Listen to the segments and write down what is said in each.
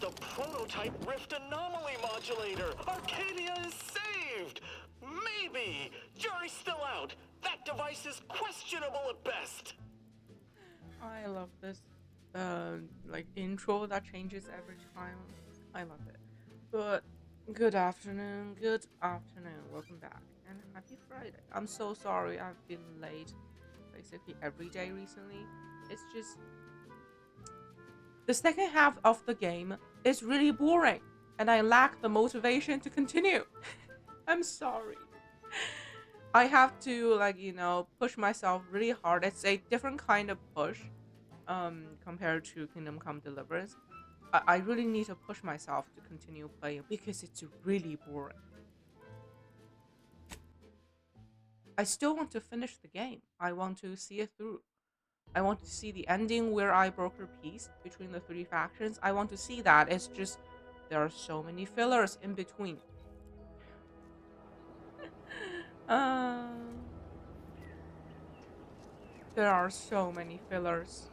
The prototype rift anomaly modulator! Arcadia is saved! Maybe! Jury's still out! That device is questionable at best! I love this like intro that changes every time. I love it. But good afternoon, welcome back, and happy Friday. I'm so sorry I've been late basically every day recently. It's just the second half of the game is really boring, and I lack the motivation to continue. I'm sorry. I have to push myself really hard. It's a different kind of push compared to Kingdom Come Deliverance. I really need to push myself to continue playing because it's really boring. I still want to finish the game. I want to see it through. I want to see the ending where I broker peace between the three factions. I want to see that. It's just there are so many fillers in between. There are so many fillers.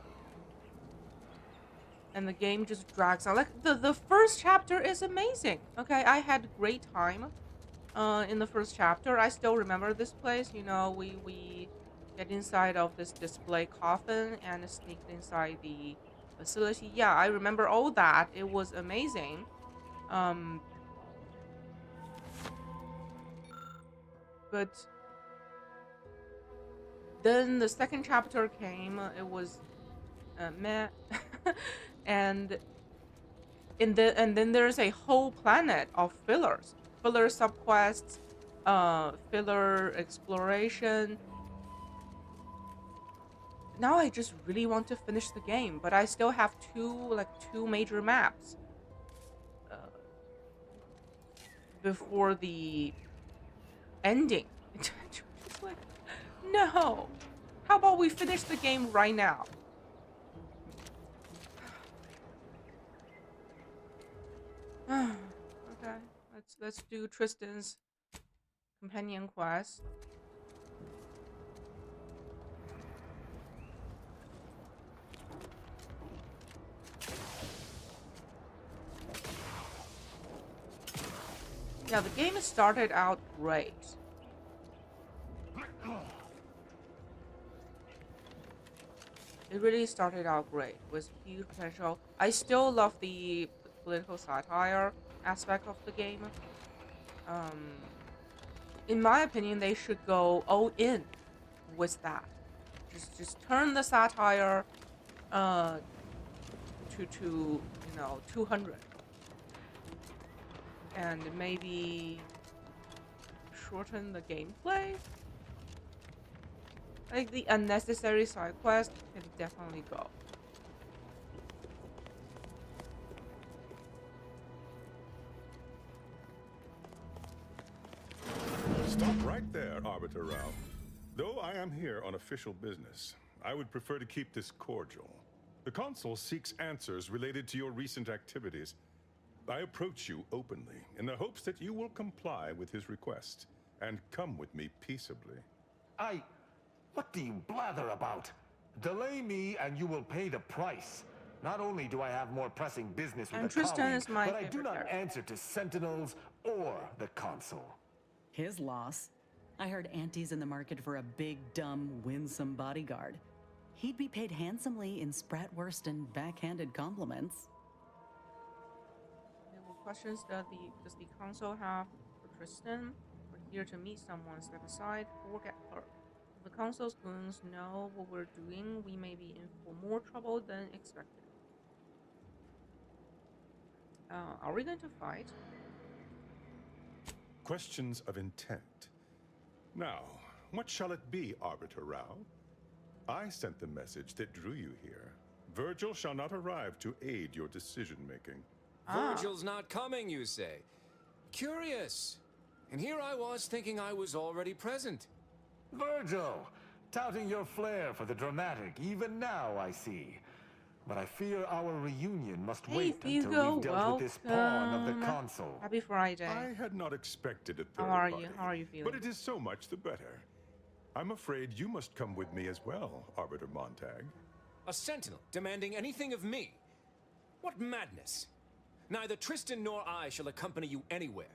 And the game just drags on. Like the first chapter is amazing. Okay, I had great time in the first chapter. I still remember this place. You know, we get inside of this display coffin and sneak inside the facility. Yeah, I remember all that. It was amazing. But then the second chapter came. It was meh. and then there's a whole planet of filler subquests, filler exploration. Now I just really want to finish the game, but I still have two major maps uh, before the ending. It's like, no. How about we finish the game right now? Okay, let's do Tristan's companion quest. Yeah, the game started out great. It really started out great with huge potential. I still love the political satire aspect of the game. In my opinion, they should go all in with that. Just turn the satire to 200, and maybe shorten the gameplay. Like the unnecessary side quest can definitely go. Stop right there, Arbiter Rao. Though I am here on official business, I would prefer to keep this cordial. The Consul seeks answers related to your recent activities. I approach you openly in the hopes that you will comply with his request and come with me peaceably. What do you blather about? Delay me and you will pay the price. Not only do I have more pressing business with the colleague, but I do not answer to sentinels or the Consul. His loss. I heard Auntie's in the market for a big, dumb, winsome bodyguard. He'd be paid handsomely in spratwurst and backhanded compliments. What questions does the Consul have for Tristan? We're here to meet someone. Step aside or get hurt. If the Consul's goons know what we're doing, we may be in for more trouble than expected. Are we going to fight? Questions of intent. Now, what shall it be, Arbiter Rao? I sent the message that drew you here. Virgil shall not arrive to aid your decision-making. Virgil's not coming, you say? Curious. And here I was thinking I was already present. Virgil, touting your flair for the dramatic, even now I see. But I fear our reunion must wait until we've dealt with this pawn of the Consul. Happy Friday. I had not expected a third How are party, you? How are you feeling? But it is so much the better. I'm afraid you must come with me as well, Arbiter Montag. A sentinel demanding anything of me? What madness! Neither Tristan nor I shall accompany you anywhere.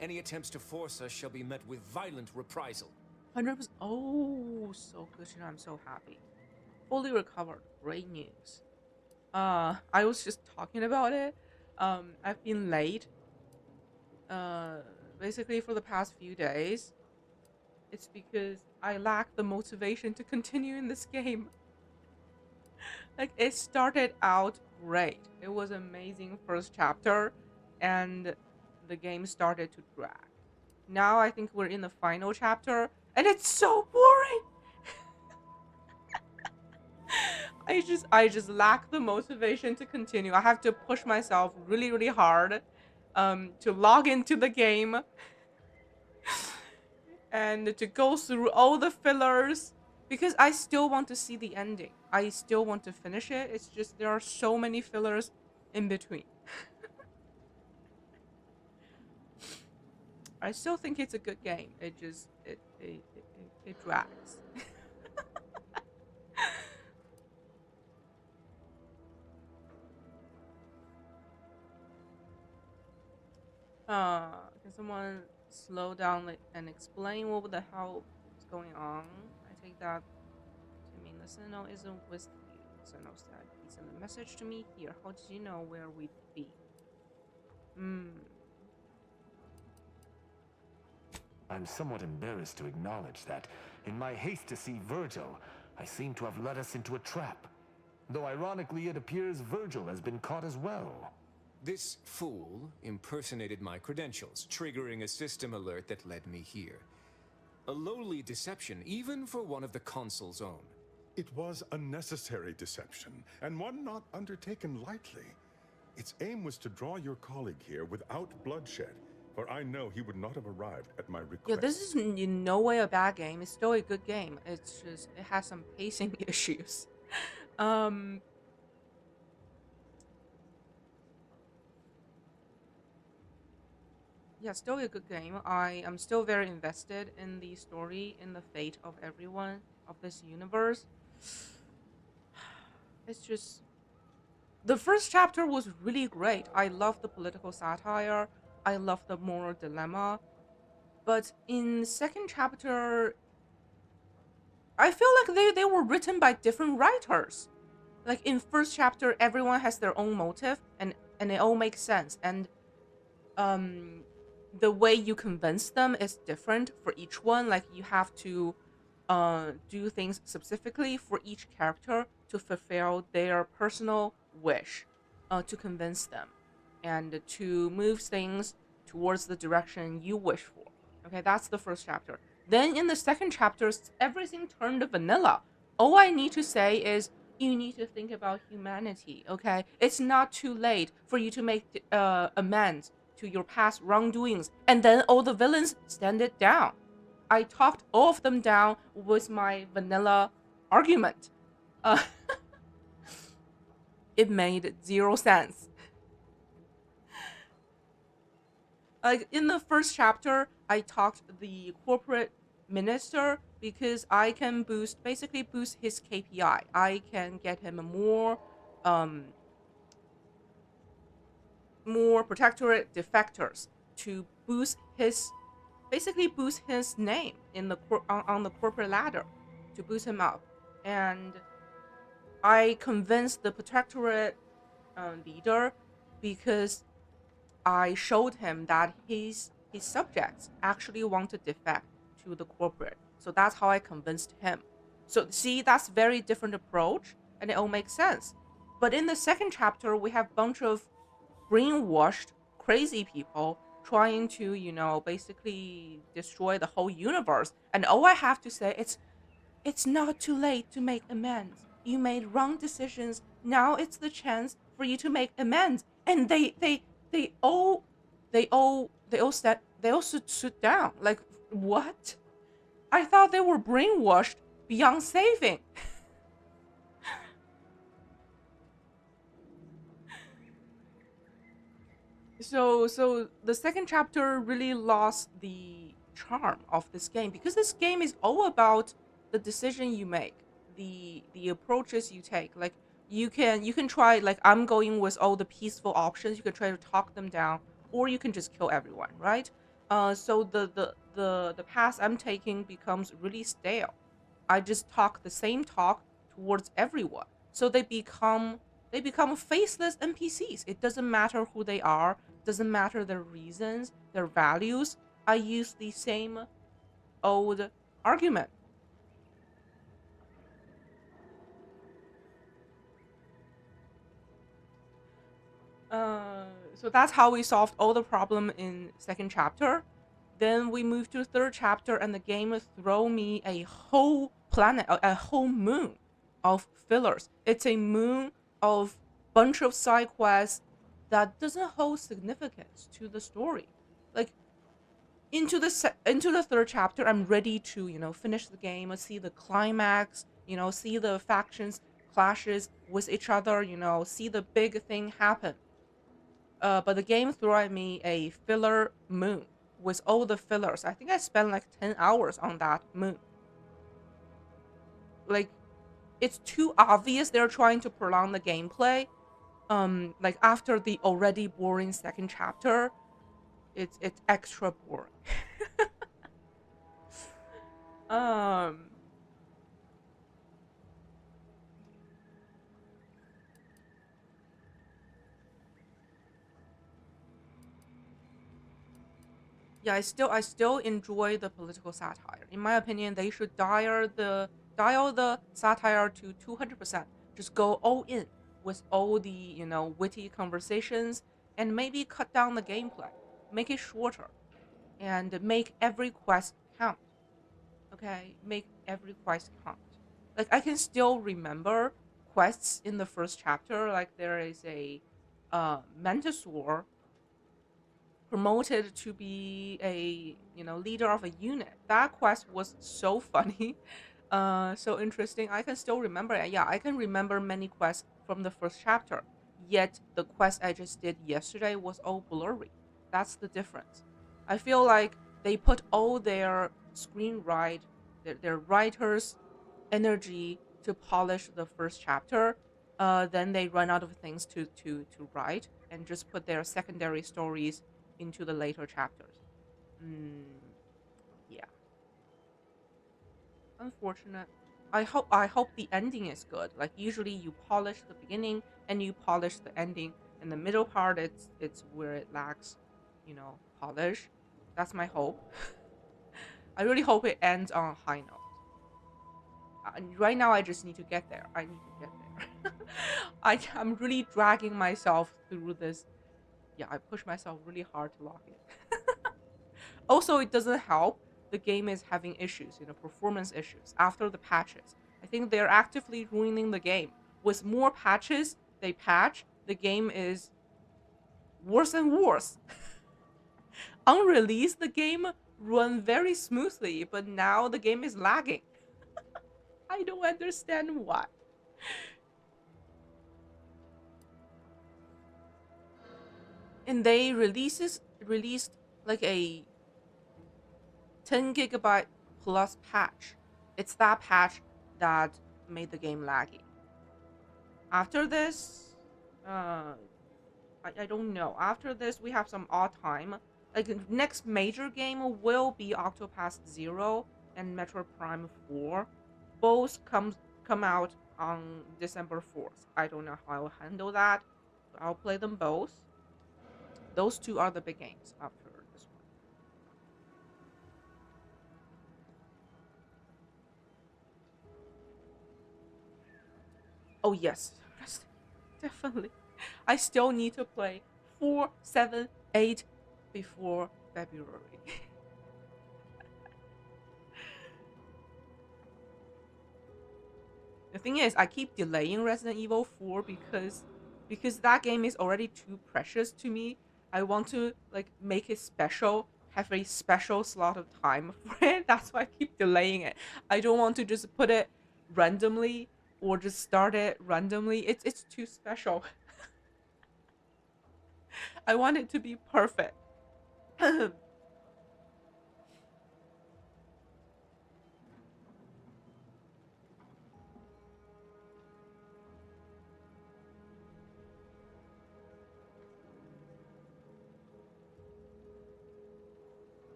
Any attempts to force us shall be met with violent reprisal. 100%. Oh, so good to know. I'm so happy. Fully recovered. Great news. I was just talking about it. I've been late. Basically for the past few days. It's because I lack the motivation to continue in this game. Like, it started out great. It was amazing first chapter, and the game started to drag. Now I think we're in the final chapter, and it's so boring. I just lack the motivation to continue. I have to push myself really, really hard to log into the game and to go through all the fillers, because I still want to see the ending. I still want to finish it. It's just there are so many fillers in between. I still think it's a good game. It just it drags. Can someone slow down and explain what the hell is going on? I take that to mean the Sentinel isn't with you. The Sentinel said he sent a message to me here. How did you know where we'd be? I'm somewhat embarrassed to acknowledge that, in my haste to see Virgil, I seem to have led us into a trap. Though ironically, it appears Virgil has been caught as well. This fool impersonated my credentials, triggering a system alert that led me here. A lowly deception, even for one of the Consul's own. It was a necessary deception, and one not undertaken lightly. Its aim was to draw your colleague here without bloodshed, for I know he would not have arrived at my request. Yeah, this is in no way a bad game. It's still a good game. It's just, it has some pacing issues. Yeah, still a good game. I am still very invested in the story, in the fate of everyone of this universe. It's just, the first chapter was really great. I love the political satire. I love the moral dilemma. But in the second chapter, I feel like they were written by different writers. Like in first chapter, everyone has their own motive, and it all makes sense. And the way you convince them is different for each one. Like you have to do things specifically for each character to fulfill their personal wish, to convince them and to move things towards the direction you wish for. Okay, that's the first chapter. Then in the second chapter, everything turned vanilla. All I need to say is you need to think about humanity. Okay, it's not too late for you to make amends to your past wrongdoings, and then all the villains stand it down. I talked all of them down with my vanilla argument. It made zero sense. Like in the first chapter, I talked the corporate minister because I can basically boost his KPI. I can get him more protectorate defectors to boost his name in the on the corporate ladder, to boost him up. And I convinced the protectorate leader because I showed him that his subjects actually want to defect to the corporate. So that's how I convinced him. So see, that's very different approach, and it all makes sense. But in the second chapter, we have a bunch of brainwashed, crazy people trying to, basically destroy the whole universe. And all I have to say is, it's not too late to make amends. You made wrong decisions. Now it's the chance for you to make amends. And they all stood down. Like, what? I thought they were brainwashed beyond saving. So the second chapter really lost the charm of this game, because this game is all about the decision you make, the approaches you take. Like You can try, like, I'm going with all the peaceful options. You can try to talk them down, or you can just kill everyone, right? So the path I'm taking becomes really stale. I just talk the same talk towards everyone. So they become faceless NPCs. It doesn't matter who they are, doesn't matter their reasons, their values. I use the same old argument. So that's how we solved all the problem in second chapter. Then we move to third chapter, and the game throw me a whole planet, a whole moon of fillers. It's a moon of bunch of side quests that doesn't hold significance to the story. Like, into the third chapter, I'm ready to finish the game, see the climax, see the factions clashes with each other, see the big thing happen. But the game threw at me a filler moon with all the fillers. I think I spent like 10 hours on that moon. Like, it's too obvious they're trying to prolong the gameplay. Like, after the already boring second chapter, it's extra boring. um yeah, I still enjoy the political satire. In my opinion, they should dial the satire to 200%. Just go all in with all the witty conversations, and maybe cut down the gameplay, make it shorter, and make every quest count. Okay, make every quest count. Like, I can still remember quests in the first chapter. Like, there is a Mentosaur promoted to be a leader of a unit. That quest was so funny, so interesting. I can still remember it. Yeah, I can remember many quests from the first chapter. Yet the quest I just did yesterday was all blurry. That's the difference. I feel like they put all their their writers' energy to polish the first chapter. Then they run out of things to write, and just put their secondary stories into the later chapters. Mm, yeah, unfortunate. I hope the ending is good. Like, usually you polish the beginning and you polish the ending, and the middle part, it's where it lacks, polish. That's my hope. I really hope it ends on a high note. Right now, I just need to get there. I need to get there. I'm really dragging myself through this. Yeah, I push myself really hard to lock it. Also, it doesn't help. The game is having issues, performance issues after the patches. I think they're actively ruining the game. With more patches they patch, the game is worse and worse. On release, the game run very smoothly, but now the game is lagging. I don't understand why. And they released like a 10 GB plus patch. It's that patch that made the game laggy. After this, uh, I don't know. After this, we have some odd time. Like, next major game will be Octopath Zero and Metro Prime 4. Both come out on December 4th. I don't know how I'll handle that, but I'll play them both. Those two are the big games after this one. Oh yes, definitely. I still need to play 4, 7, 8 before February. The thing is, I keep delaying Resident Evil 4 because that game is already too precious to me. I want to, like, make it special, have a special slot of time for it. That's why I keep delaying it. I don't want to just put it randomly or just start it randomly. It's too special. I want it to be perfect.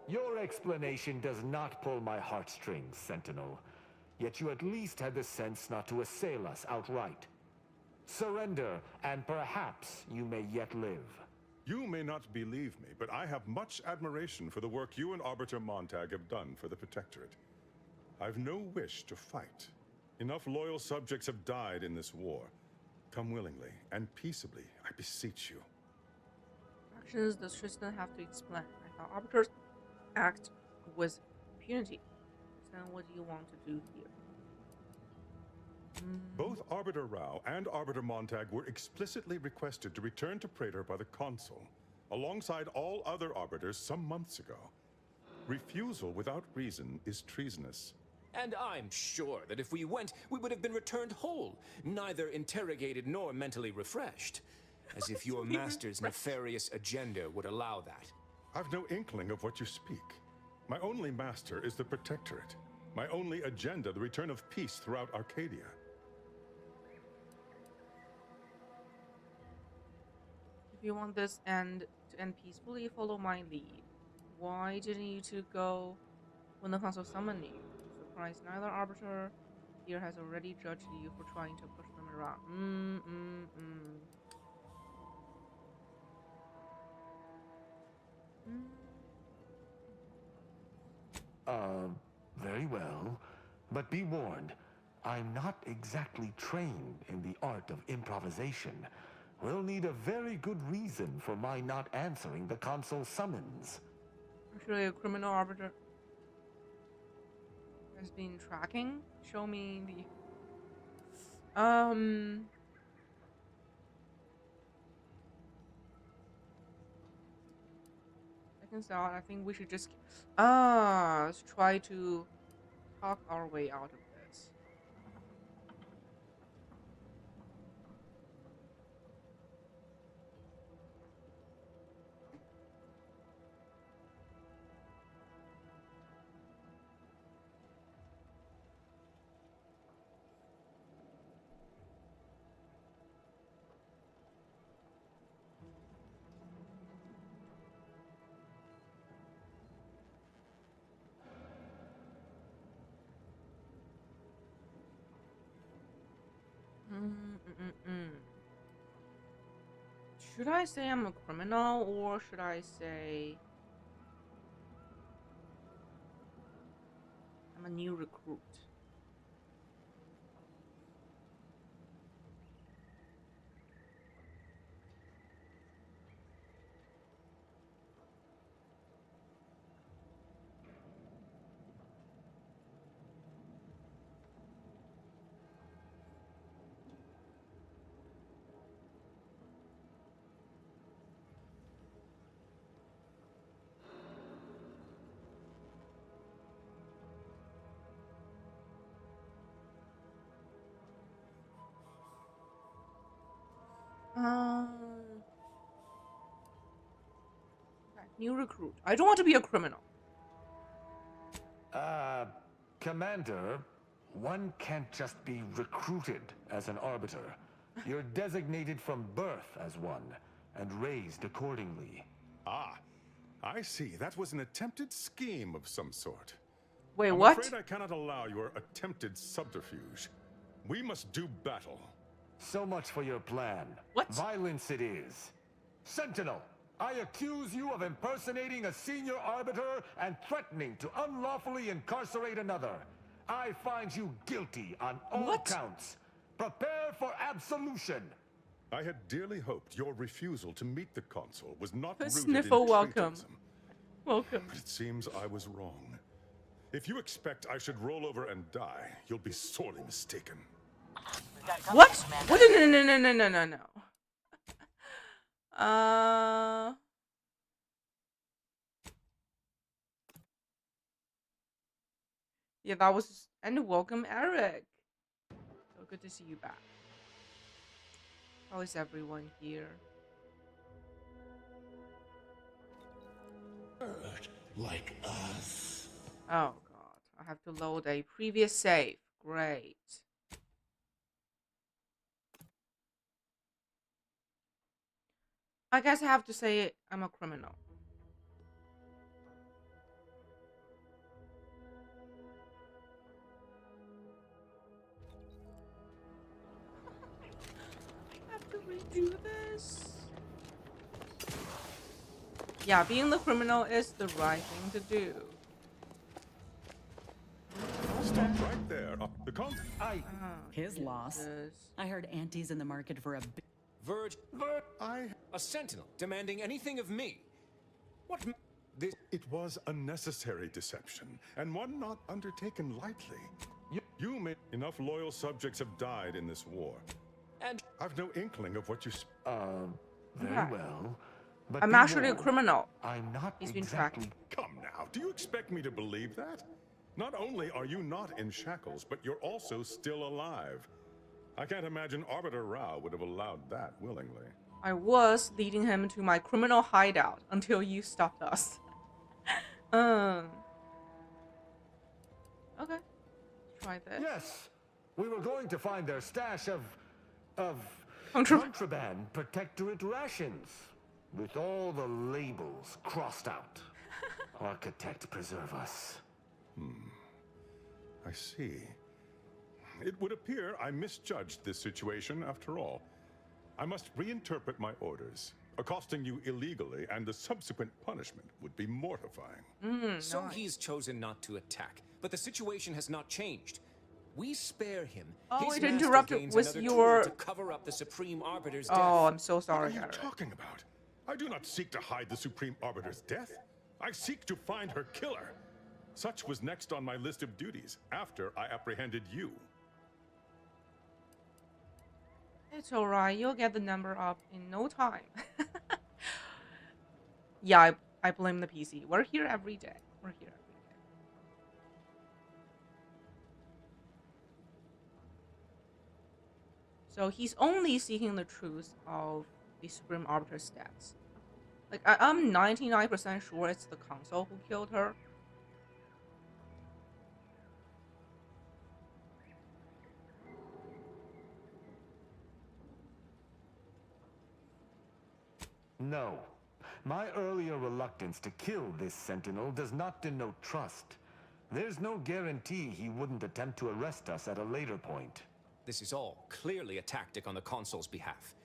Your explanation does not pull my heartstrings, Sentinel. Yet you at least had the sense not to assail us outright. Surrender, and perhaps you may yet live. You may not believe me, but I have much admiration for the work you and Arbiter Montag have done for the Protectorate. I've no wish to fight. Enough loyal subjects have died in this war. Come willingly and peaceably, I beseech you. Actions does Tristan have to explain? I thought Arbiter's act was impunity. So what do you want to do here? Both Arbiter Rao and Arbiter Montag were explicitly requested to return to Praetor by the Consul, alongside all other Arbiters some months ago. Refusal without reason is treasonous. And I'm sure that if we went, we would have been returned whole, neither interrogated nor mentally refreshed. As if your master's nefarious agenda would allow that. I've no inkling of what you speak. My only master is the Protectorate. My only agenda, the return of peace throughout Arcadia. If you want this to end peacefully, follow my lead. Why didn't you two go when the Council summoned you? Surprised neither Arbiter here has already judged you for trying to push them around. Very well. But be warned, I'm not exactly trained in the art of improvisation. We'll need a very good reason for my not answering the Consul's summons. Actually, a criminal arbiter has been tracking. Show me the... Seconds out, I think we should just... let's try to talk our way out of this. Should I say I'm a criminal, or should I say I'm a new recruit? New recruit. I don't want to be a criminal. Commander, one can't just be recruited as an arbiter. You're designated from birth as one, and raised accordingly. Ah, I see. That was an attempted scheme of some sort. Wait, I'm what? afraid I cannot allow your attempted subterfuge. We must do battle. So much for your plan. What? Violence it is. Sentinel, I accuse you of impersonating a senior arbiter and threatening to unlawfully incarcerate another. I find you guilty on all counts. Prepare for absolution. I had dearly hoped your refusal to meet the Consul was not rooted Sniffle, in welcome. traitorism. Welcome. But it seems I was wrong. If you expect I should roll over and die, you'll be sorely mistaken. What? What? No. Yeah, that was... And welcome, Eric. So good to see you back. How is everyone here? Like us. Oh god, I have to load a previous save. Great. I guess I have to say I'm a criminal. actually do this? Yeah, being the criminal is the right thing to do. Stop right there. His loss. I heard Auntie's in the market for a Verge, a sentinel demanding anything of me. What? It was a necessary deception, and one not undertaken lightly. You made enough loyal subjects have died in this war. And I've no inkling of what you... Very well. But I'm actually a criminal. I'm not He's been exactly... tracked. Come now, do you expect me to believe that? Not only are you not in shackles, but you're also still alive. I can't imagine Arbiter Rao would have allowed that willingly. I was leading him to my criminal hideout until you stopped us. Okay. Try this. Yes, we were going to find their stash of Contraband. contraband protectorate rations, with all the labels crossed out. Architect preserve us. I see. It would appear I misjudged this situation after all. I must reinterpret my orders. Accosting you illegally and the subsequent punishment would be mortifying. So he's chosen not to attack, but the situation has not changed. We spare him. Oh, His it master interrupted gains with another your... tool to cover up the Supreme Arbiter's death. Oh, I'm so What sorry, are you Harry. talking about? I do not seek to hide the Supreme Arbiter's death. I seek to find her killer. Such was next on my list of duties after I apprehended you. It's alright, you'll get the number up in no time. Yeah, I blame the PC. We're here every day. We're here every day. So he's only seeking the truth of the Supreme Arbiter's stats. Like, I'm 99% sure it's the console who killed her. No. My earlier reluctance to kill this sentinel does not denote trust. There's no guarantee he wouldn't attempt to arrest us at a later point. This is all clearly a tactic on the consul's behalf.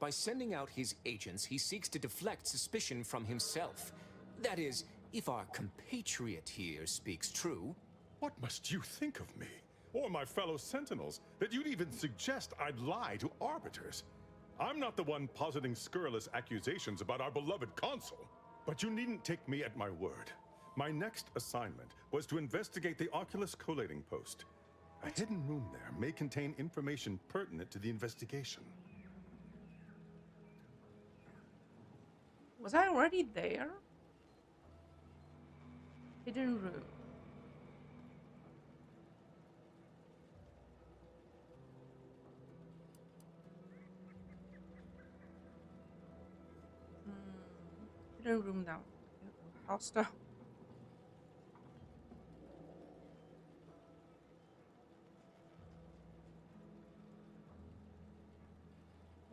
By sending out his agents, he seeks to deflect suspicion from himself. That is, if our compatriot here speaks true. What must you think of me, or my fellow sentinels, that you'd even suggest I'd lie to arbiters? I'm not the one positing scurrilous accusations about our beloved consul. But you needn't take me at my word. My next assignment was to investigate the Oculus collating post. A hidden room there may contain information pertinent to the investigation. Was I already there? Hidden room. Hidden room now. Hostile.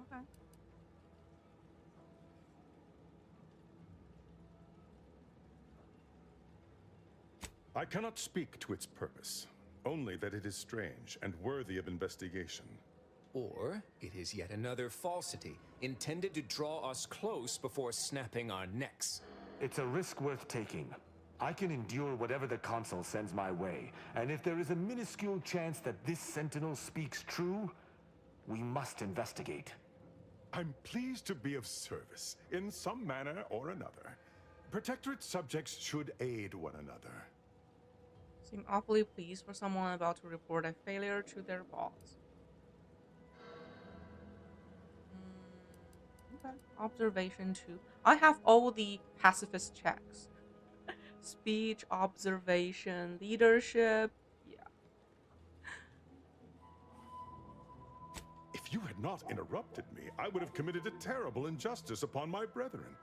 Okay. I cannot speak to its purpose, only that it is strange and worthy of investigation. Or it is yet another falsity, intended to draw us close before snapping our necks. It's a risk worth taking. I can endure whatever the consul sends my way, and if there is a minuscule chance that this sentinel speaks true, we must investigate. I'm pleased to be of service, in some manner or another. Protectorate subjects should aid one another. Seem awfully pleased for someone about to report a failure to their boss. Okay. Observation 2. I have all the pacifist checks. Speech, observation, leadership. Yeah. If you had not interrupted me, I would have committed a terrible injustice upon my brethren.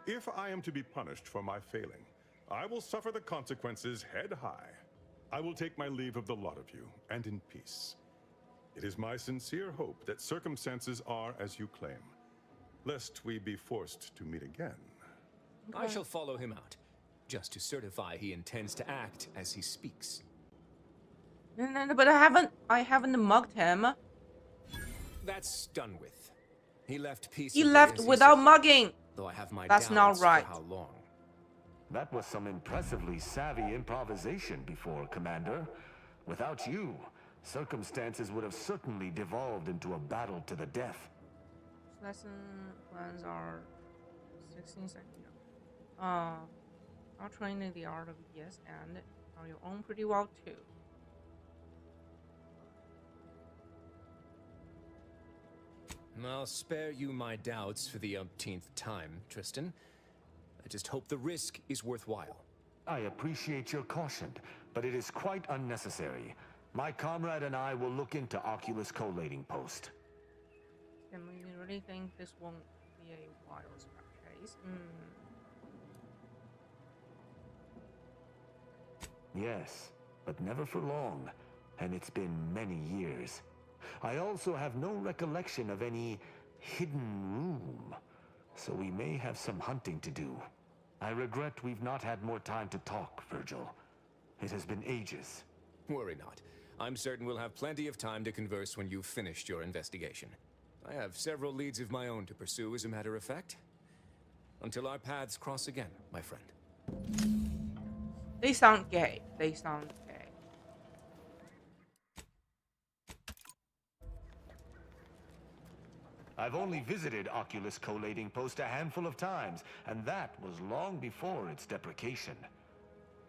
If I am to be punished for my failing, I will suffer the consequences head high. I will take my leave of the lot of you, and in peace. It is my sincere hope that circumstances are as you claim, lest we be forced to meet again. I shall follow him out, just to certify he intends to act as he speaks. No, but I haven't mugged him. That's done with. He left He left without mugging. Though I have my That's doubts not right. for how long. That was some impressively savvy improvisation before, Commander. Without you, circumstances would have certainly devolved into a battle to the death. Lesson plans are 16 seconds. I'll train in the art of yes and on your own pretty well too. I'll spare you my doubts for the umpteenth time, Tristan. I just hope the risk is worthwhile. I appreciate your caution, but it is quite unnecessary. My comrade and I will look into Oculus collating post. Can we really think this won't be a wild scrap case? Yes, but never for long, and it's been many years. I also have no recollection of any hidden room, so we may have some hunting to do. I regret we've not had more time to talk, Virgil. It has been ages. Worry not. I'm certain we'll have plenty of time to converse when you've finished your investigation. I have several leads of my own to pursue, as a matter of fact. Until our paths cross again, my friend. They sound gay. They sound gay. I've only visited Oculus collating post a handful of times, and that was long before its deprecation.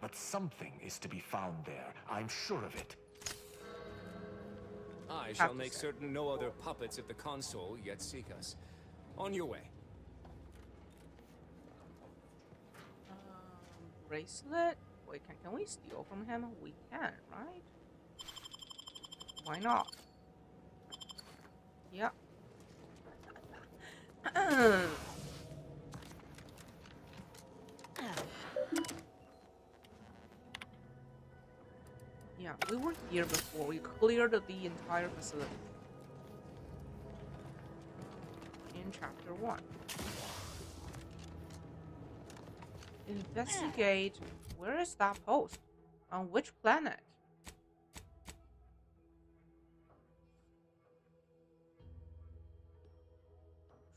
But something is to be found there. I'm sure of it. I shall make certain no other puppets at the console yet seek us. On your way. Bracelet? Wait, can we steal from him? We can, right? Why not? Yeah. Yeah, we were here before. We cleared the entire facility in chapter 1. Investigate. Where is that post? On which planet?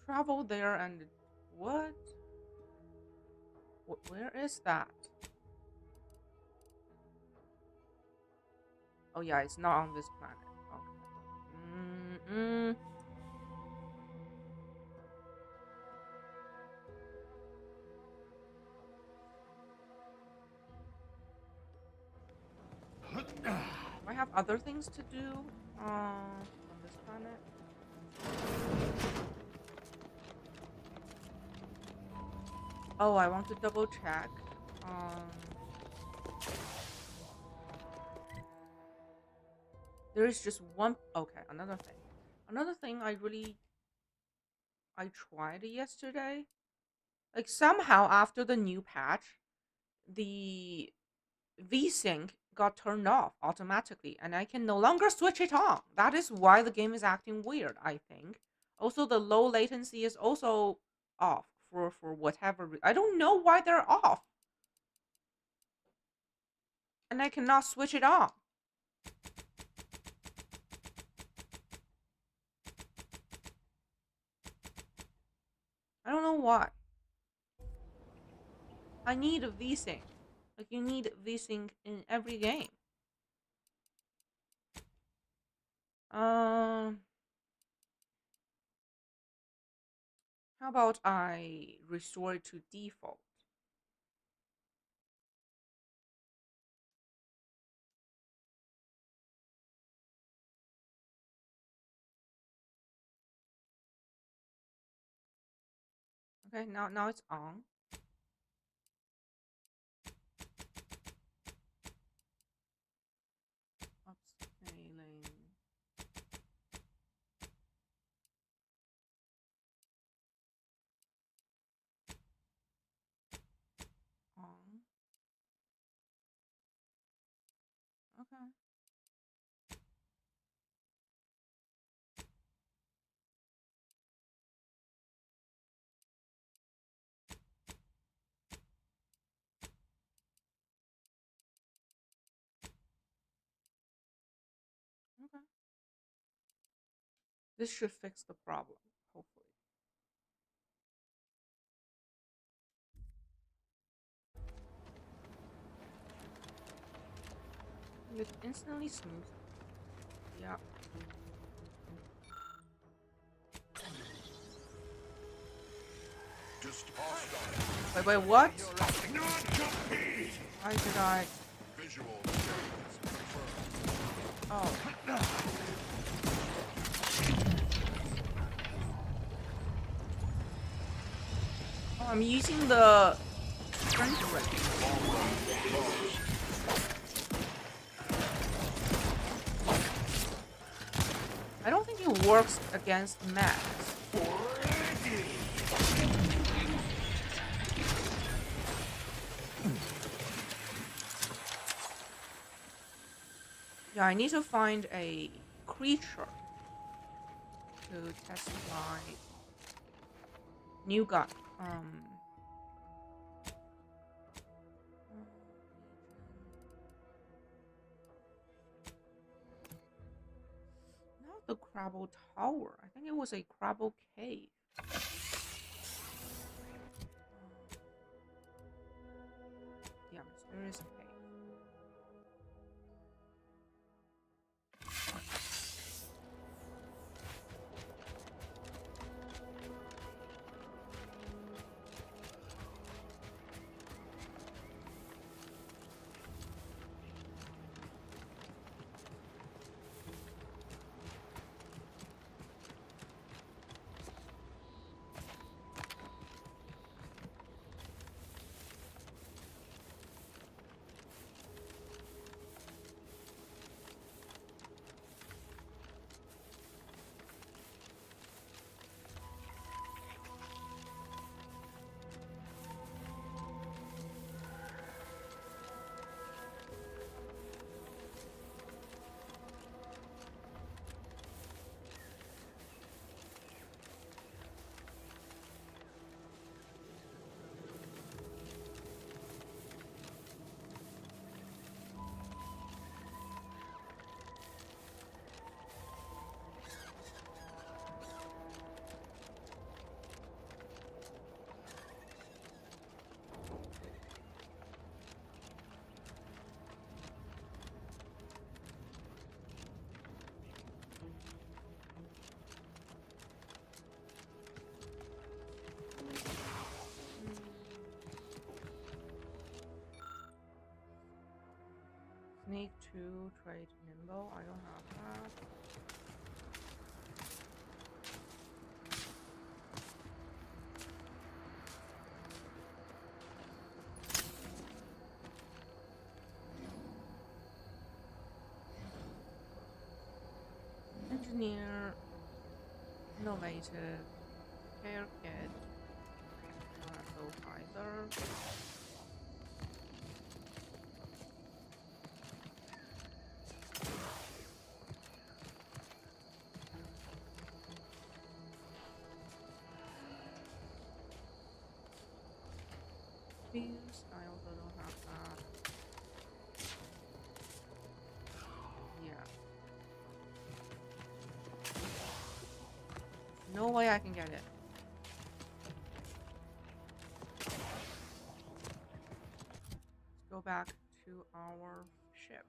Travel there and what? Where is that? Oh yeah, it's not on this planet. Okay. I have other things to do on this planet. Oh, I want to double check. There is just one. Okay, another thing. Another thing I tried yesterday. Like somehow after the new patch, the VSync got turned off automatically and I can no longer switch it on. That is why the game is acting weird, I think. Also, the low latency is also off for whatever I don't know why they're off. And I cannot switch it on. I don't know why. I need a VSync. Like, you need VSync in every game. How about I restore it to default? Okay, now it's on. Upscaling. On. Okay. Okay. This should fix the problem, hopefully. It's instantly smooth. Yeah. Wait, what? Why did I? Oh. Oh, I'm using the strength ring. I don't think it works against Max. Yeah, I need to find a creature to test my new gun. Not the Crabble Tower. I think it was a Crabble Cave. Yeah, Mysterious Cave. Sneak 2, trade nimble. I don't have that. Engineer, innovative, care kid, don't have those either. Fuse, I also don't have that. Yeah. No way I can get it. Let's go back to our ship.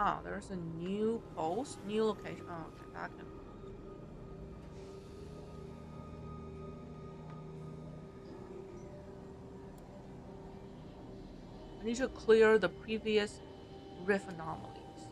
Oh, there's a new post, new location. Oh, okay, that can. I need to clear the previous riff anomalies.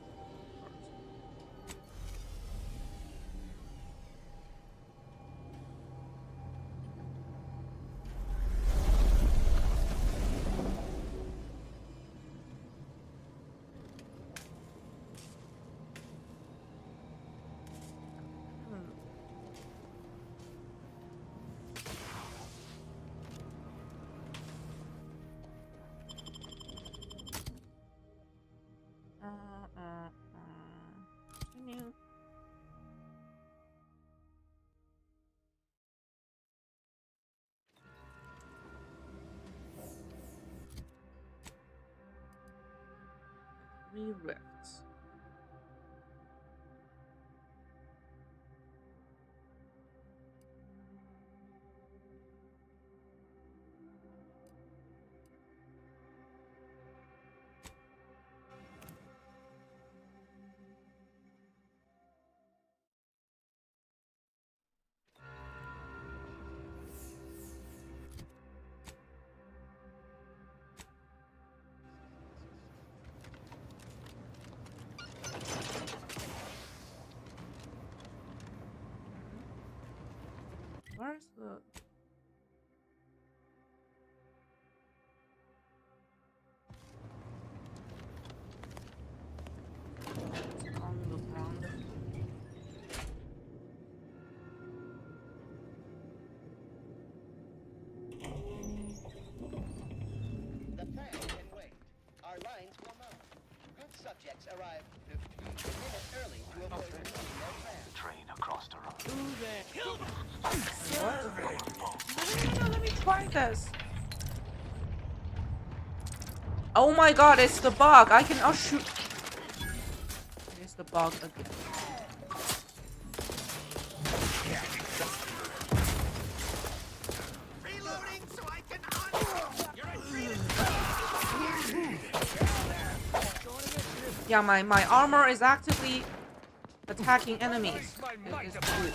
3 rifts. Where's the... It's on the ground. The plan can wait. Our lines will not. Good subjects arrive 15 minutes early to avoid ruining their plan. Train across the road. No, let me try this. Oh my god, it's the bug. I can... Oh, shoot. It is the bug again. Reloading so I can Yeah, my armor is actively attacking enemies. It is good.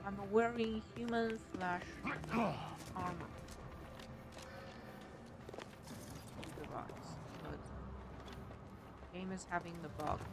I'm wearing human flesh armor. Device, but game is having the bug again.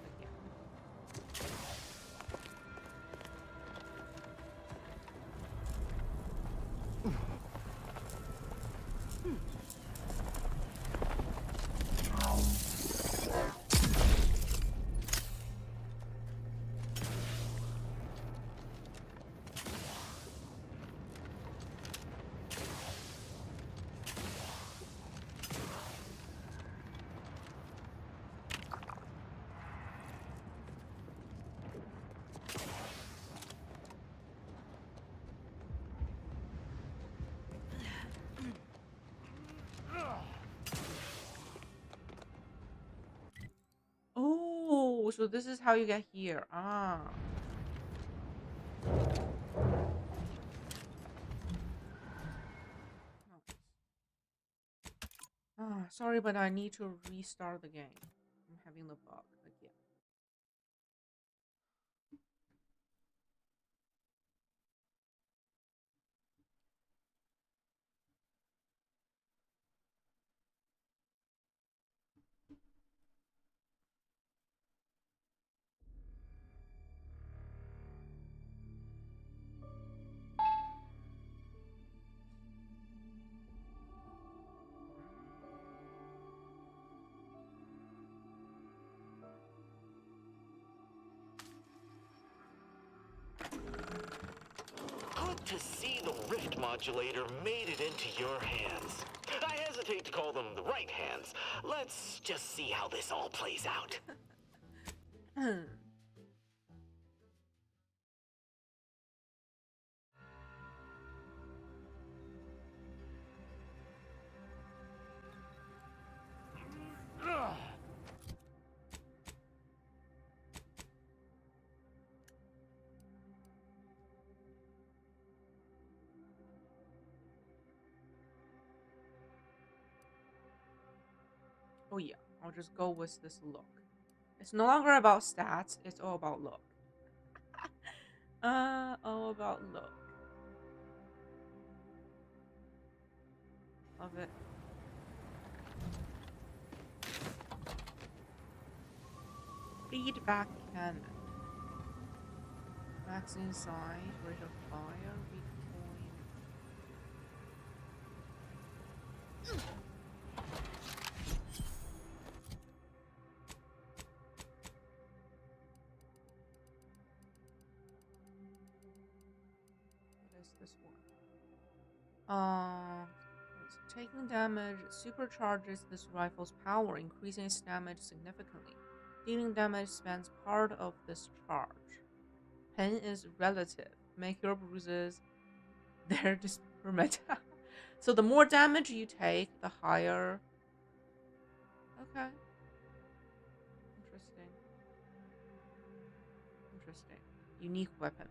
Oh, so this is how you get here. Ah. Ah, sorry, but I need to restart the game. I'm having the bug again. Good to see the rift modulator made it into your hands. I hesitate to call them the right hands. Let's just see how this all plays out. Oh yeah, I'll just go with this look. It's no longer about stats, it's all about look. All about look. Love it. Feedback cannon. Maximum size, rate of fire, recoil. This one. Taking damage supercharges this rifle's power, increasing its damage significantly. Dealing damage spends part of this charge. Pain is relative. Make your bruises their dispermeta. So the more damage you take, the higher. Okay. Interesting. Interesting. Unique weapon.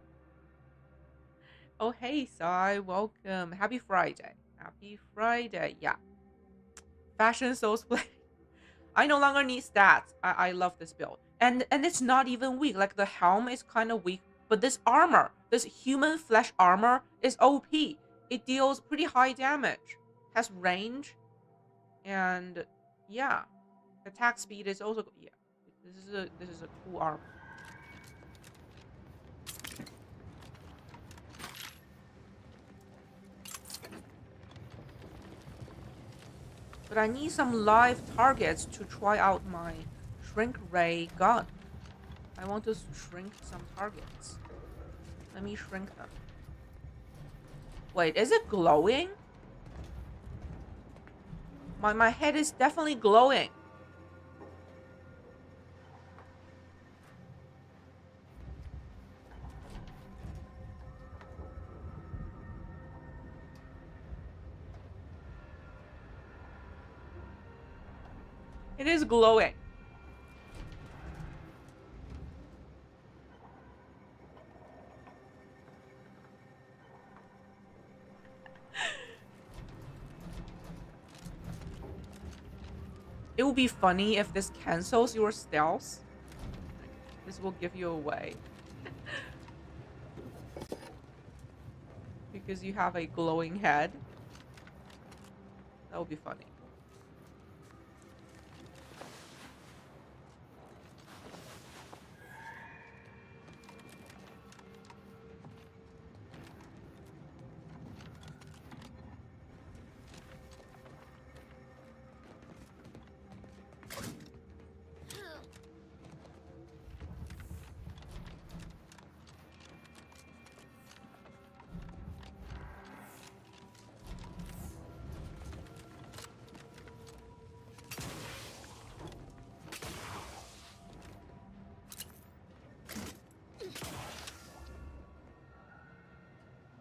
Oh, hey, Sai. Welcome. Happy Friday. Happy Friday. Yeah. Fashion Souls Play. I no longer need stats. I love this build. And it's not even weak. Like the helm is kind of weak, but this armor, this human flesh armor is OP. It deals pretty high damage, has range, and yeah, attack speed is also yeah. This is a cool armor. But I need some live targets to try out my shrink ray gun. I want to shrink some targets. Let me shrink them. Wait, is it glowing? My head is definitely glowing. It is glowing. It would be funny if this cancels your stealth. This will give you away. Because you have a glowing head. That would be funny.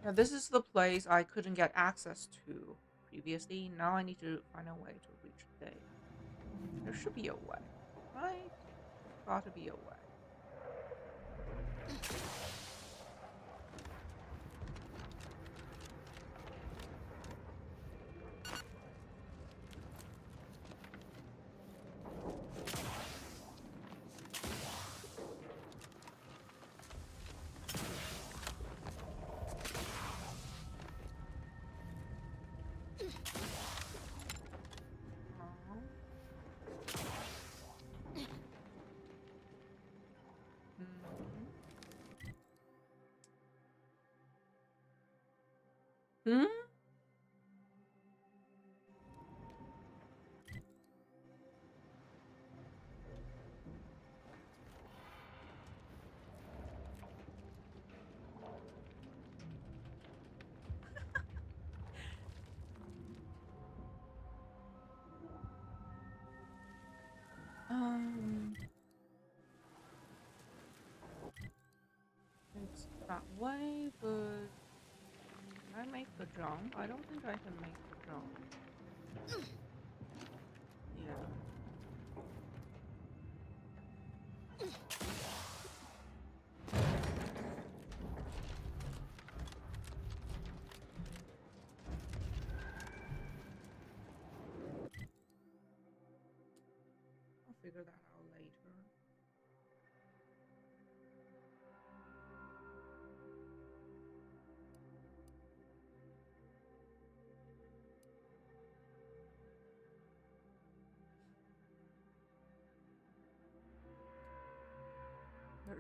Yeah, this is the place I couldn't get access to previously. Now I need to find a way to reach Dave. There should be a way, right? Gotta be a way. Hmm? It's that way, but can I make the jump? I don't think I can make the jump. Yeah. I'll figure that out later.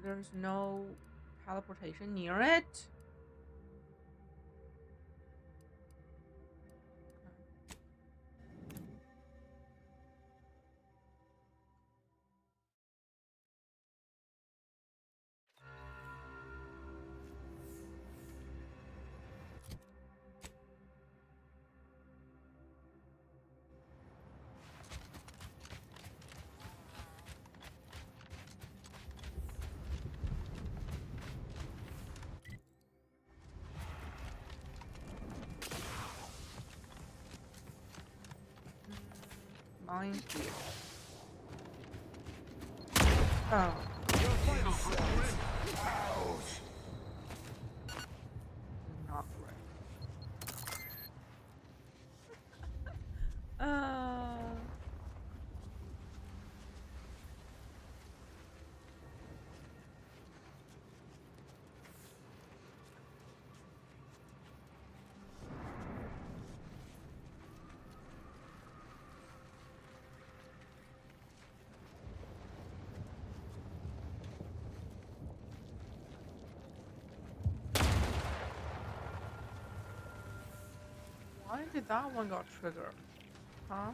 There's no teleportation near it. find here? Oh. Not great. Why did that one got triggered? Huh?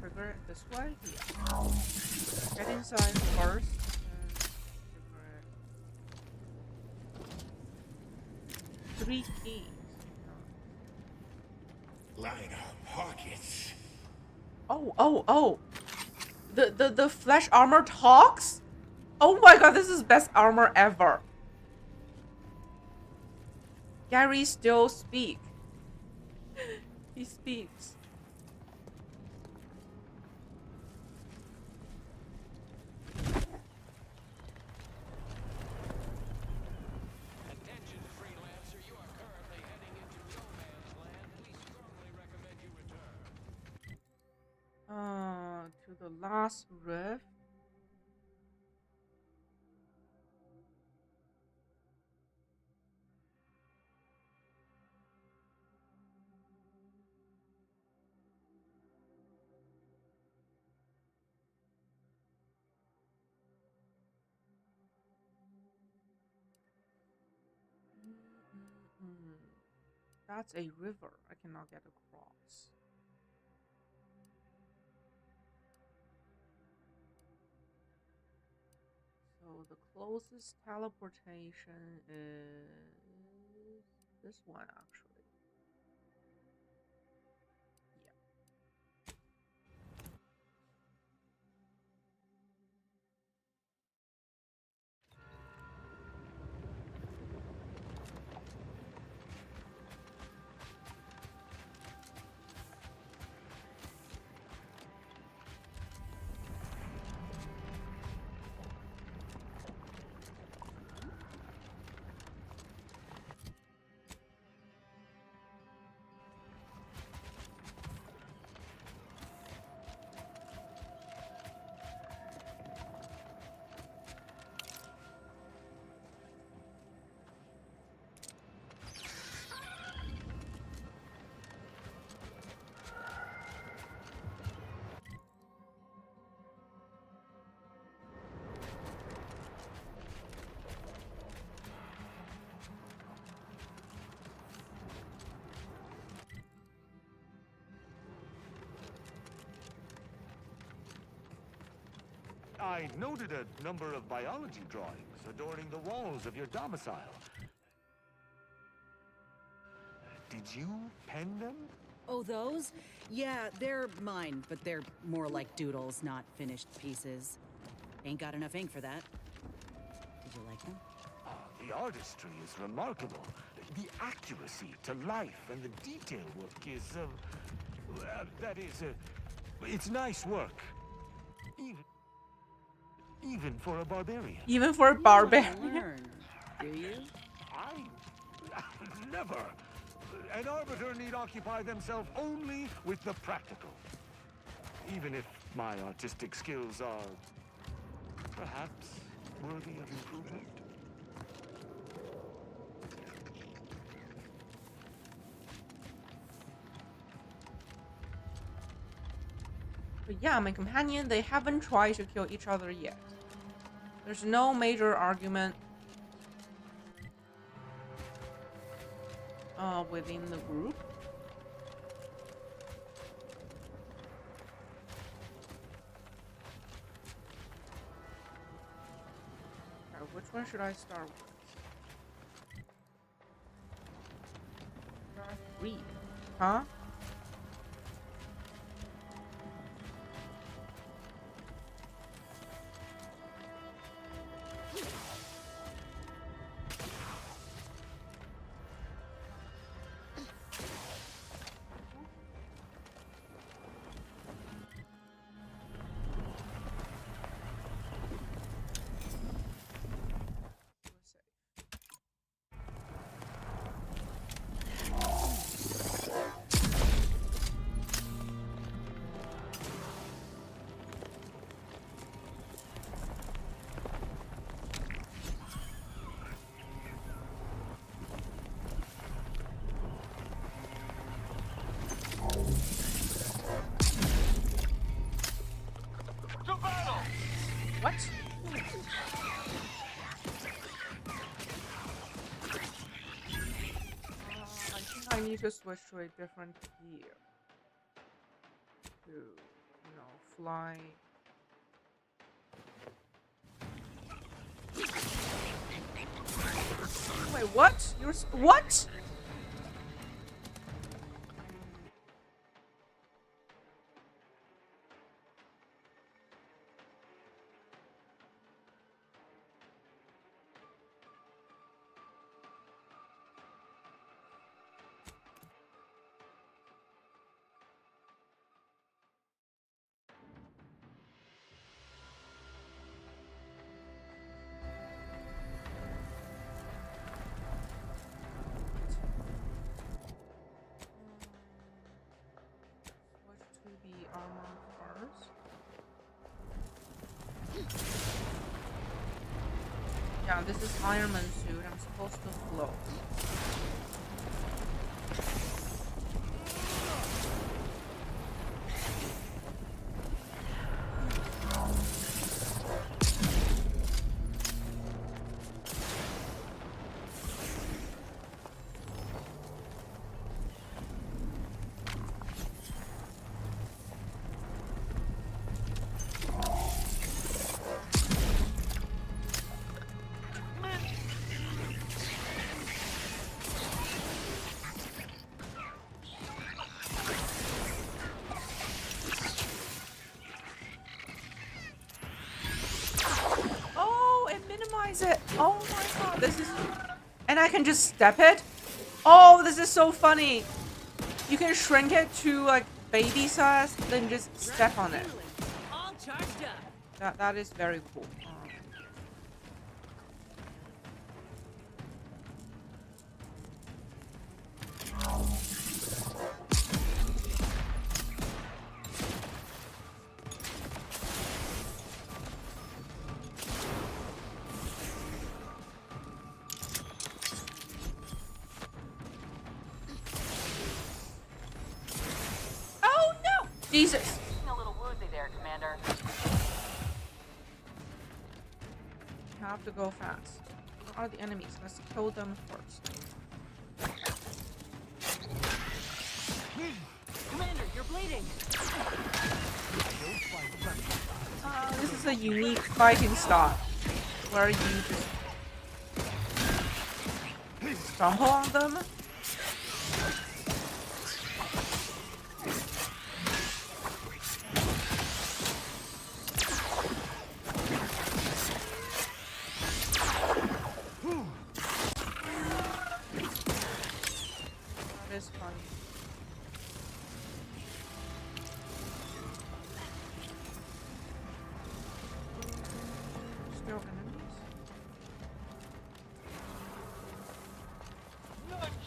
Trigger it this way? Yeah. Get inside first. And 3 keys. Line our pockets. Oh. The flesh armor talks? Oh my god, this is best armor ever. Gary still speak. He speaks. To the last rift. That's a river. I cannot get across. So the closest teleportation is this one, actually. I noted a number of biology drawings adorning the walls of your domicile. Did you pen them? Oh, those? Yeah, they're mine, but they're more like doodles, not finished pieces. Ain't got enough ink for that. you like them? The artistry is remarkable. The accuracy to life and the detail work is, it's nice work. Even for a barbarian. Even for a barbarian. Learn, do you? I never. An arbiter need occupy themselves only with the practical. Even if my artistic skills are perhaps worthy of improvement. But yeah, my companion, they haven't tried to kill each other yet. There's no major argument within the group. Okay, which one should I start with? Read. Huh? What? I think I need to switch to a different gear. To, fly. Wait, what? What? Armor first. Yeah, this is Iron Man suit. I'm supposed to float. It. Oh my god, this is... And I can just step it? Oh, this is so funny. You can shrink it to like baby size, then just step on it. All charged up. That is very cool. Jesus. A little woozy there, Commander. You have to go fast. Where are the enemies? Let's kill them first. Commander, you're bleeding. This is a unique fighting style where you just trample on them.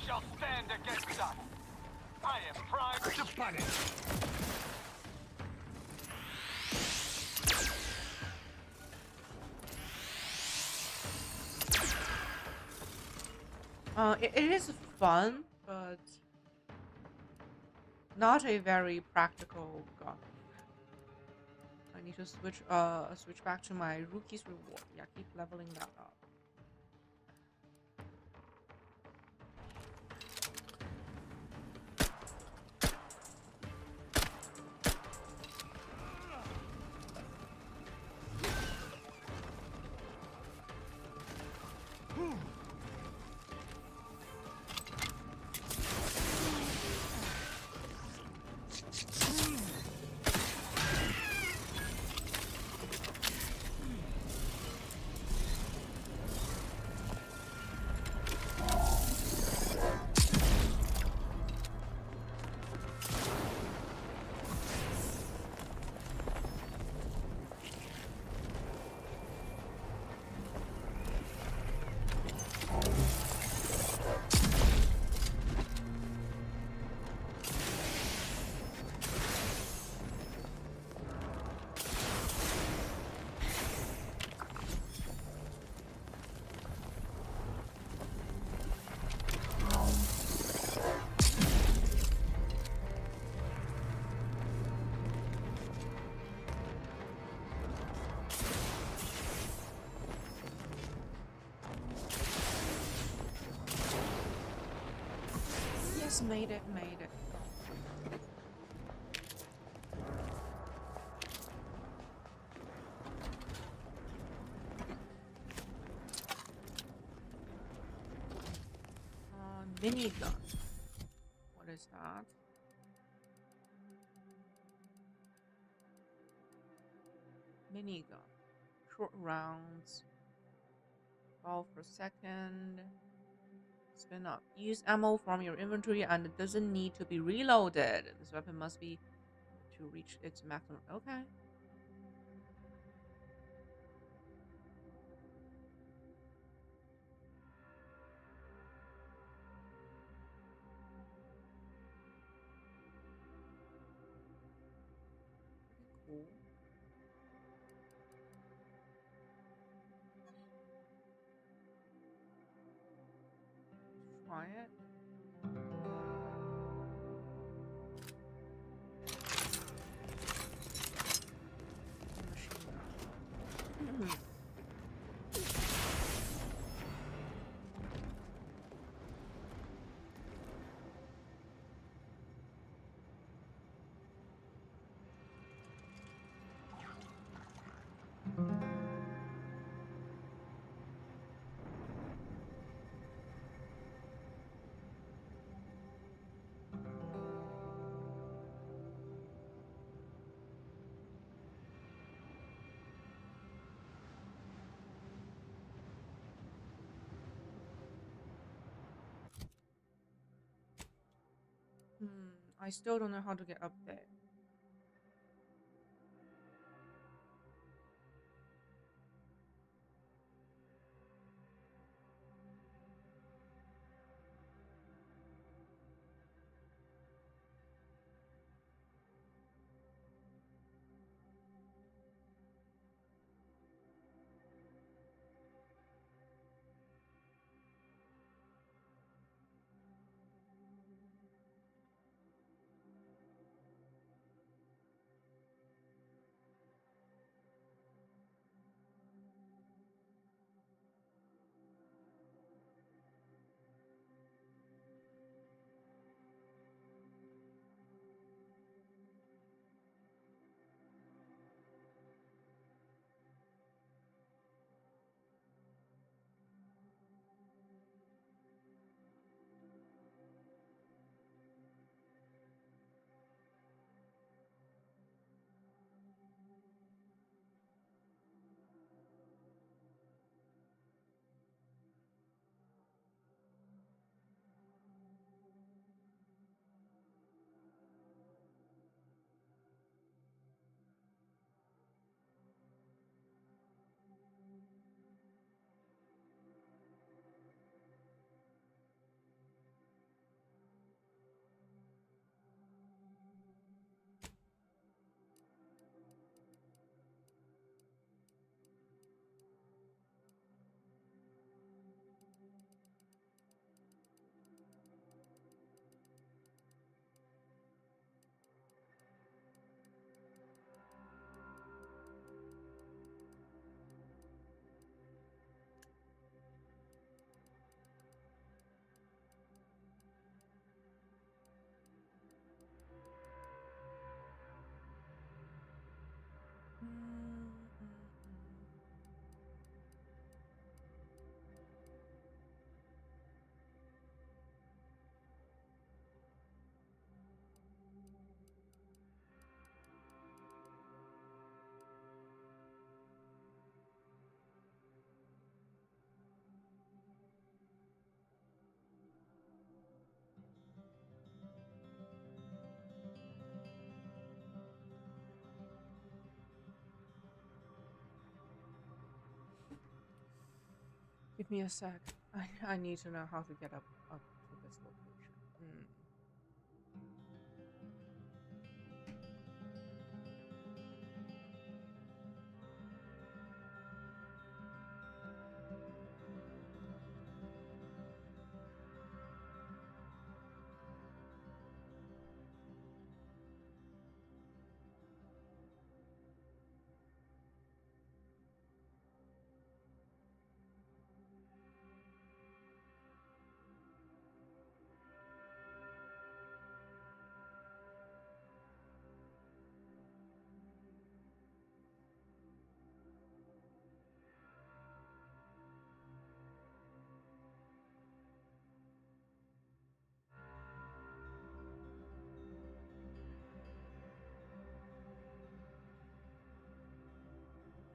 shall stand against us. I am primed to punish. It is fun, but not a very practical gun. I need to switch back to my rookie's reward. Yeah, keep leveling that up. Made it. Minigun. What is that? Minigun. Short rounds. 12 per second. Spin up. Use ammo from your inventory and it doesn't need to be reloaded. This weapon must be to reach its maximum. Okay. Pretty cool. Try it. I still don't know how to get up there. Give me a sec. I need to know how to get up to this location.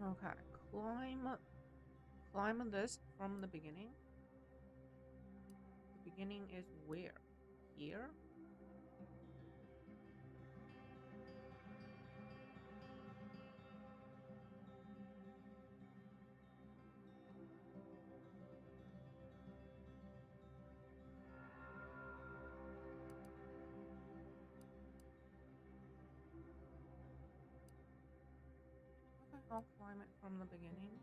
Okay, climb this from the beginning. The beginning is where? Here? Okay, I'll climb it from the beginning.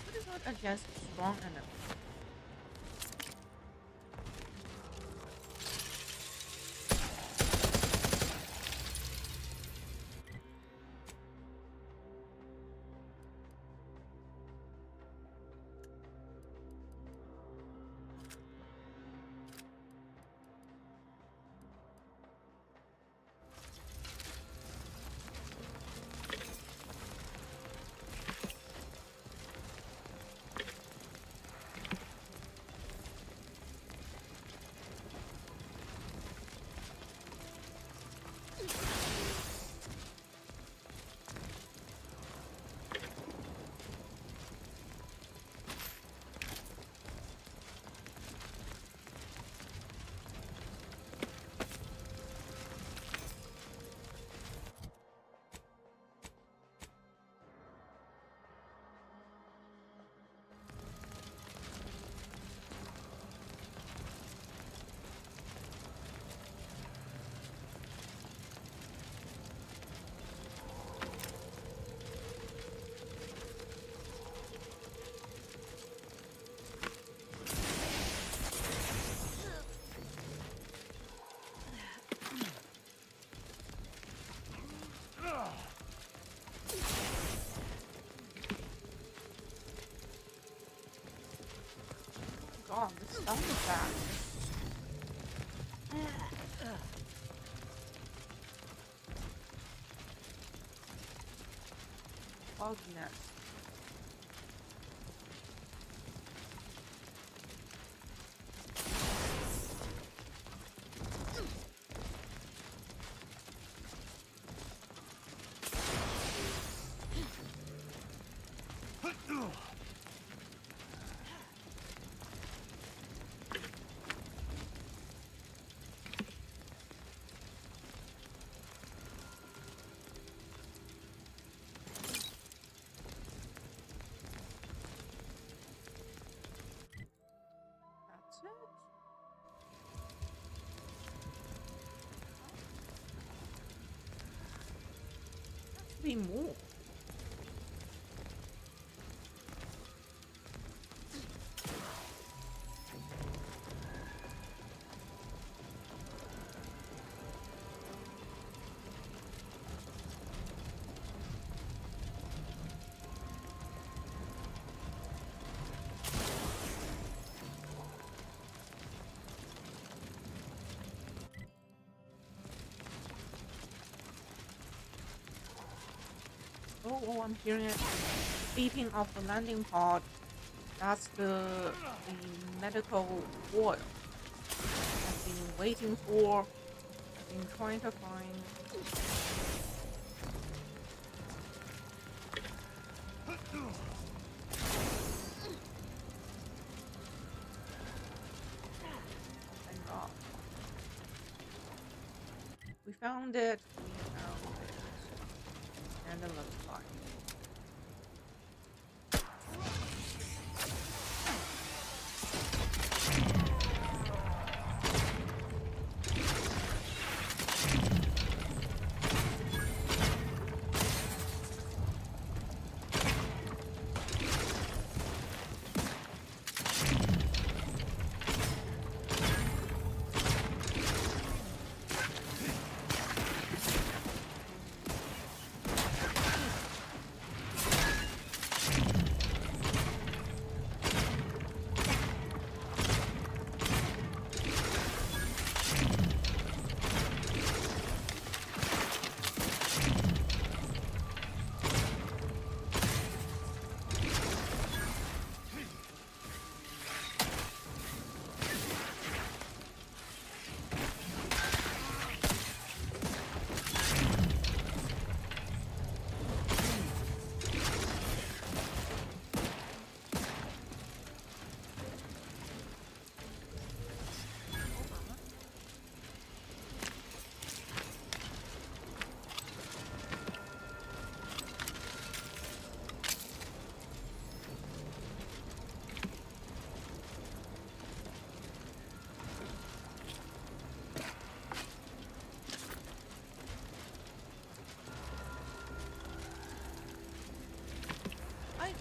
What is not against strong enemies? God, this sound effect. Fogginess. That's it? Has to be more. Oh, I'm hearing it beeping of the landing pod. That's the medical oil I've been waiting for. I've been trying to find. Thank God. We found it. We found it. And it looks fine.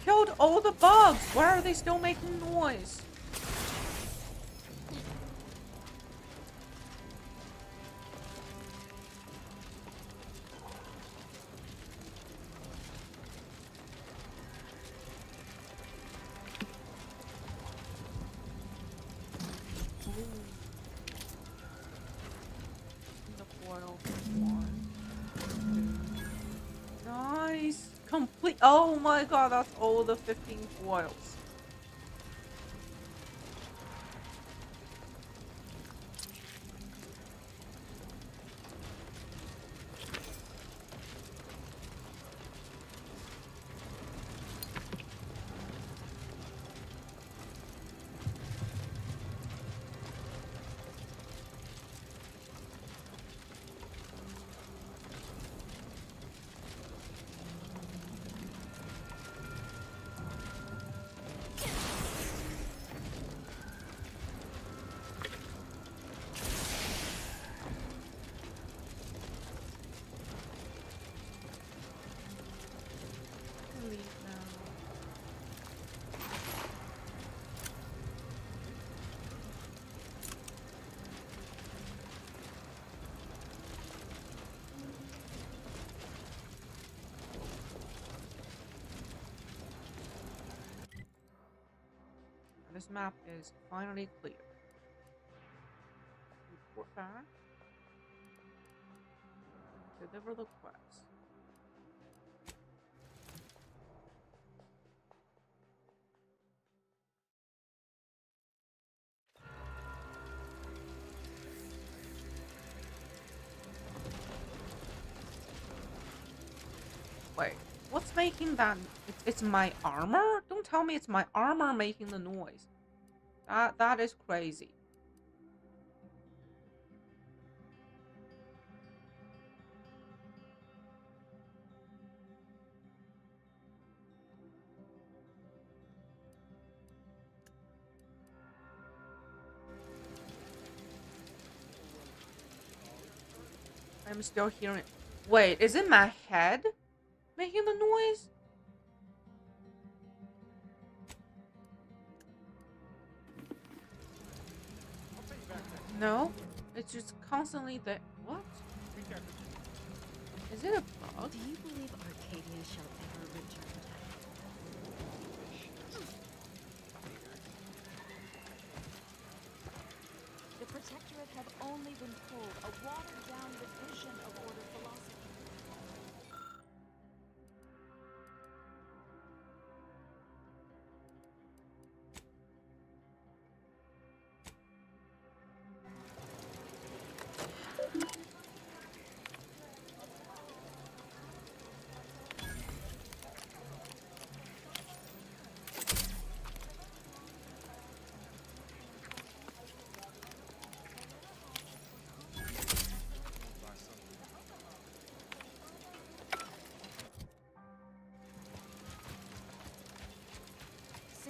killed all the bugs. Why are they still making noise? Nice. Complete. Oh my god, that's all the 15 foils. This map is finally clear. Report back. Deliver the quest. Wait, what's making that? It's my armor? Don't tell me it's my armor making the noise. That is crazy. I'm still hearing. Wait, is it my head making the noise? No, it's just constantly the what? Is it a bug? Do you believe Arcadia shall ever return? The Protectorate have only been told a watered-down revision of Order philosophy.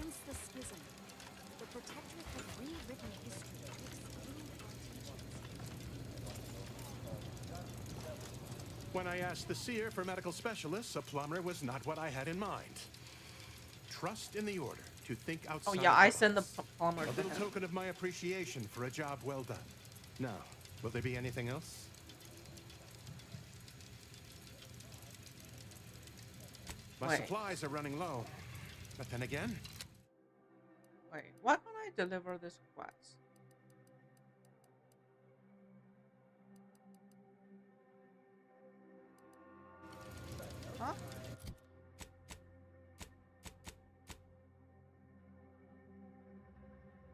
Since the schism, the Protectorate has rewritten history to exclude our teachings. When I asked the seer for medical specialists, a plumber was not what I had in mind. Trust in the order to think outside. Oh yeah, I send the plumber. A little token of my appreciation for a job well done. Now, will there be anything else? My supplies are running low. But then again... Wait, why can't I deliver this quest? Huh?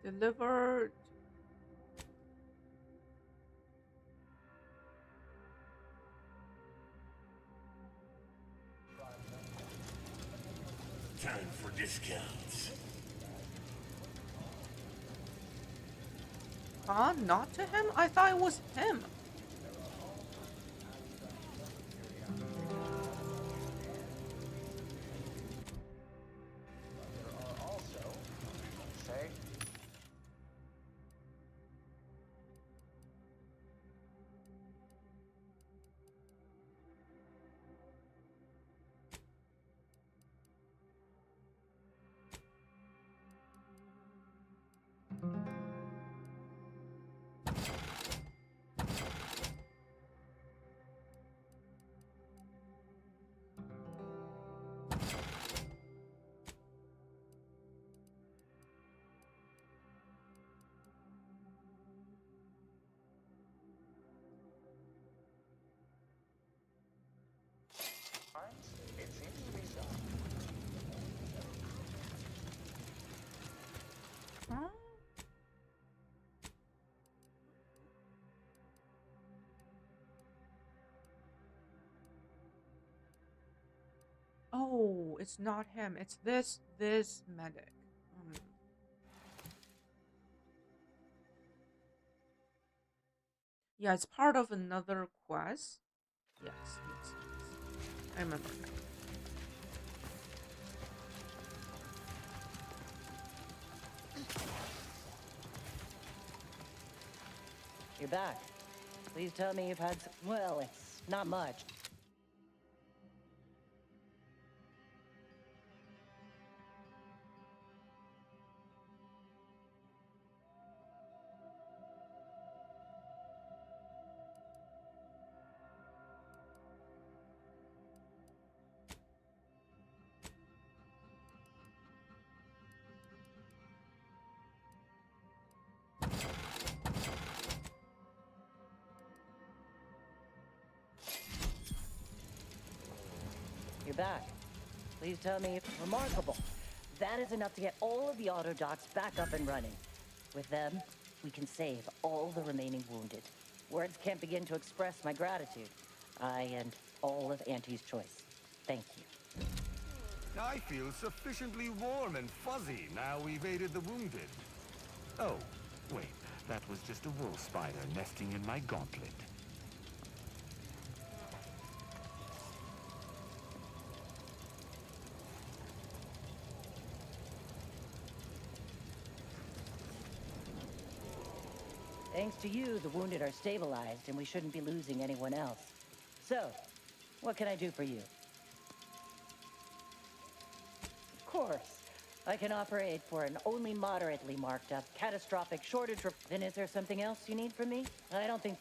Delivered. Time for discounts. Huh? Not to him? I thought it was him. Oh, it's not him. It's this medic. Yeah, it's part of another quest. Yes. I remember now. You're back. Please tell me you've had some... Well, it's not much. You're back. Please tell me... Remarkable. That is enough to get all of the auto docks back up and running. With them, we can save all the remaining wounded. Words can't begin to express my gratitude. I and all of Auntie's choice. Thank you. I feel sufficiently warm and fuzzy now we've aided the wounded. Oh, wait. That was just a wool spider nesting in my gauntlet. Thanks to you, the wounded are stabilized, and we shouldn't be losing anyone else. So, what can I do for you? Of course. I can offer aid for an only moderately marked up catastrophic shortage. Then is there something else you need from me? I don't think...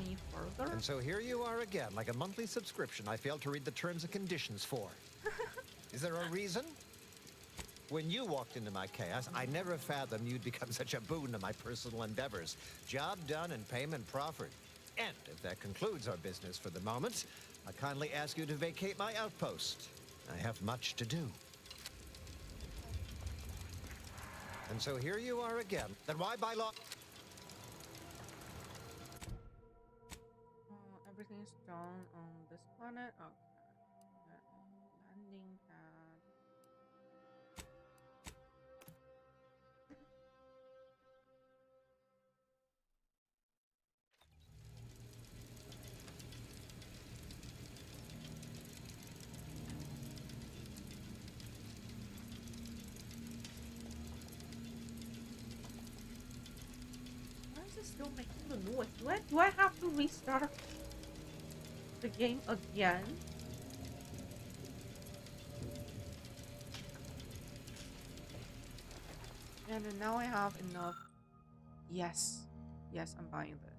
Me further. And so here you are again, like a monthly subscription I failed to read the terms and conditions for. Is there a reason? When you walked into my chaos, I never fathomed you'd become such a boon to my personal endeavors. Job done and payment proffered. And if that concludes our business for the moment, I kindly ask you to vacate my outpost. I have much to do. And so here you are again. Then why by law... Everything's done on this planet. Okay. Landing pad. Why is it still making the noise? Do I have to restart the game again? And then now I have enough. Yes, I'm buying this.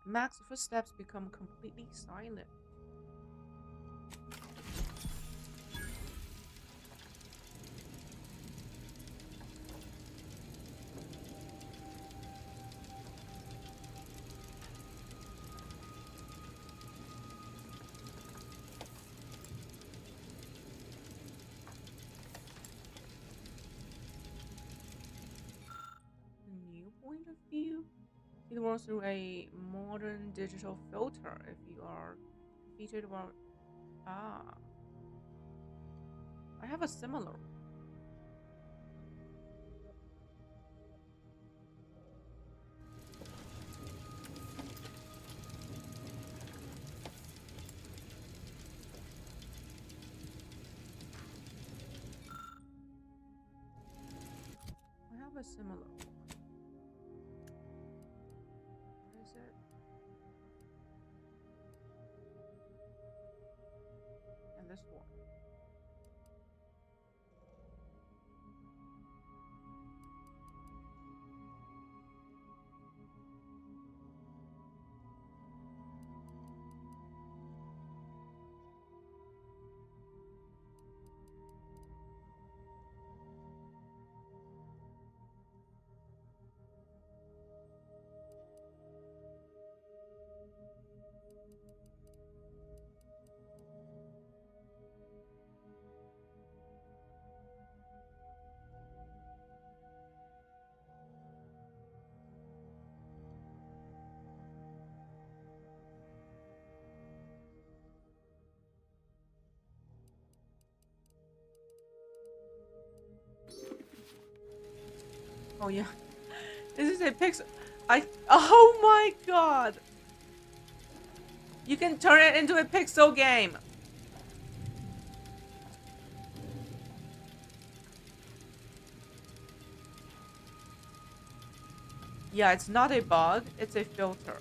Mac's footsteps become completely silent. world through a modern digital filter if you are defeated while... Ah. I have a similar one. I have a similar one. What is it? And this one. Oh yeah, this is a pixel. Oh my god! You can turn it into a pixel game. Yeah, it's not a bug, it's a filter.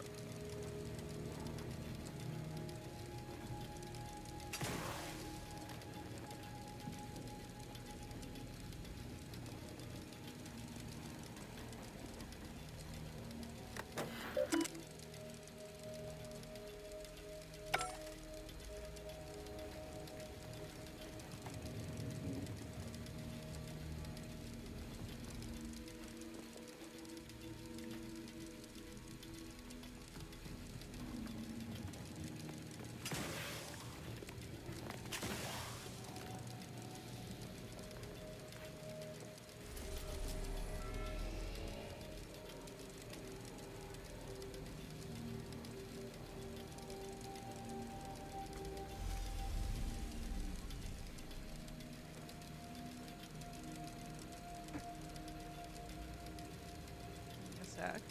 Sec.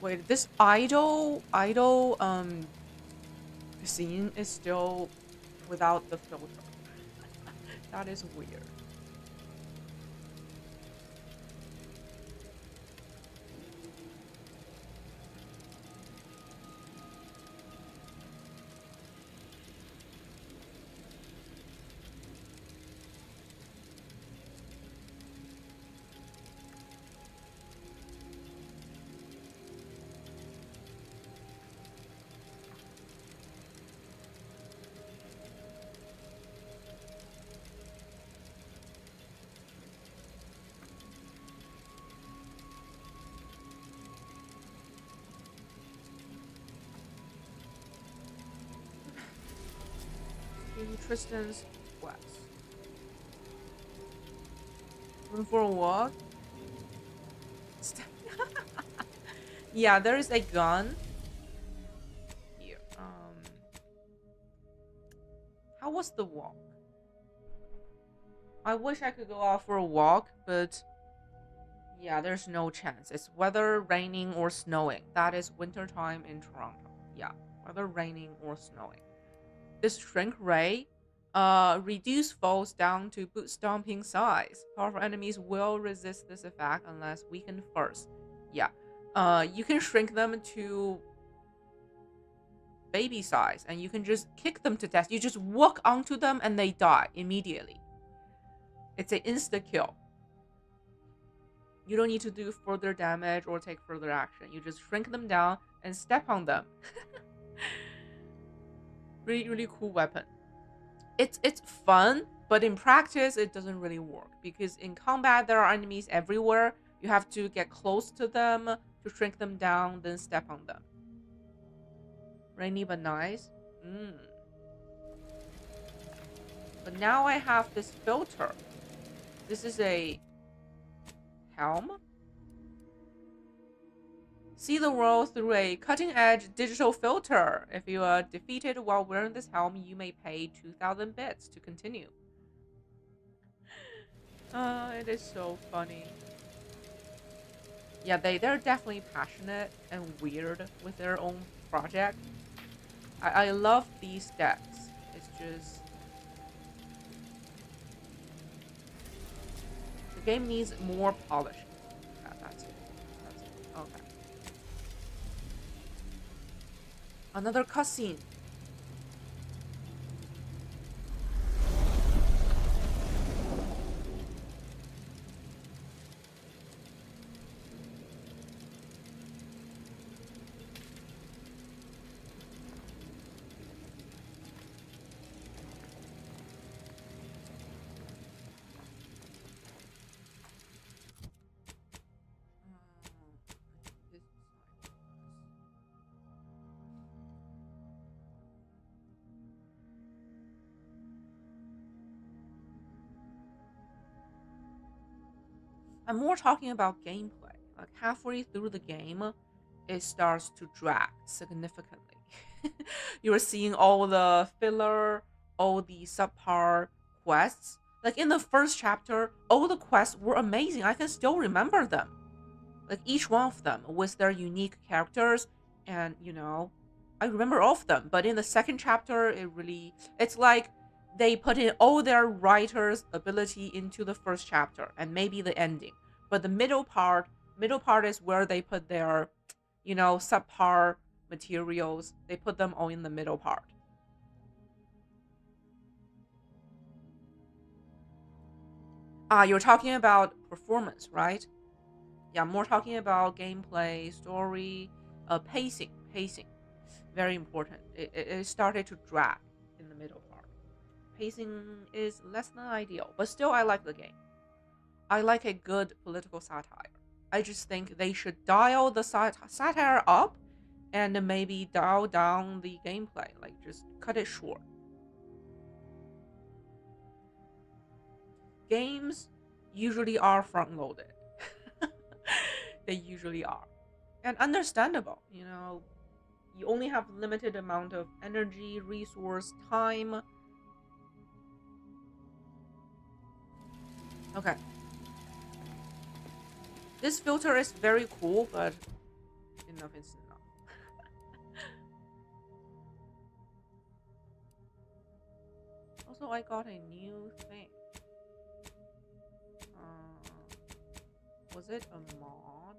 Wait, this idle scene is still without the filter. That is weird. Tristan's quest. Went for a walk. Yeah, there is a gun. Here. How was the walk? I wish I could go out for a walk, but yeah, there's no chance. It's weather raining or snowing. That is wintertime in Toronto. Yeah, weather raining or snowing. This shrink ray reduce foes down to boot stomping size. Powerful enemies will resist this effect unless weakened first. Yeah. You can shrink them to baby size and you can just kick them to death. You just walk onto them and they die immediately. It's an insta kill. You don't need to do further damage or take further action. You just shrink them down and step on them. Really, really cool weapon. It's fun, but in practice it doesn't really work because in combat there are enemies everywhere. You have to get close to them to shrink them down, then step on them. Rainy but nice. But now I have this filter. This is a helm. See the world through a cutting-edge digital filter. If you are defeated while wearing this helm, you may pay 2,000 bits to continue. It is so funny. Yeah, they're definitely passionate and weird with their own project. I love these decks. It's just... the game needs more polish. That's it. That's it. Okay. Another cutscene. I'm more talking about gameplay. Like halfway through the game, it starts to drag significantly. You're seeing all the filler, all the subpar quests. Like in the first chapter, all the quests were amazing. I can still remember them. Like each one of them with their unique characters, and I remember all of them. But in the second chapter, it's like they put in all their writer's ability into the first chapter and maybe the ending. But the middle part is where they put their, subpar materials. They put them all in the middle part. You're talking about performance, right? Yeah, more talking about gameplay, story, pacing. Very important. It started to drag in the middle part. Pacing is less than ideal, but still I like the game. I like a good political satire. I just think they should dial the satire up and maybe dial down the gameplay. Like, just cut it short. Games usually are front-loaded. They usually are. And understandable, you only have limited amount of energy, resource, time. Okay. This filter is very cool, but enough is enough. Also, I got a new thing. Was it a mod?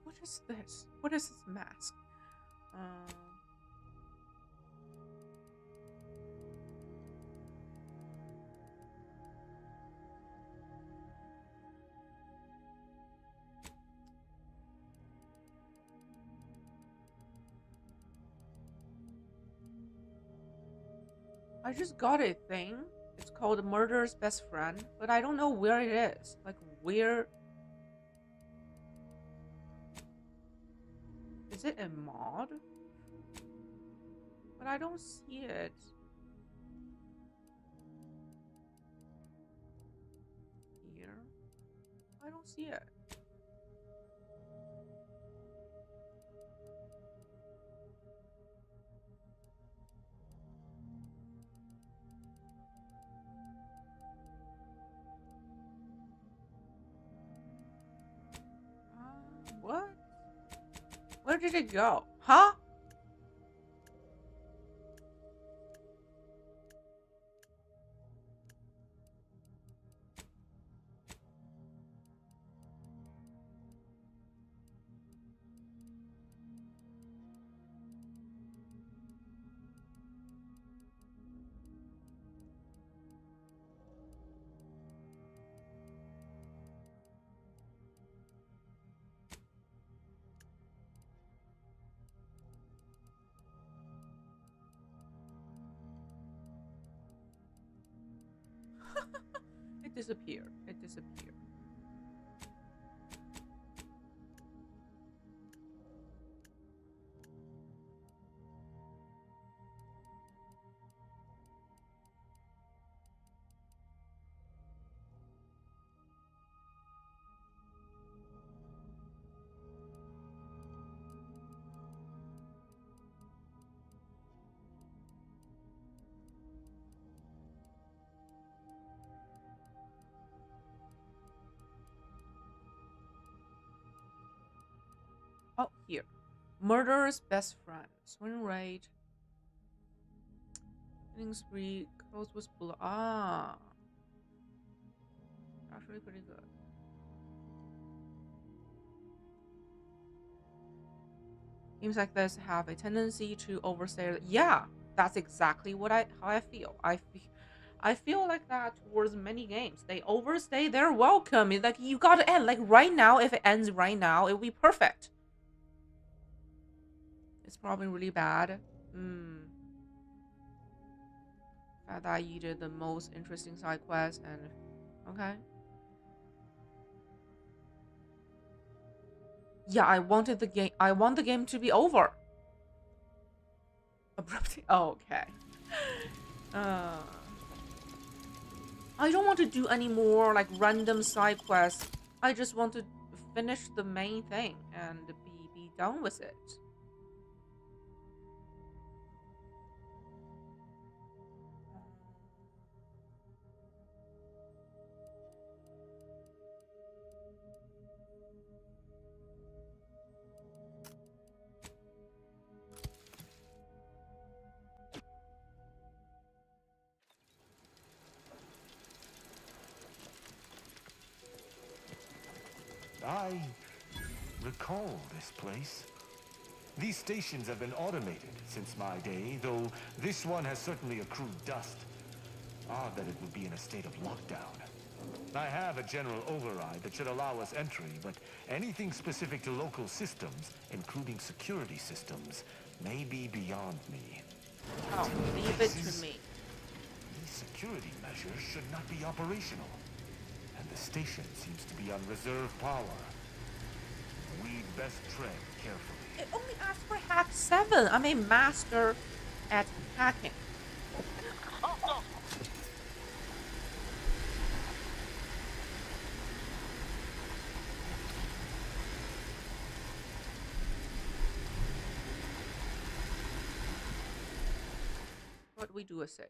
What is this? What is this mask? I just got a thing. It's called Murderer's Best Friend, but I don't know where it is. Like, where... Is it a mod? But I don't see it. Here? I don't see it. What? Where did it go? Huh? It disappeared. It disappeared. Oh, here. Murderer's Best Friend. Swing rate. Hitting spree. Close with blood. Ah. Actually pretty good. Games like this have a tendency to overstay. Yeah, that's exactly what how I feel. I feel like that towards many games. They overstay their welcome. It's like you gotta end. Like right now, if it ends right now, it would be perfect. It's probably really bad. Fact that you did the most interesting side quest and okay. Yeah, I want the game to be over. Abruptly. Oh, okay. I don't want to do any more like random side quests. I just want to finish the main thing and be done with it. I recall this place. These stations have been automated since my day, though this one has certainly accrued dust. Odd that it would be in a state of lockdown. I have a general override that should allow us entry, but anything specific to local systems, including security systems, may be beyond me. Oh, leave it to me. These security measures should not be operational. And the station seems to be on reserve power. We'd best tread carefully. It only asks for hack 7. I'm a master at hacking. But we do a save.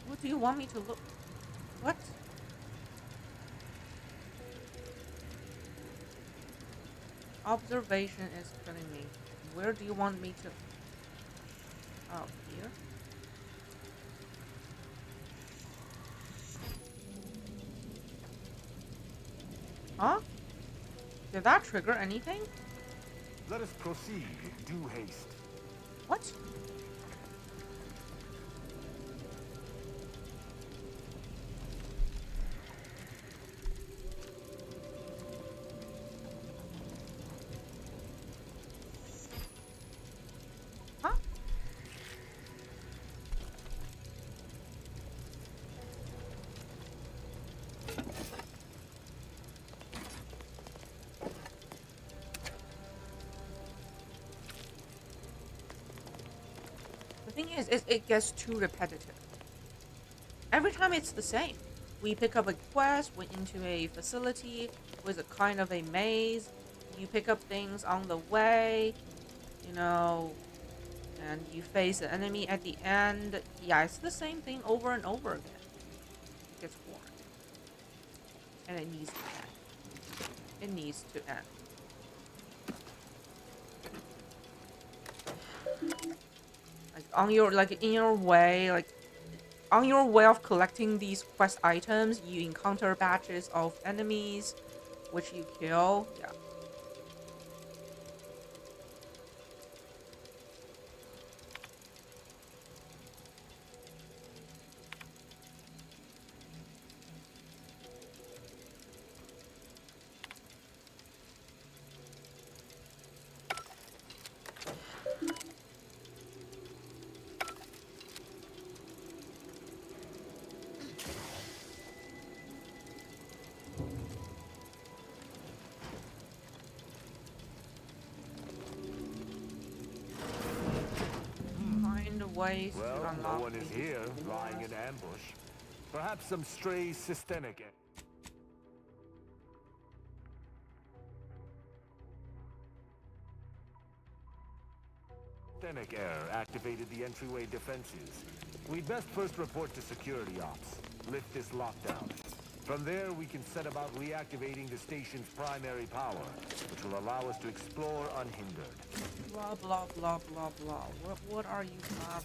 What do you want me to look? What? Observation is killing me. Where do you want me to? Oh, here? Huh? Did that trigger anything? Let us proceed with due haste. What? Huh? The thing is, it gets too repetitive. Every time it's the same. We pick up a quest, we're into a facility with a kind of a maze. You pick up things on the way, you know, and you face an enemy at the end. Yeah, it's the same thing over and over again. It gets boring. And it needs to end. It needs to end. Like on your, like in your way, like on your way of collecting these quest items, you encounter batches of enemies, which you kill. Yeah. Ways well, to unlock no one is here, lying in ambush. Perhaps some stray systemic error activated the entryway defenses. We'd best first report to security ops. Lift this lockdown. From there, we can set about reactivating the station's primary power, which will allow us to explore unhindered. Blah, blah, blah, blah, blah. What are you blabbering?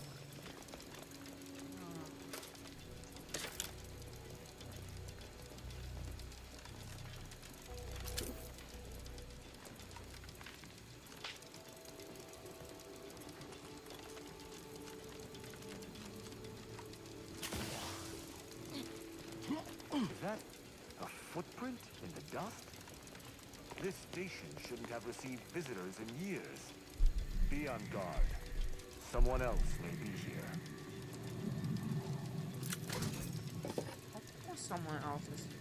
Is that a footprint in the dust? This station shouldn't have received visitors in years. Be on guard. Someone else may be here. Of course someone else is here.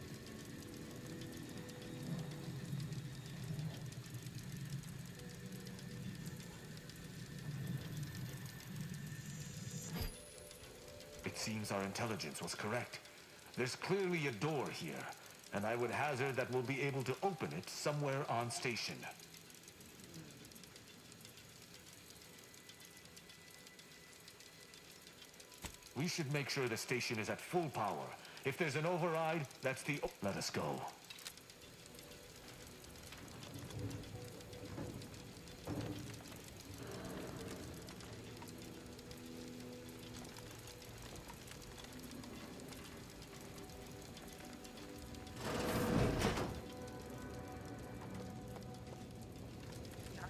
It seems our intelligence was correct. There's clearly a door here, and I would hazard that we'll be able to open it somewhere on station. We should make sure the station is at full power. If there's an override, that's the... Let us go.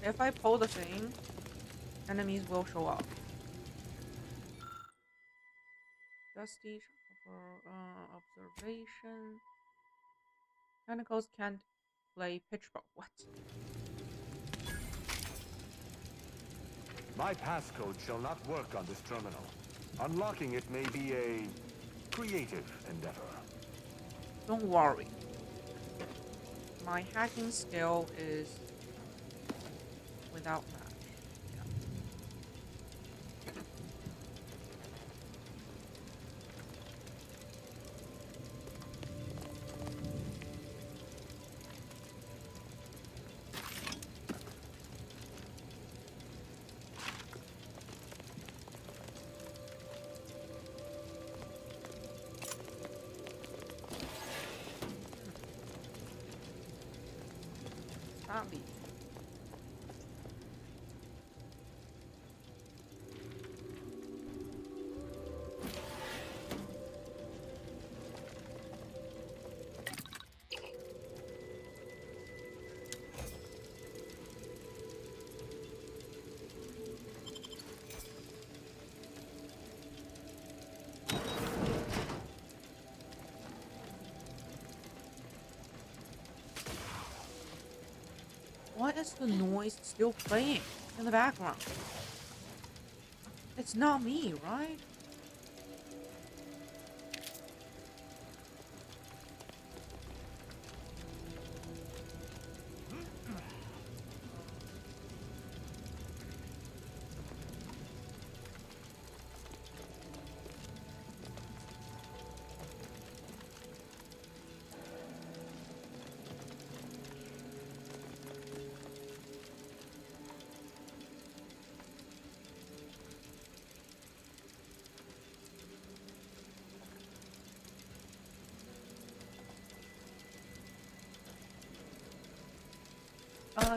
If I pull the thing, enemies will show up. Dusty observation. Tentacles can't play pitchfork. What? My passcode shall not work on this terminal. Unlocking it may be a creative endeavor. Don't worry. My hacking skill is without match. Can't be. is the noise still playing in the background? It's not me, right?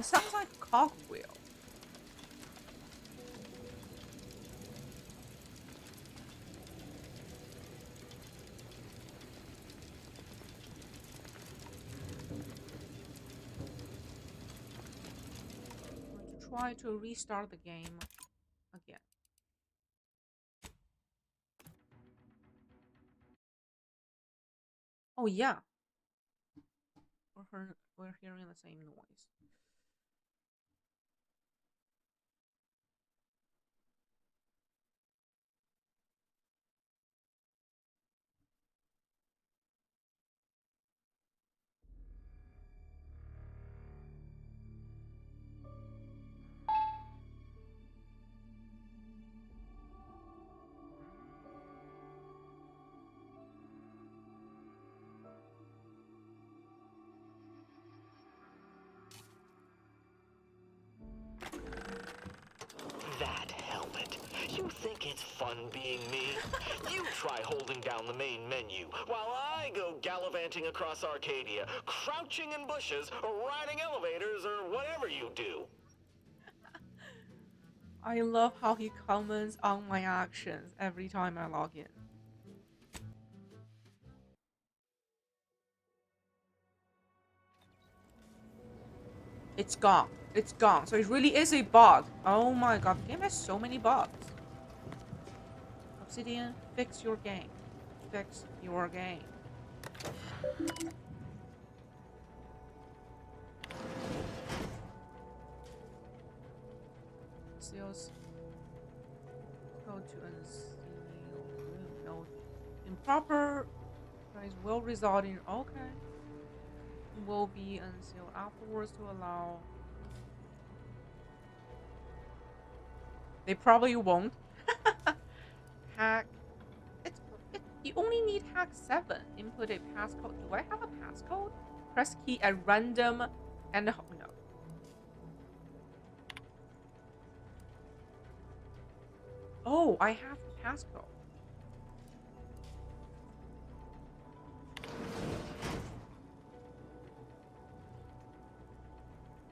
Sounds like a cogwheel. I'm going to try to restart the game again. Oh yeah, we're hearing the same noise. That helmet. You think it's fun being me? You try holding down the main menu while I go gallivanting across Arcadia, crouching in bushes, or riding elevators, or whatever you do. I love how he comments on my actions every time I log in. It's gone. It's gone. So it really is a bug. Oh my god, the game has so many bugs. Obsidian, fix your game. Fix your game. Seals. Go to unseal. No. Improper price will result in. Okay. Will be unsealed afterwards to allow. They probably won't. Hack. You only need hack 7. Input a passcode. Do I have a passcode? Press key at random and no. Oh, I have the passcode.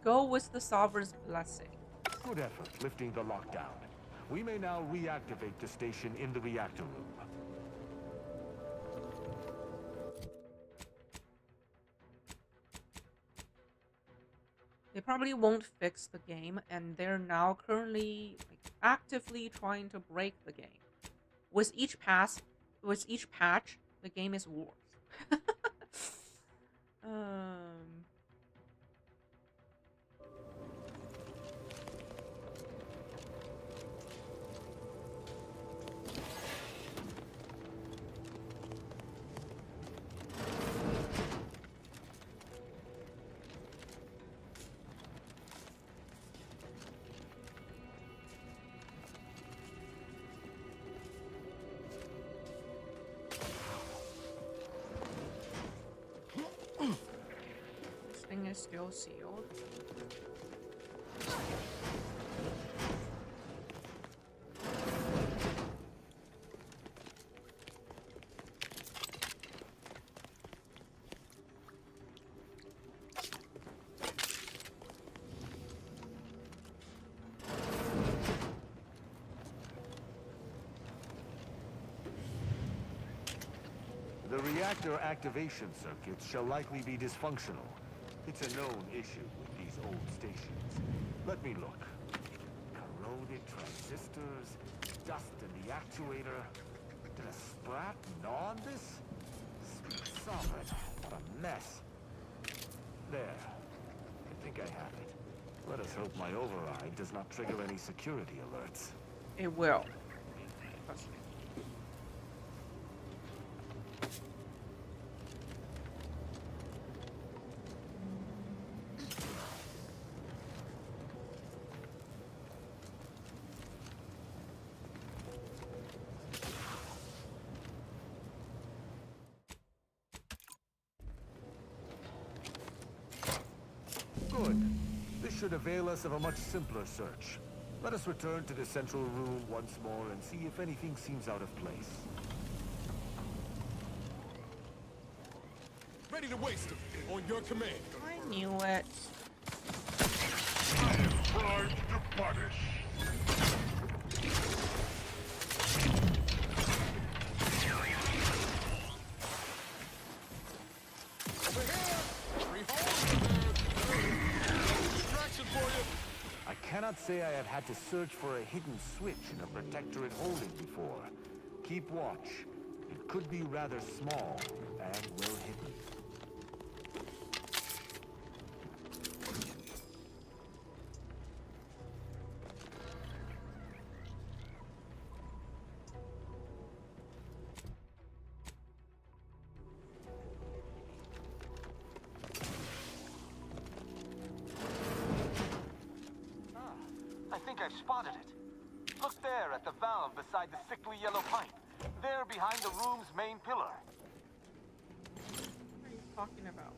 Go with the Sovereign's blessing. Good effort lifting the lockdown. We may now reactivate the station in the reactor room. They probably won't fix the game, and they're now currently actively trying to break the game. With each patch, the game is worse. This thing is still sealed. The reactor activation circuits shall likely be dysfunctional. It's a known issue with these old stations. Let me look. Corroded transistors, dust in the actuator. Did a sprat gnaw on this? Sweet sovereign, what a mess. There. I think I have it. Let us hope my override does not trigger any security alerts. It will. Trust me. Good. This should avail us of a much simpler search. Let us return to the central room once more and see if anything seems out of place. Ready to waste them. On your command. I knew it. I am primed to punish. Over here! Distraction for you! I cannot say I have had to search for a hidden switch in a protectorate holding before. Keep watch. It could be rather small and well hidden. I think I've spotted it. Look there at the valve beside the sickly yellow pipe. There behind the room's main pillar. What are you talking about?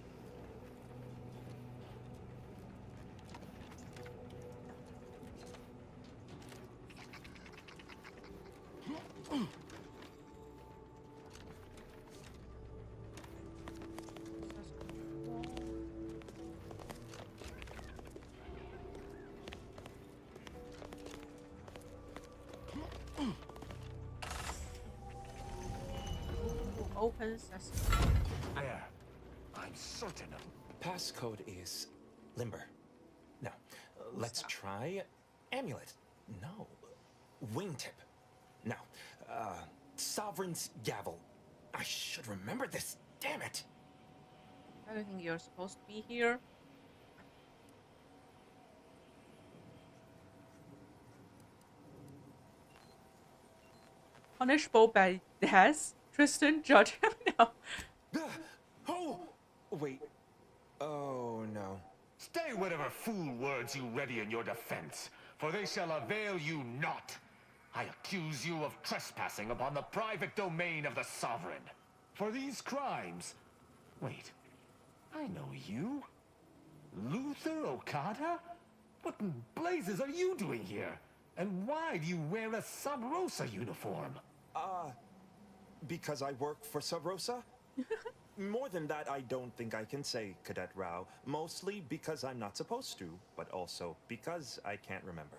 Open sesame. There. I'm certain of. Passcode is limber. No. Let's try amulet. No. Wingtip. No. Sovereign's gavel. I should remember this. Damn it. I don't think you're supposed to be here. Punishable by death? Tristan, judge him now. Oh! Wait. Oh, no. Stay whatever fool words you ready in your defense, for they shall avail you not. I accuse you of trespassing upon the private domain of the Sovereign. For these crimes... Wait. I know you. Luther Okada? What in blazes are you doing here? And why do you wear a Sub Rosa uniform? Because I work for Sub Rosa? More than that, I don't think I can say, Cadet Rao. Mostly because I'm not supposed to, but also because I can't remember.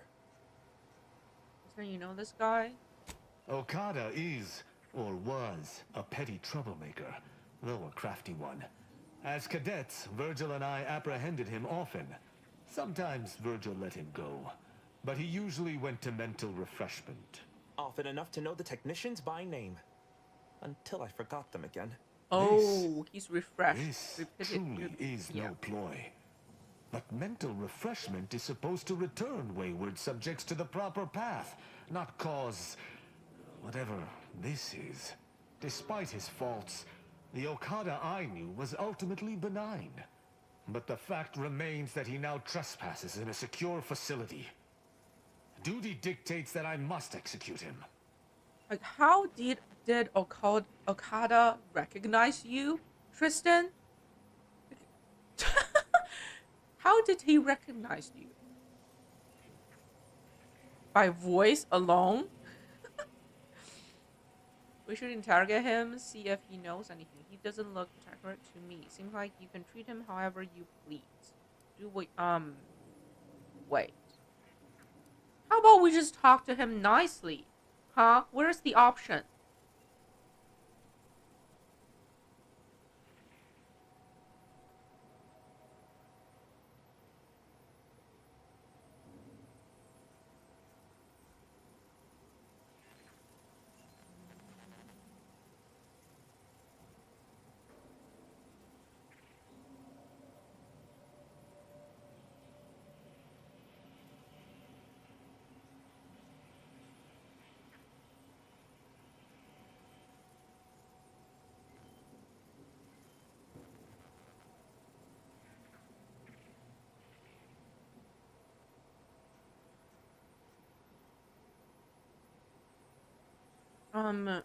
So you know this guy? Okada is, or was, a petty troublemaker, though a crafty one. As cadets, Virgil and I apprehended him often. Sometimes Virgil let him go, but he usually went to mental refreshment. Often enough to know the technicians by name. Until I forgot them again. Oh, he's refreshed. This truly is no ploy. But mental refreshment is supposed to return wayward subjects to the proper path, not cause... whatever this is. Despite his faults, the Okada I knew was ultimately benign. But the fact remains that he now trespasses in a secure facility. Duty dictates that I must execute him. Like, how did Okada recognize you, Tristan? How did he recognize you? By voice alone? We should interrogate him, see if he knows anything. He doesn't look protectorate to me. Seems like you can treat him however you please. Wait. How about we just talk to him nicely? Huh? Where's the option? No.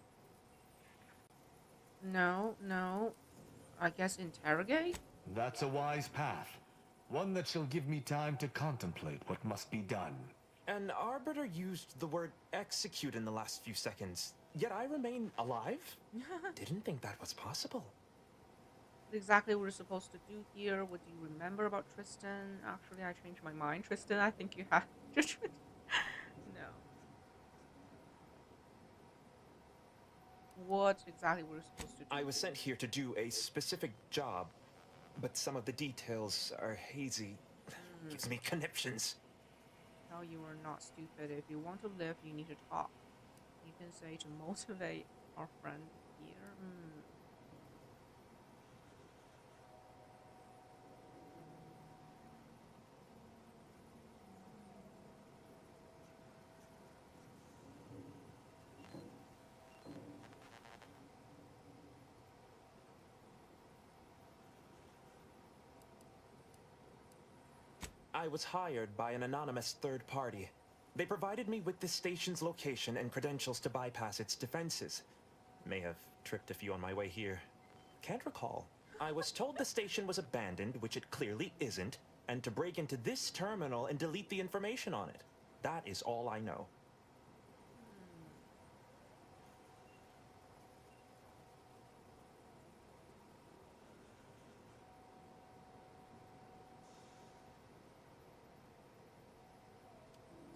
I guess interrogate? That's a wise path. One that shall give me time to contemplate what must be done. An arbiter used the word execute in the last few seconds, yet I remain alive? Didn't think that was possible. What exactly we're supposed to do here? What do you remember about Tristan? Actually, I changed my mind, Tristan. I think you have judgment. No. What exactly we're supposed to do? I was sent here to do a specific job, but some of the details are hazy. Gives me conniptions. No, you are not stupid. If you want to live, you need to talk. You can say to motivate our friend here. I was hired by an anonymous third party. They provided me with this station's location and credentials to bypass its defenses. May have tripped a few on my way here. Can't recall. I was told the station was abandoned, which it clearly isn't, and to break into this terminal and delete the information on it. That is all I know.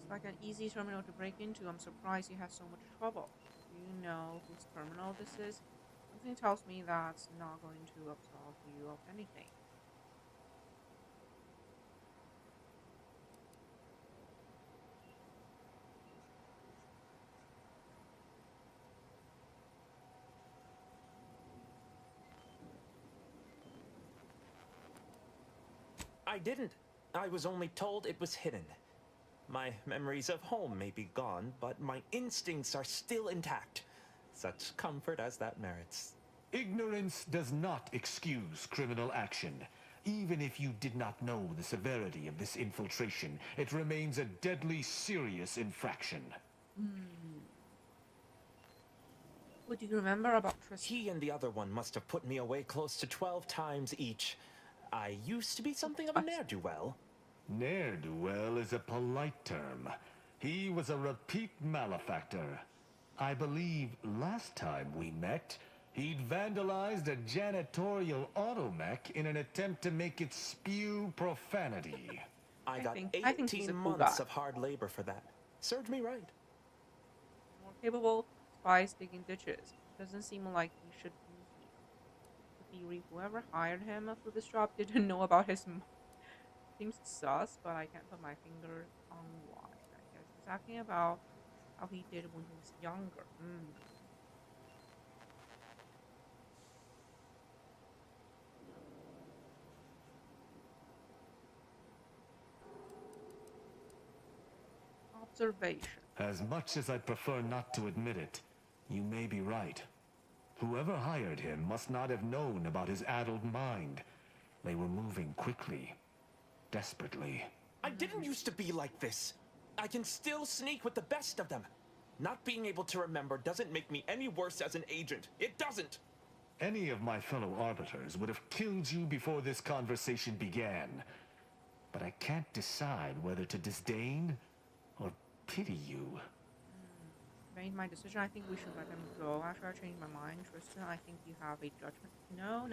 It's like an easy terminal to break into. I'm surprised you had so much trouble. Do you know whose terminal this is? Something tells me that's not going to absolve you of anything. I didn't. I was only told it was hidden. My memories of home may be gone, but my instincts are still intact. Such comfort as that merits. Ignorance does not excuse criminal action. Even if you did not know the severity of this infiltration, it remains a deadly serious infraction. What do you remember about Tristan? He and the other one must have put me away close to 12 times each. I used to be something of a ne'er-do-well. Ne'er-do-well is a polite term. He was a repeat malefactor. I believe last time we met, he'd vandalized a janitorial automech in an attempt to make it spew profanity. I got I think he's 18 a cool months guy. of hard labor for that. Served me right. More capable spies digging ditches. Doesn't seem like he should be here. The theory, whoever hired him for this job didn't know about his seems sus, but I can't put my finger on why. I guess he's talking about how he did when he was younger. Observation. As much as I'd prefer not to admit it, you may be right. Whoever hired him must not have known about his addled mind. They were moving quickly, desperately. I didn't used to be like this. I can still sneak with the best of them. Not being able to remember doesn't make me any worse as an agent. It doesn't. Any of my fellow arbiters would have killed you before this conversation began. But I can't decide whether to disdain or pity you. Made my decision. I think we should let him go. After I changed my mind, Tristan, I think you have a judgment. No.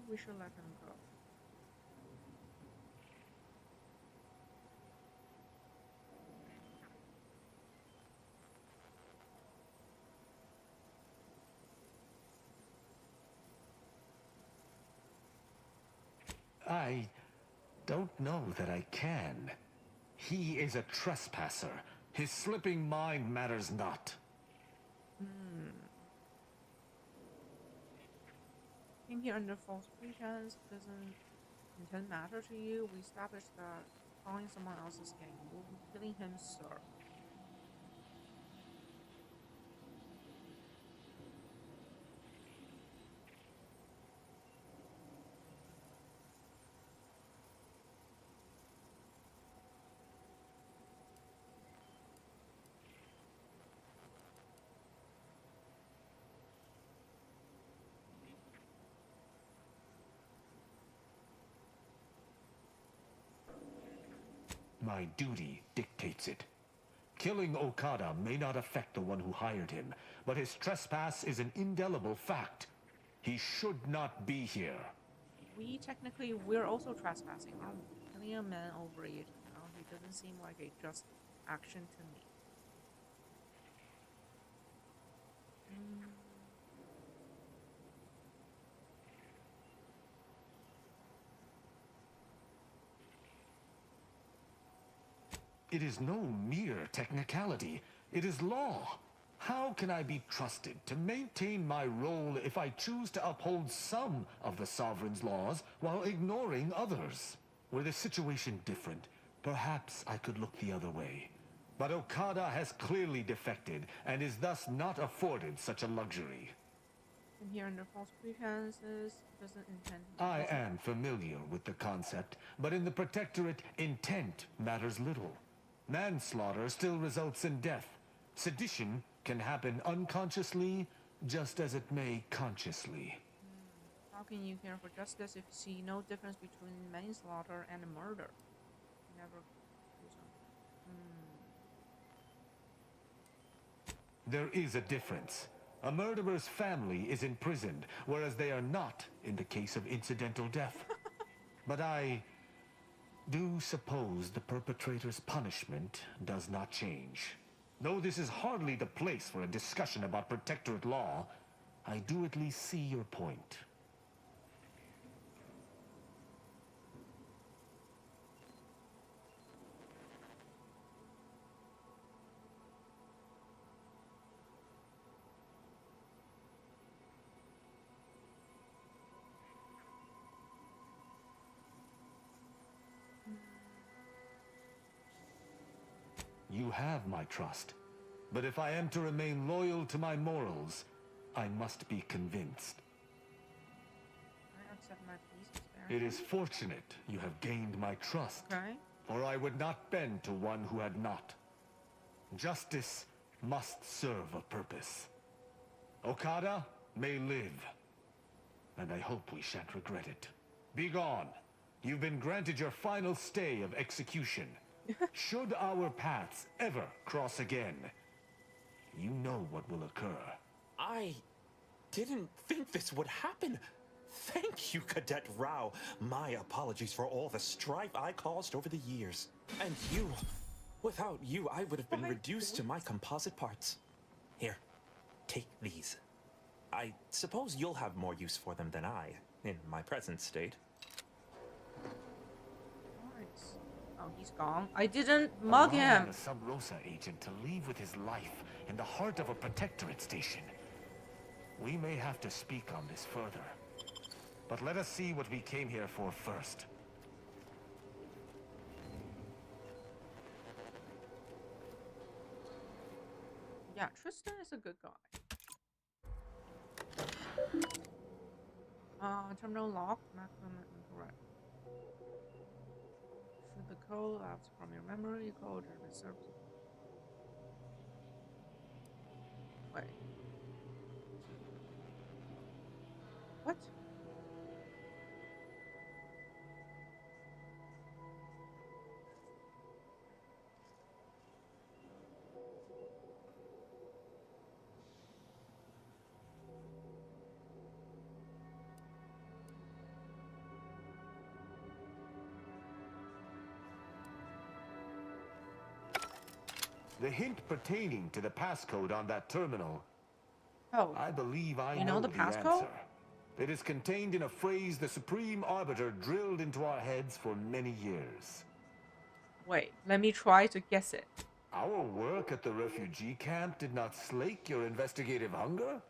We should let him go. I don't know that I can. He is a trespasser. His slipping mind matters not. Being here under false pretense doesn't intent matter to you. We established that calling someone else's game will be killing him, sir. My duty dictates it. Killing Okada may not affect the one who hired him, but his trespass is an indelible fact. He should not be here. We're also trespassing, aren't we? Killing a man overage, you know, he doesn't seem like a just action to me. It is no mere technicality. It is law. How can I be trusted to maintain my role if I choose to uphold some of the sovereign's laws while ignoring others? Were the situation different, perhaps I could look the other way. But Okada has clearly defected and is thus not afforded such a luxury. And here under false pretenses doesn't intend. I am familiar with the concept, but in the Protectorate, intent matters little. Manslaughter still results in death. Sedition can happen unconsciously, just as it may consciously. How can you care for justice if you see no difference between manslaughter and murder? Never do something. There is a difference. A murderer's family is imprisoned, whereas they are not in the case of incidental death. But I do suppose the perpetrator's punishment does not change. Though this is hardly the place for a discussion about Protectorate law, I do at least see your point. You have my trust. But if I am to remain loyal to my morals, I must be convinced. I accept my peace. It is fortunate you have gained my trust, or I would not bend to one who had not. Justice must serve a purpose. Okada may live, and I hope we shan't regret it. Be gone. You've been granted your final stay of execution. Should our paths ever cross again, you know what will occur. I didn't think this would happen. Thank you, Cadet Rao. My apologies for all the strife I caused over the years. And you, without you, I would have been reduced to my composite parts. Here, take these. I suppose you'll have more use for them than I, in my present state. Oh, he's gone. I didn't mug him. A Sub Rosa agent to leave with his life in the heart of a Protectorate station. We may have to speak on this further. But let us see what we came here for first. Yeah, Tristan is a good guy. Terminal locked, maximum incorrect. Should the code lapse from your memory code or reserved? Wait. What? The hint pertaining to the passcode on that terminal. Oh. I believe I know the passcode? answer. It is contained in a phrase the Supreme Arbiter drilled into our heads for many years. Wait, let me try to guess it. Our work at the refugee camp did not slake your investigative hunger?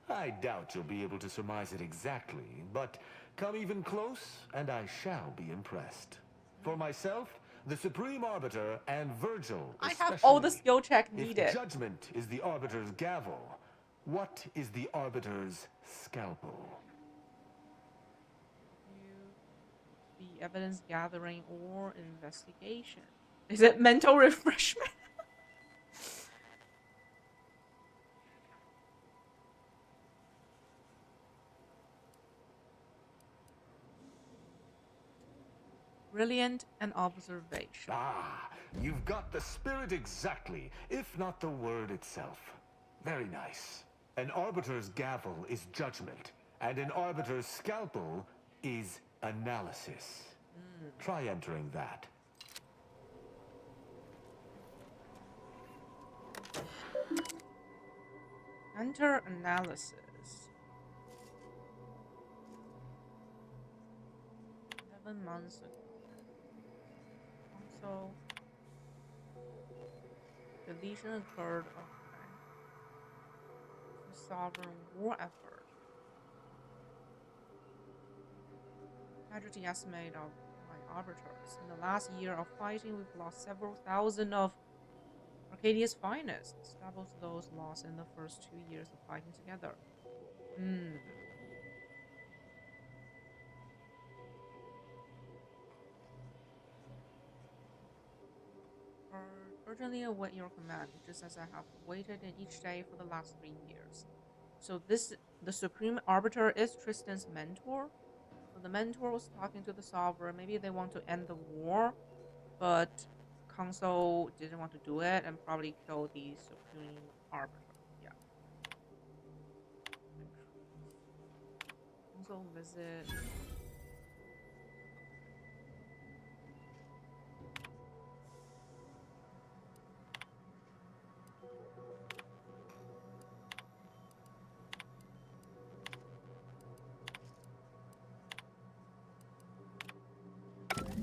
I doubt you'll be able to surmise it exactly, but come even close, and I shall be impressed. For myself, the Supreme Arbiter, and Virgil I have all the skill check if needed. judgment is the Arbiter's gavel, what is the Arbiter's scalpel? Be evidence gathering or investigation. Is it mental refreshment? Brilliant and observation. Ah, you've got the spirit exactly, if not the word itself. Very nice. An arbiter's gavel is judgment, and an arbiter's scalpel is analysis. Try entering that. Enter analysis. 11 months ago. So, deletion occurred. Okay. The sovereign war effort. Casualty estimate of my arbiters. In the last year of fighting, we've lost several thousand of Arcadia's finest. Doubles those lost in the first 2 years of fighting together. Urgently await your command, just as I have waited in each day for the last 3 years. So the Supreme Arbiter is Tristan's mentor? So the mentor was talking to the Sovereign. Maybe they want to end the war, but Council didn't want to do it and probably kill the Supreme Arbiter. Yeah. Council visit.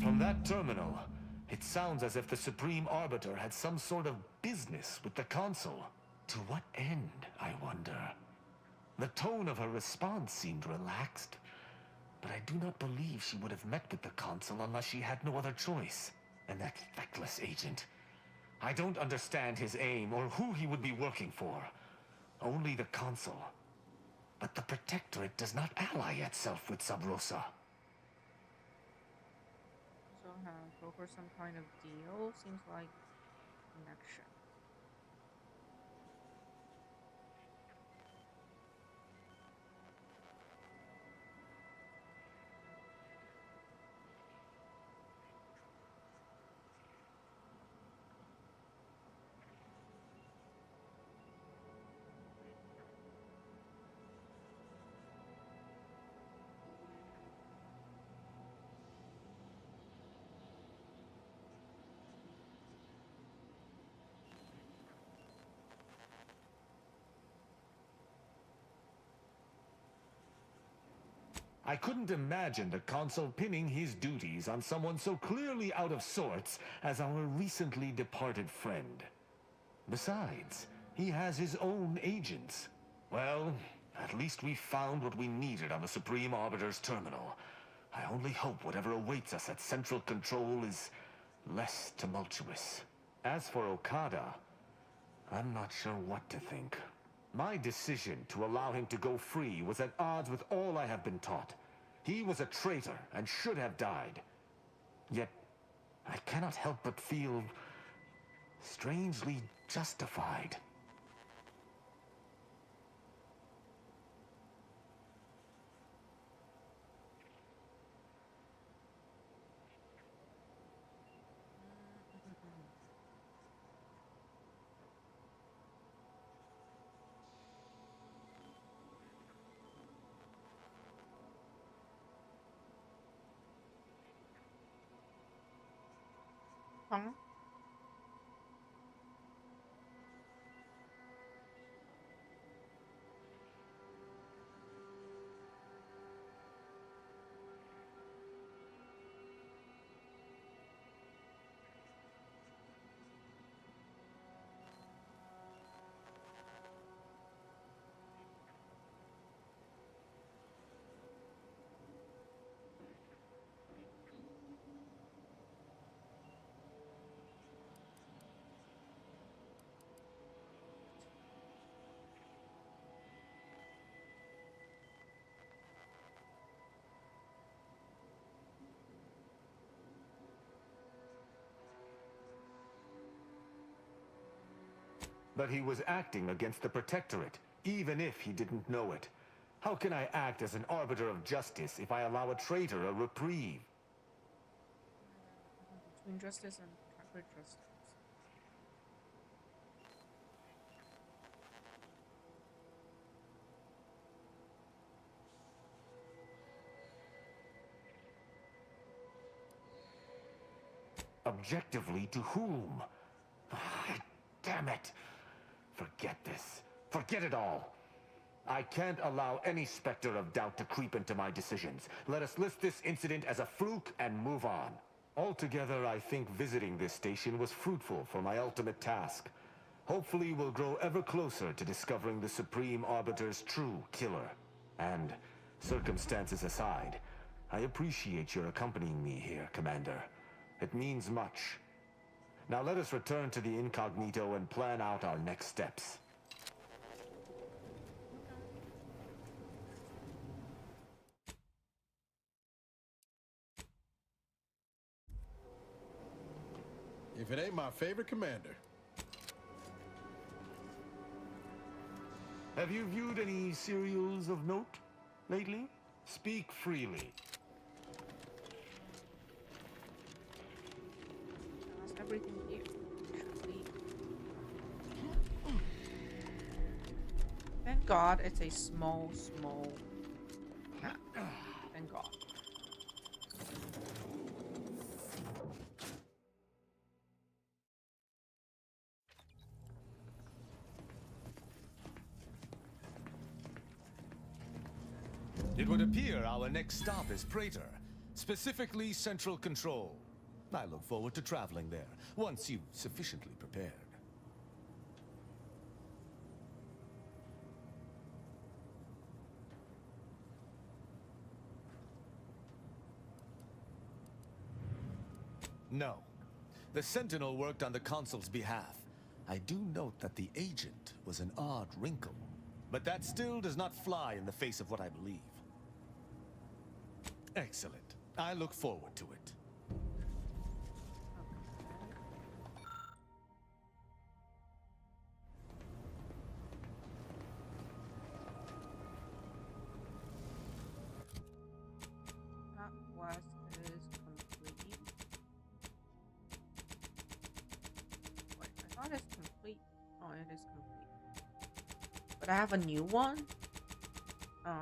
From that terminal, it sounds as if the Supreme Arbiter had some sort of business with the Consul. To what end, I wonder? The tone of her response seemed relaxed, but I do not believe she would have met with the Consul unless she had no other choice. And that feckless agent. I don't understand his aim or who he would be working for. Only the Consul. But the Protectorate does not ally itself with Sub Rosa. Broker some kind of deal. Seems like connection. I couldn't imagine the Consul pinning his duties on someone so clearly out of sorts as our recently departed friend. Besides, he has his own agents. Well, at least we found what we needed on the Supreme Arbiter's terminal. I only hope whatever awaits us at Central Control is less tumultuous. As for Okada, I'm not sure what to think. My decision to allow him to go free was at odds with all I have been taught. He was a traitor and should have died. Yet, I cannot help but feel strangely justified. Huh? But he was acting against the Protectorate, even if he didn't know it. How can I act as an arbiter of justice if I allow a traitor a reprieve? Between justice and Protectorate justice. Objectively to whom? Damn it! Forget this. Forget it all. I can't allow any specter of doubt to creep into my decisions. Let us list this incident as a fluke and move on. Altogether, I think visiting this station was fruitful for my ultimate task. Hopefully, we'll grow ever closer to discovering the Supreme Arbiter's true killer. And, circumstances aside, I appreciate your accompanying me here, Commander. It means much. Now let us return to the incognito and plan out our next steps. If it ain't my favorite commander. Have you viewed any serials of note lately? Speak freely. Everything here. Thank God it's a small map. Thank God. It would appear our next stop is Praetor, specifically Central Control. I look forward to traveling there, once you've sufficiently prepared. No. The Sentinel worked on the Consul's behalf. I do note that the agent was an odd wrinkle. But that still does not fly in the face of what I believe. Excellent. I look forward to it. I have a new one? Oh.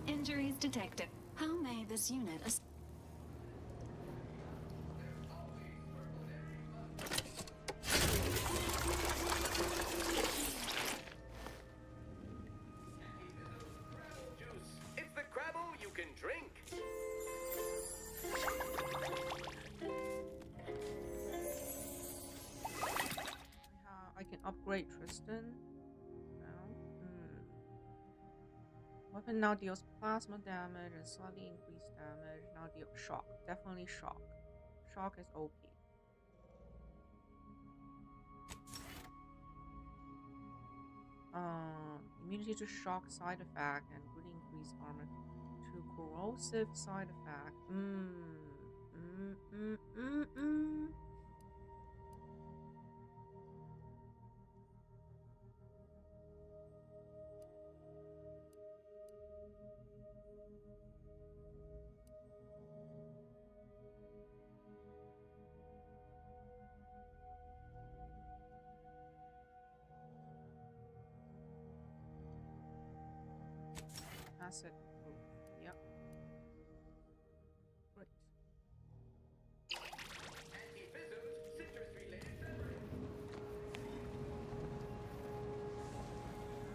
Injuries detected. How may this unit upgrade Tristan. No. Weapon now deals plasma damage and slightly increased damage. Now deal shock. Definitely shock. Shock is OP. Immunity to shock side effect and would increase armor to corrosive side effect. Asset proof. Yep. Great.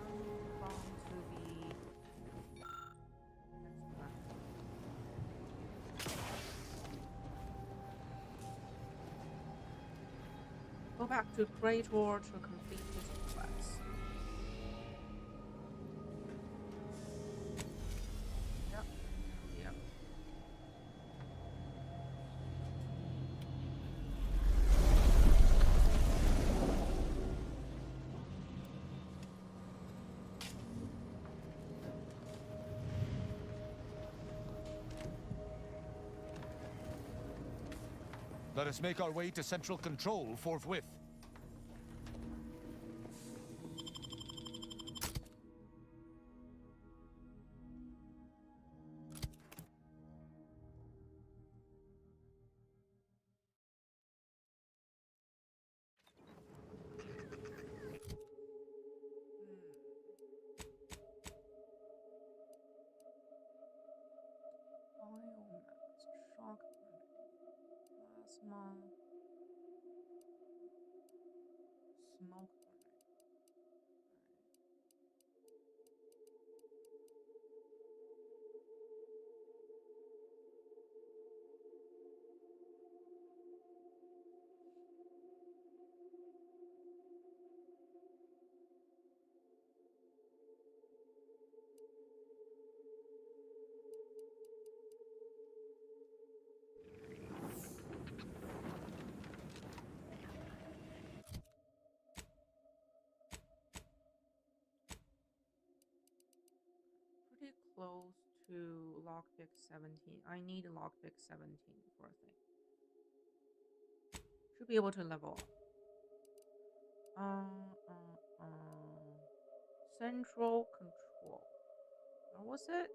Move on to the next one. Go back to Praetor to complete his quest. Let us make our way to Central Control forthwith. Shock plasma, smoke. Pretty close to lockpick 17. I need lockpick 17 for a thing. Should be able to level up. Central control. Where was it?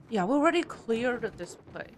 Yeah, we already cleared this place.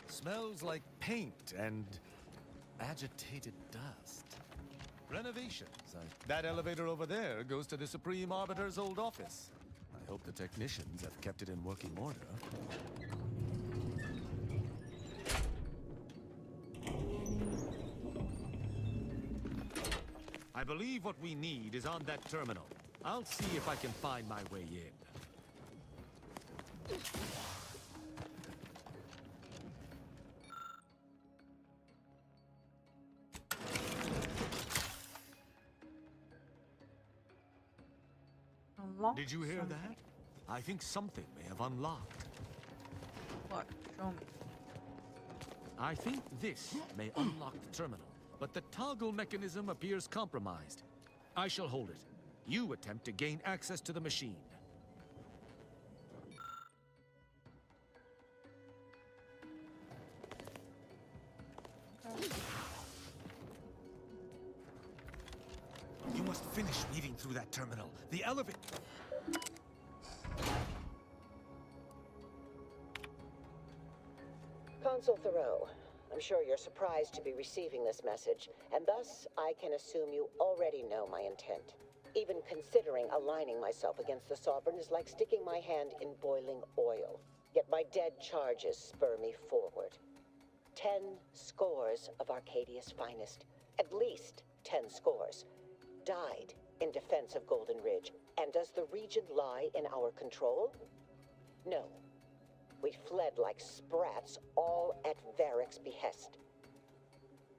Smells like paint and agitated dust. Renovations. That elevator over there goes to the Supreme Arbiter's old office. I hope the technicians have kept it in working order. I believe what we need is on that terminal. I'll see if I can find my way in. Did you hear that? I think something may have unlocked. What? Show me. I think this may unlock the terminal, but the toggle mechanism appears compromised. I shall hold it. You attempt to gain access to the machine. You must finish reading through that terminal. The elevator... Consul Thoreau, I'm sure you're surprised to be receiving this message, and thus I can assume you already know my intent. Even considering aligning myself against the Sovereign is like sticking my hand in boiling oil. Yet my dead charges spur me forward. 10 scores of Arcadia's finest, at least 10 scores, died in defense of Golden Ridge. And does the region lie in our control? No. We fled like sprats, all at Varric's behest.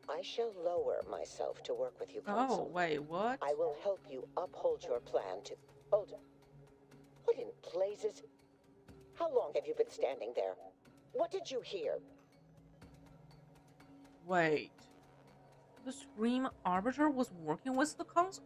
I shall lower myself to work with you, Consul. Oh, wait, what? I will help you uphold your plan to... Hold. What in blazes? How long have you been standing there? What did you hear? Wait. The Supreme Arbiter was working with the Council?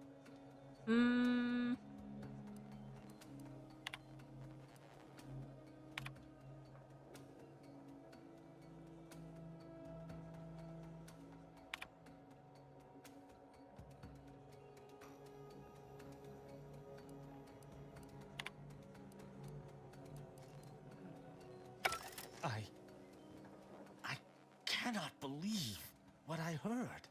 I cannot believe what I heard.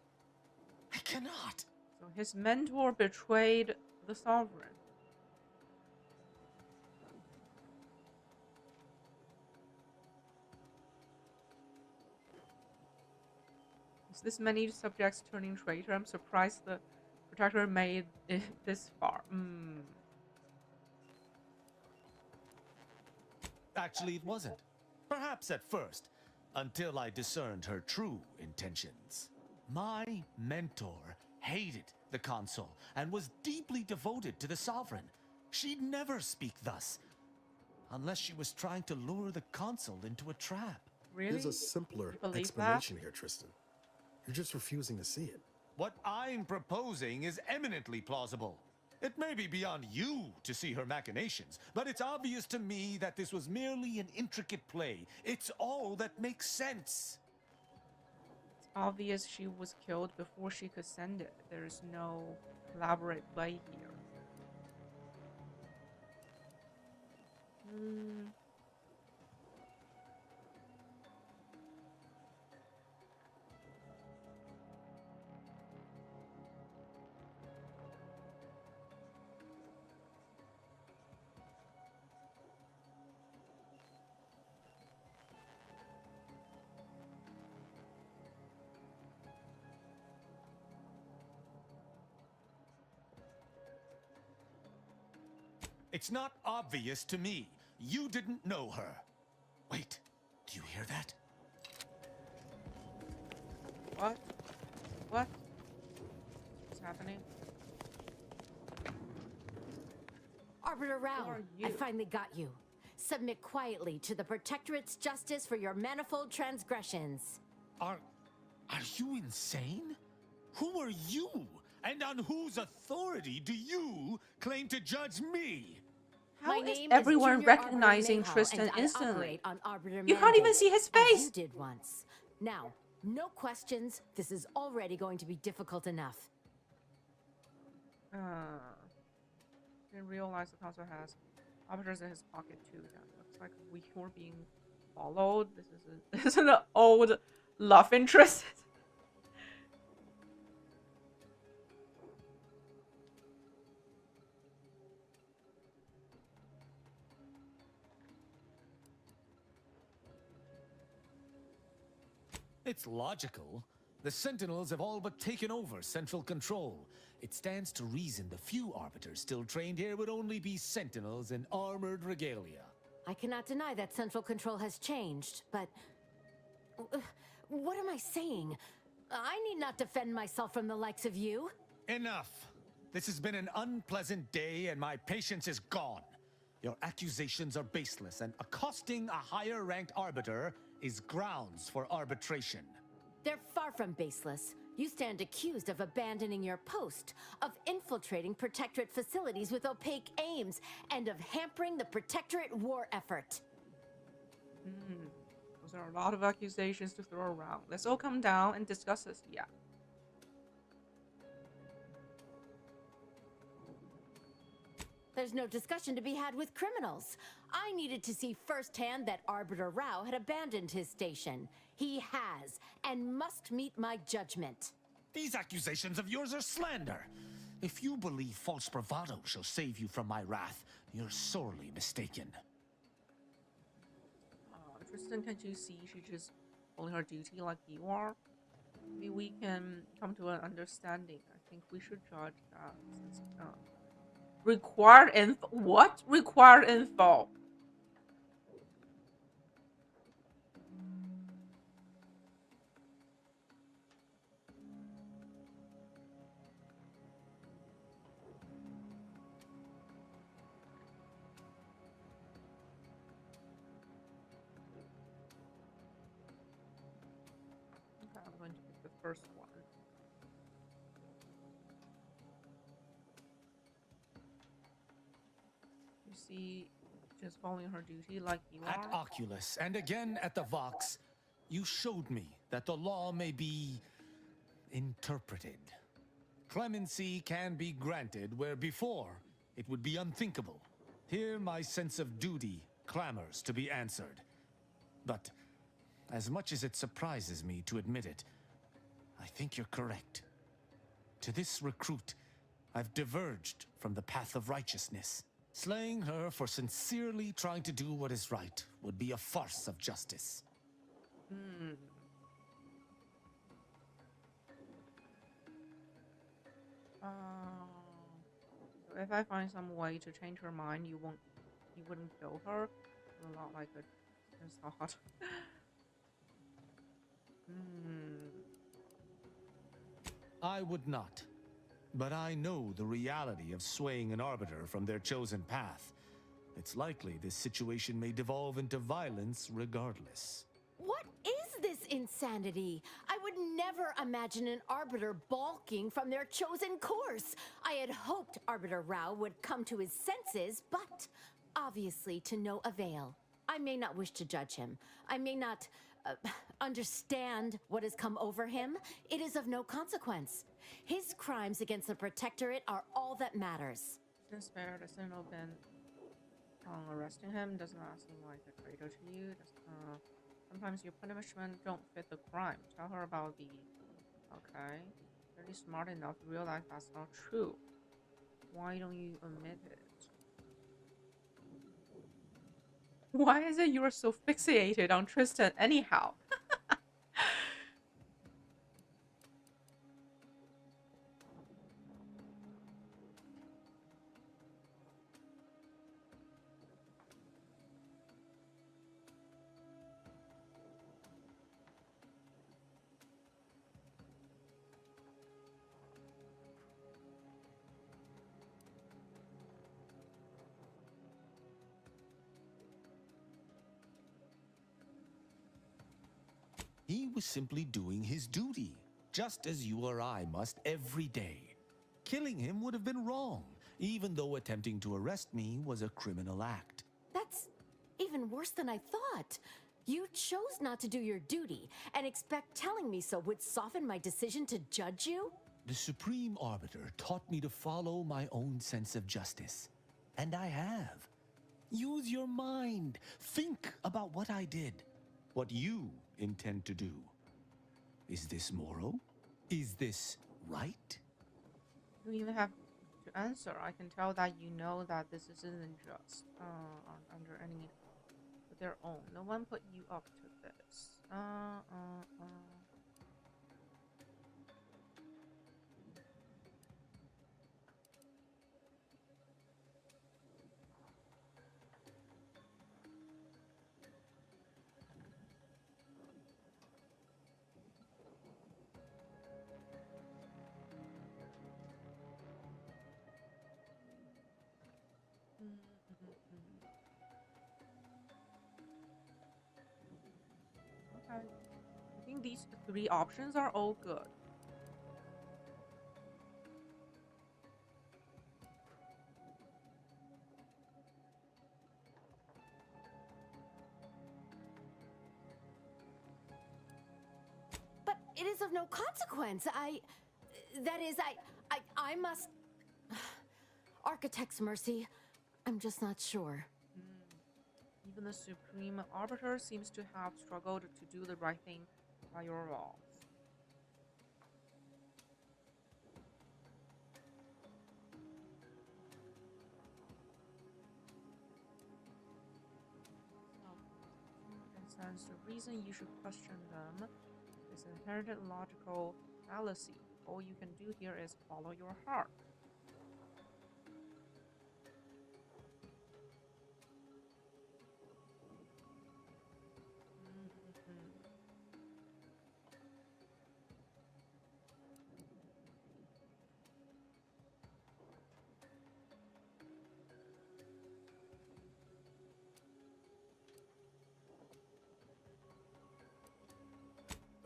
I cannot. So his mentor betrayed the Sovereign. Is this many subjects turning traitor? I'm surprised the Protector made it this far. Actually, it wasn't. Perhaps at first, until I discerned her true intentions. My mentor hated the Consul and was deeply devoted to the Sovereign. She'd never speak thus, unless she was trying to lure the Consul into a trap. Really? There's a simpler explanation here, Tristan. You're just refusing to see it. What I'm proposing is eminently plausible. It may be beyond you to see her machinations, but it's obvious to me that this was merely an intricate play. It's all that makes sense. It's obvious she was killed before she could send it. There's no elaborate play here. It's not obvious to me. You didn't know her. Wait, do you hear that? What? What? What's happening? Arbiter Rao, I finally got you. Submit quietly to the Protectorate's justice for your manifold transgressions. Are you insane? Who are you? And on whose authority do you claim to judge me? How is everyone recognizing Tristan instantly? You can't even see his face! You did once. Now, no questions. This is already going to be difficult enough. Didn't realize the Council has arbiters in his pocket too. That looks like we were being followed. This is an old love interest. It's logical. The Sentinels have all but taken over central control. It stands to reason the few arbiters still trained here would only be Sentinels in armored regalia. I cannot deny that central control has changed, but... what am I saying? I need not defend myself from the likes of you. Enough! This has been an unpleasant day and my patience is gone. Your accusations are baseless, and accosting a higher-ranked arbiter is grounds for arbitration. They're far from baseless. You stand accused of abandoning your post, of infiltrating Protectorate facilities with opaque aims, and of hampering the Protectorate war effort. Those are a lot of accusations to throw around. Let's all come down and discuss this. Yeah. There's no discussion to be had with criminals. I needed to see firsthand that Arbiter Rao had abandoned his station. He has, and must meet my judgment. These accusations of yours are slander. If you believe false bravado shall save you from my wrath, you're sorely mistaken. Tristan, can't you see she's just following her duty like you are? Maybe we can come to an understanding. I think we should judge that since required info. What? Required info. Okay, I'm going to pick the first one. You see, just following her duty like you are. At Oculus and again at the Vox, you showed me that the law may be interpreted. Clemency can be granted where before it would be unthinkable. Here my sense of duty clamors to be answered. But as much as it surprises me to admit it, I think you're correct. To this recruit, I've diverged from the path of righteousness. Slaying her for sincerely trying to do what is right would be a farce of justice. So if I find some way to change her mind, you wouldn't kill her? A lot like a thought. I would not. But I know the reality of swaying an arbiter from their chosen path. It's likely this situation may devolve into violence regardless. What is this insanity? I would never imagine an arbiter balking from their chosen course. I had hoped Arbiter Rao would come to his senses, but obviously to no avail. I may not wish to judge him. I may not understand what has come over him. It is of no consequence. His crimes against the Protectorate are all that matters. Since Bear doesn't open arresting him, does not seem like a traitor to you. Sometimes your punishment don't fit the crime. Tell her about the... Okay. Really smart enough to realize that's not true. Why don't you admit it? Why is it you're so fixated on Tristan anyhow? He was simply doing his duty, just as you or I must every day. Killing him would have been wrong, even though attempting to arrest me was a criminal act. That's even worse than I thought. You chose not to do your duty, and expect telling me so would soften my decision to judge you? The Supreme Arbiter taught me to follow my own sense of justice. And I have. Use your mind. Think about what I did. What you intend to do. Is this moral? Is this right? You don't even have to answer. I can tell that you know that this isn't just under any of their own. No one put you up to this. Okay. I think these three options are all good. But it is of no consequence. I must... Architect's mercy. I'm just not sure. Even the Supreme Arbiter seems to have struggled to do the right thing by your laws. sense, the reason you should question them is inherited logical fallacy. All you can do here is follow your heart.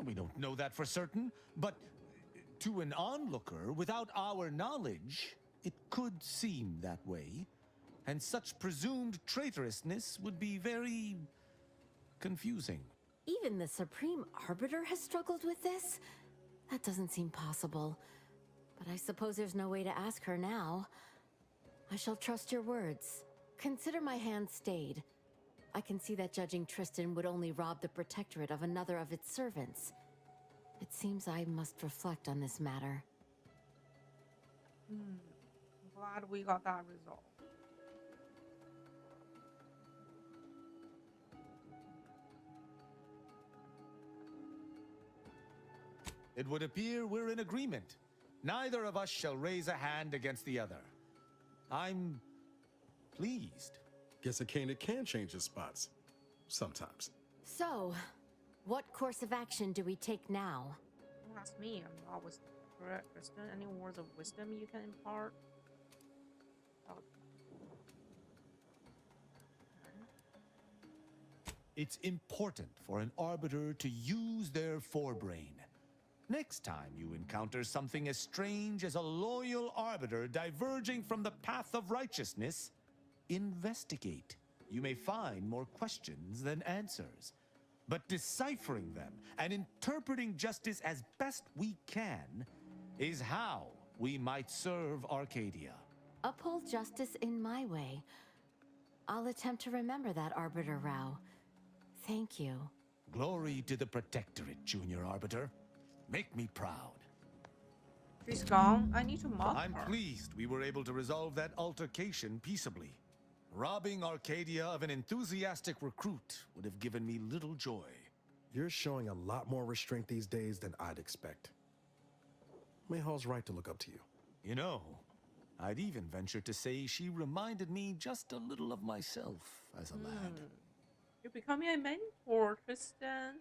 We don't know that for certain, but to an onlooker, without our knowledge, it could seem that way. And such presumed traitorousness would be very confusing. Even the Supreme Arbiter has struggled with this? That doesn't seem possible. But I suppose there's no way to ask her now. I shall trust your words. Consider my hand stayed. I can see that judging Tristan would only rob the Protectorate of another of its servants. It seems I must reflect on this matter. I'm glad we got that resolved. It would appear we're in agreement. Neither of us shall raise a hand against the other. I'm pleased. Guess a candidate can change his spots. Sometimes. So, what course of action do we take now? Don't ask me, I'm not with Kristen. Any words of wisdom you can impart? Oh. It's important for an arbiter to use their forebrain. Next time you encounter something as strange as a loyal arbiter diverging from the path of righteousness, investigate. You may find more questions than answers. But deciphering them and interpreting justice as best we can is how we might serve Arcadia. Uphold justice in my way. I'll attempt to remember that, Arbiter Rao. Thank you. Glory to the Protectorate, Junior Arbiter. Make me proud. She's gone. I need to mock her. I'm pleased we were able to resolve that altercation peaceably. Robbing Arcadia of an enthusiastic recruit would have given me little joy. You're showing a lot more restraint these days than I'd expect. Mayhall's right to look up to you. You know, I'd even venture to say she reminded me just a little of myself as a lad. You're becoming a mentor, Tristan.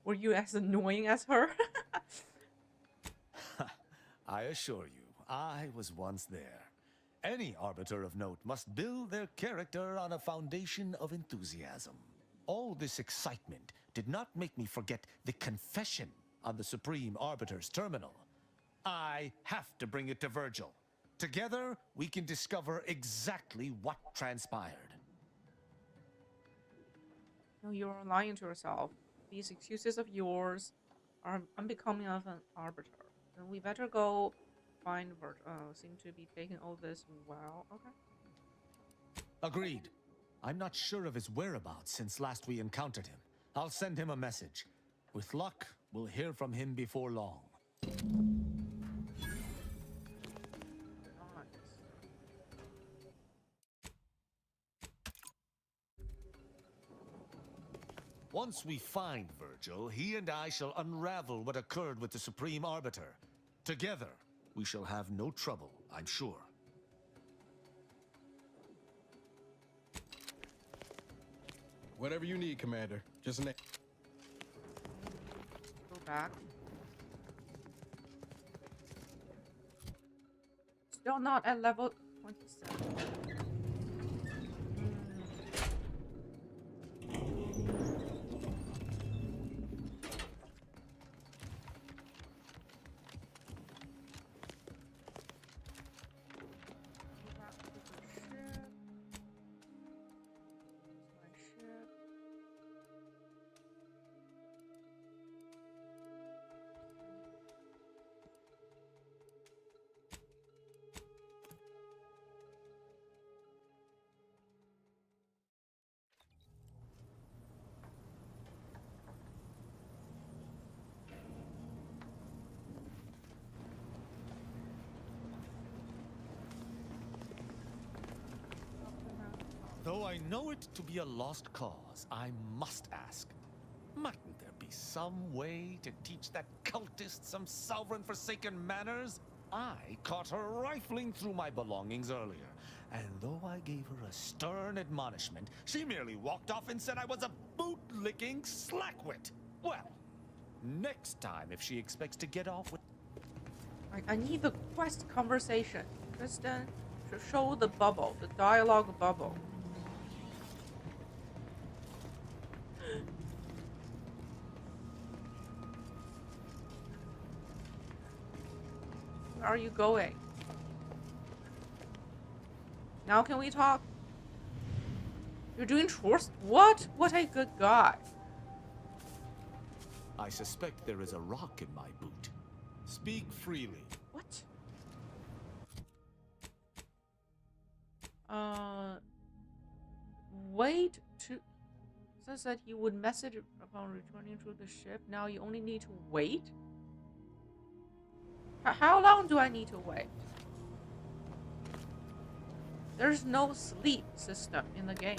Were you as annoying as her? I assure you, I was once there. Any arbiter of note must build their character on a foundation of enthusiasm. All this excitement did not make me forget the confession on the Supreme Arbiter's terminal. I have to bring it to Virgil. Together, we can discover exactly what transpired. No, you're lying to yourself. These excuses of yours are unbecoming of an arbiter. Then we better go find Virgil. Seem to be taking all this well. Okay. Agreed. I'm not sure of his whereabouts since last we encountered him. I'll send him a message. With luck, we'll hear from him before long. Once we find Virgil, he and I shall unravel what occurred with the Supreme Arbiter. Together, we shall have no trouble, I'm sure. Whatever you need, Commander. Just Go back. Still not at level 27. Though I know it to be a lost cause, I must ask, mightn't there be some way to teach that cultist some sovereign forsaken manners? I caught her rifling through my belongings earlier, and though I gave her a stern admonishment, she merely walked off and said I was a boot-licking slackwit. Well, next time if she expects to get off with... I need the quest conversation. Kristen, show the bubble, the dialogue bubble. Where are you going? Now can we talk? You're doing chores? What? What a good guy. I suspect there is a rock in my boot. Speak freely. What? Wait to... Says that he would message upon returning to the ship. Now you only need to wait? How long do I need to wait? There's no sleep system in the game.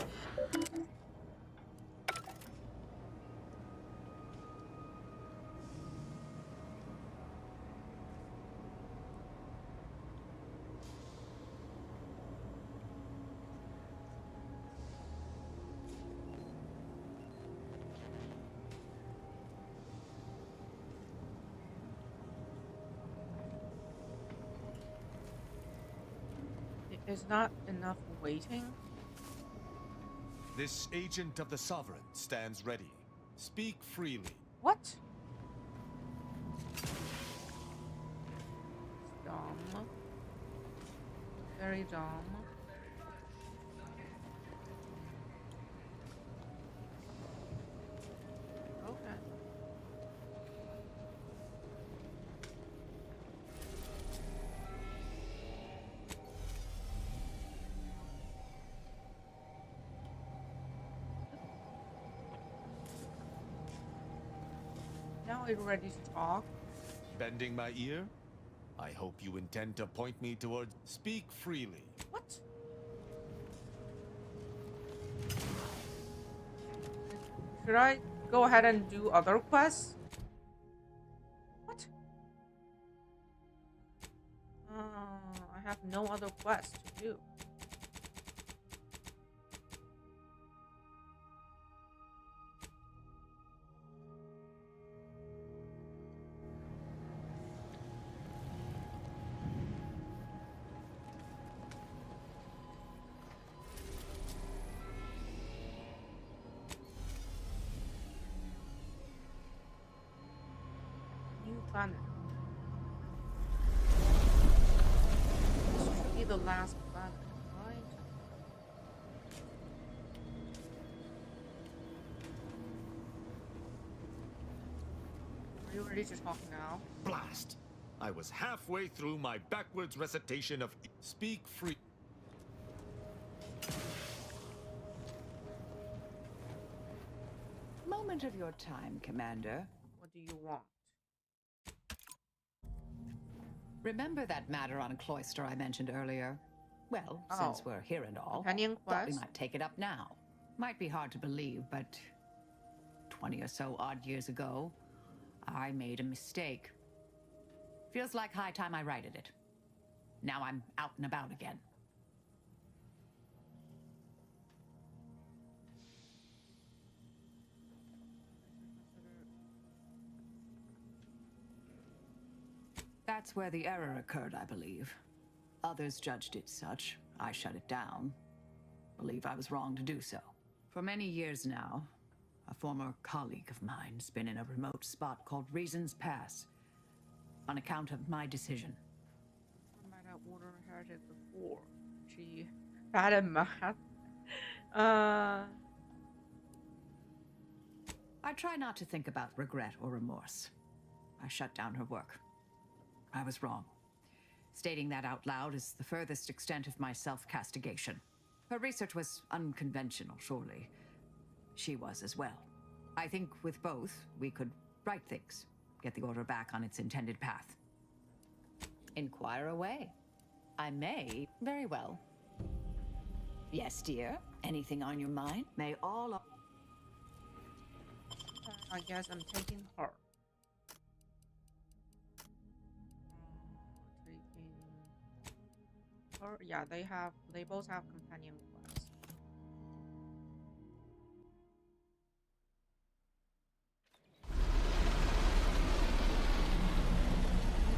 Is not enough waiting. This agent of the Sovereign stands ready. Speak freely. What? Dumb. Very dumb. Okay. Now we're ready to talk. Bending my ear? I hope you intend to point me towards... Speak freely. What? Should I go ahead and do other quests? What? I have no other quests to do. Planet. This should be the last planet, right? Are you ready to talk now? Blast! I was halfway through my backwards recitation of Speak Free. Moment of your time, Commander. What do you want? Remember that matter on Cloister I mentioned earlier? Well, since we're here and all, thought we might take it up now. Might be hard to believe, but 20 or so odd years ago, I made a mistake. Feels like high time I righted it. Now I'm out and about again. That's where the error occurred, I believe. Others judged it such. I shut it down. Believe I was wrong to do so. For many years now, a former colleague of mine's been in a remote spot called Reasons Pass, on account of my decision. I might have ordered Heretic before. She bad at math. I try not to think about regret or remorse. I shut down her work. I was wrong. Stating that out loud is the furthest extent of my self-castigation. Her research was unconventional, surely. She was as well. I think with both, we could right things, get the Order back on its intended path. Inquire away. I may, very well. Yes, dear. Anything on your mind? May all... I guess I'm taking her. Taking her. Yeah, they both have companion quests.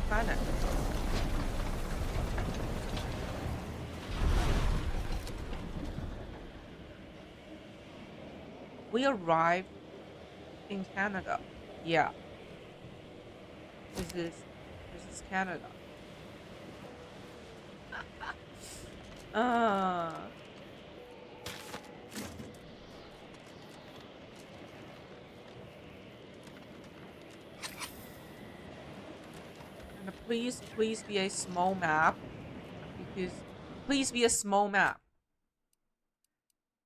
Planet. We arrived in Canada. Yeah. This is Canada. And please be a small map, because please be a small map.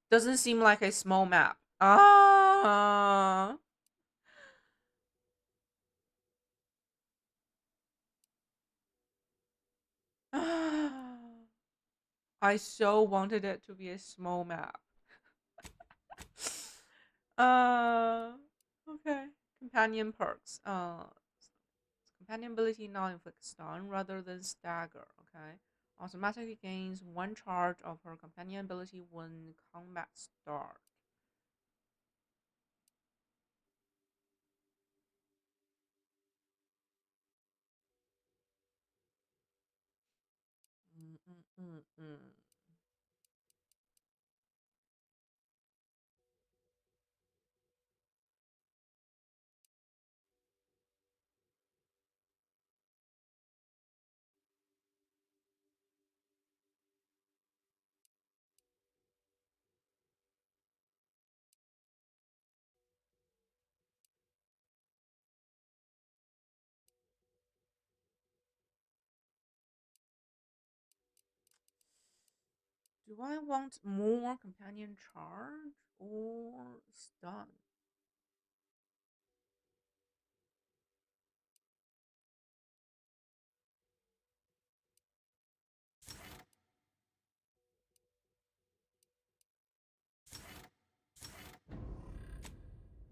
Doesn't seem like a small map. I so wanted it to be a small map. Okay. Companion perks. Companion ability now inflicts stun rather than stagger. Okay. Automatically gains 1 charge of her companion ability when combat starts. Do I want more companion charge or stun?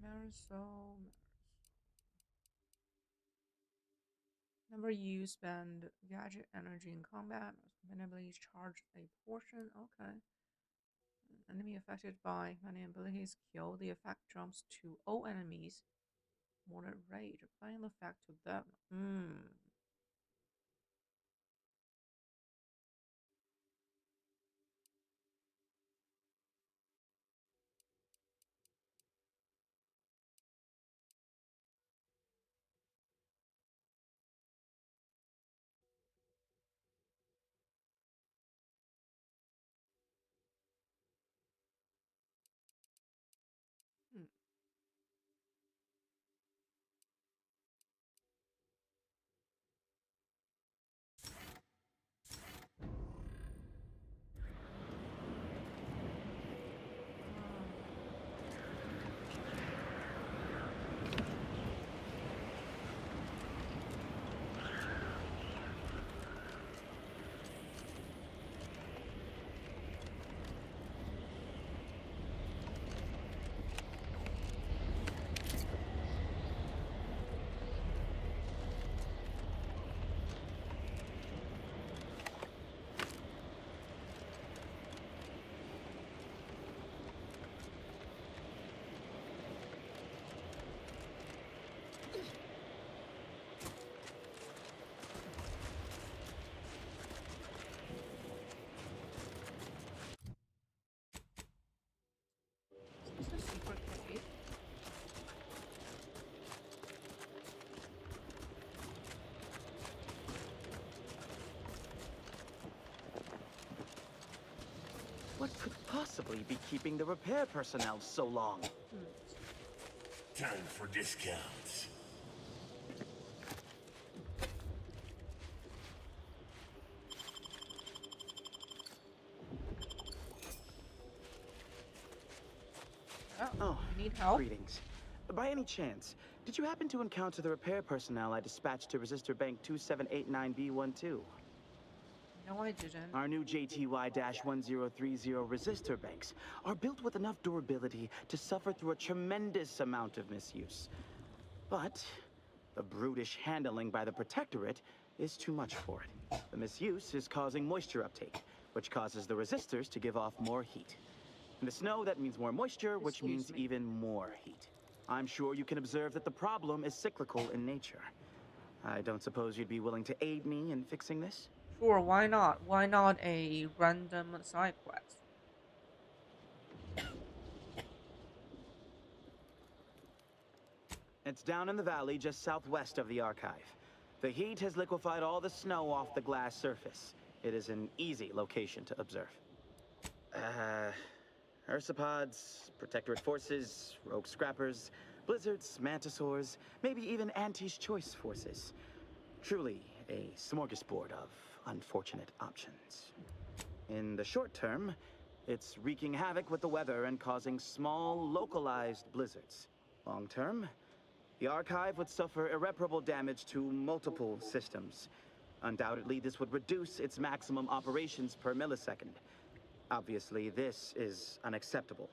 Marisol. Whenever you spend gadget energy in combat, companion abilities charge a portion. Okay. Enemy affected by companion abilities kill. The effect jumps to all enemies. Moderate rage, applying the effect to them. Is this a secret cave? What could possibly be keeping the repair personnel so long? Time for discounts. Oh, need help? Greetings. By any chance, did you happen to encounter the repair personnel I dispatched to Resistor Bank 2789B12? No, I didn't. Our new JTY-1030 resistor banks are built with enough durability to suffer through a tremendous amount of misuse. But the brutish handling by the Protectorate is too much for it. The misuse is causing moisture uptake, which causes the resistors to give off more heat. In the snow, that means more moisture, which means even more heat. I'm sure you can observe that the problem is cyclical in nature. I don't suppose you'd be willing to aid me in fixing this? Sure, why not? Why not a random side quest? It's down in the valley just southwest of the archive. The heat has liquefied all the snow off the glass surface. It is an easy location to observe. Ursopods, Protectorate forces, rogue scrappers, blizzards, mantisaurs, maybe even Auntie's choice forces. Truly a smorgasbord of unfortunate options. In the short term, it's wreaking havoc with the weather and causing small, localized blizzards. Long term, the archive would suffer irreparable damage to multiple systems. Undoubtedly, this would reduce its maximum operations per millisecond. Obviously, this is unacceptable.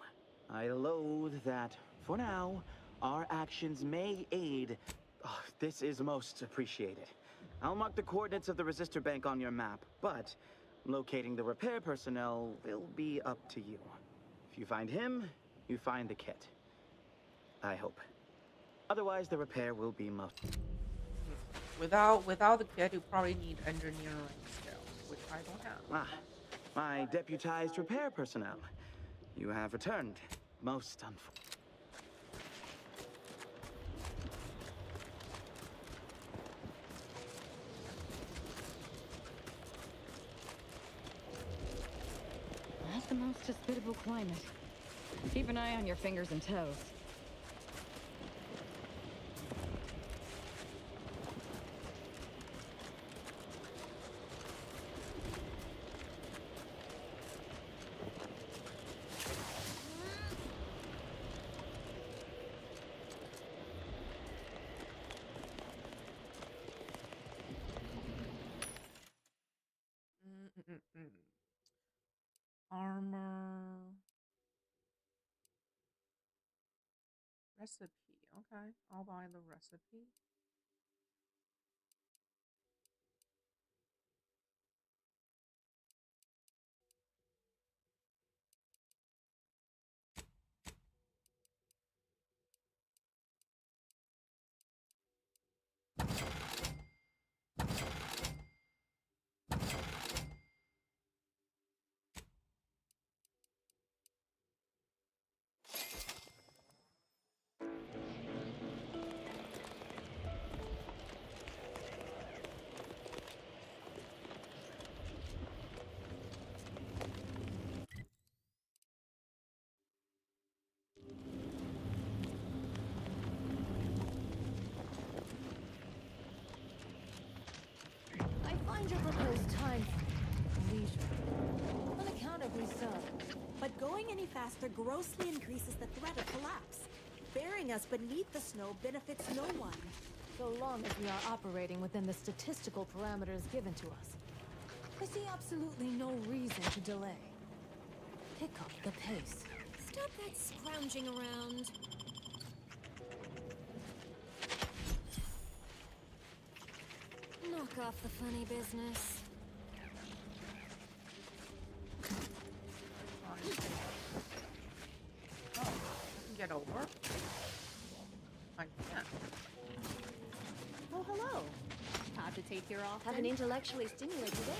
I loathe that, for now, our actions may aid. Oh, this is most appreciated. I'll mark the coordinates of the resistor bank on your map, but locating the repair personnel will be up to you. If you find him, you find the kit. I hope. Otherwise, the repair will be most... Without the kit, you probably need engineering skills, which I don't have. My deputized repair personnel. You have returned. Most unfortunate. Not the most hospitable climate. Keep an eye on your fingers and toes. Armor recipe. Okay, I'll buy the recipe. Your proposed time leisure. Unaccountably so. But going any faster grossly increases the threat of collapse. Burying us beneath the snow benefits no one. So long as we are operating within the statistical parameters given to us. I see absolutely no reason to delay. Pick up the pace. Stop that scrounging around. Knock off the funny business. Oh, I can get over. I can't. Oh, hello. How'd you take your off? Have an intellectually stimulating day.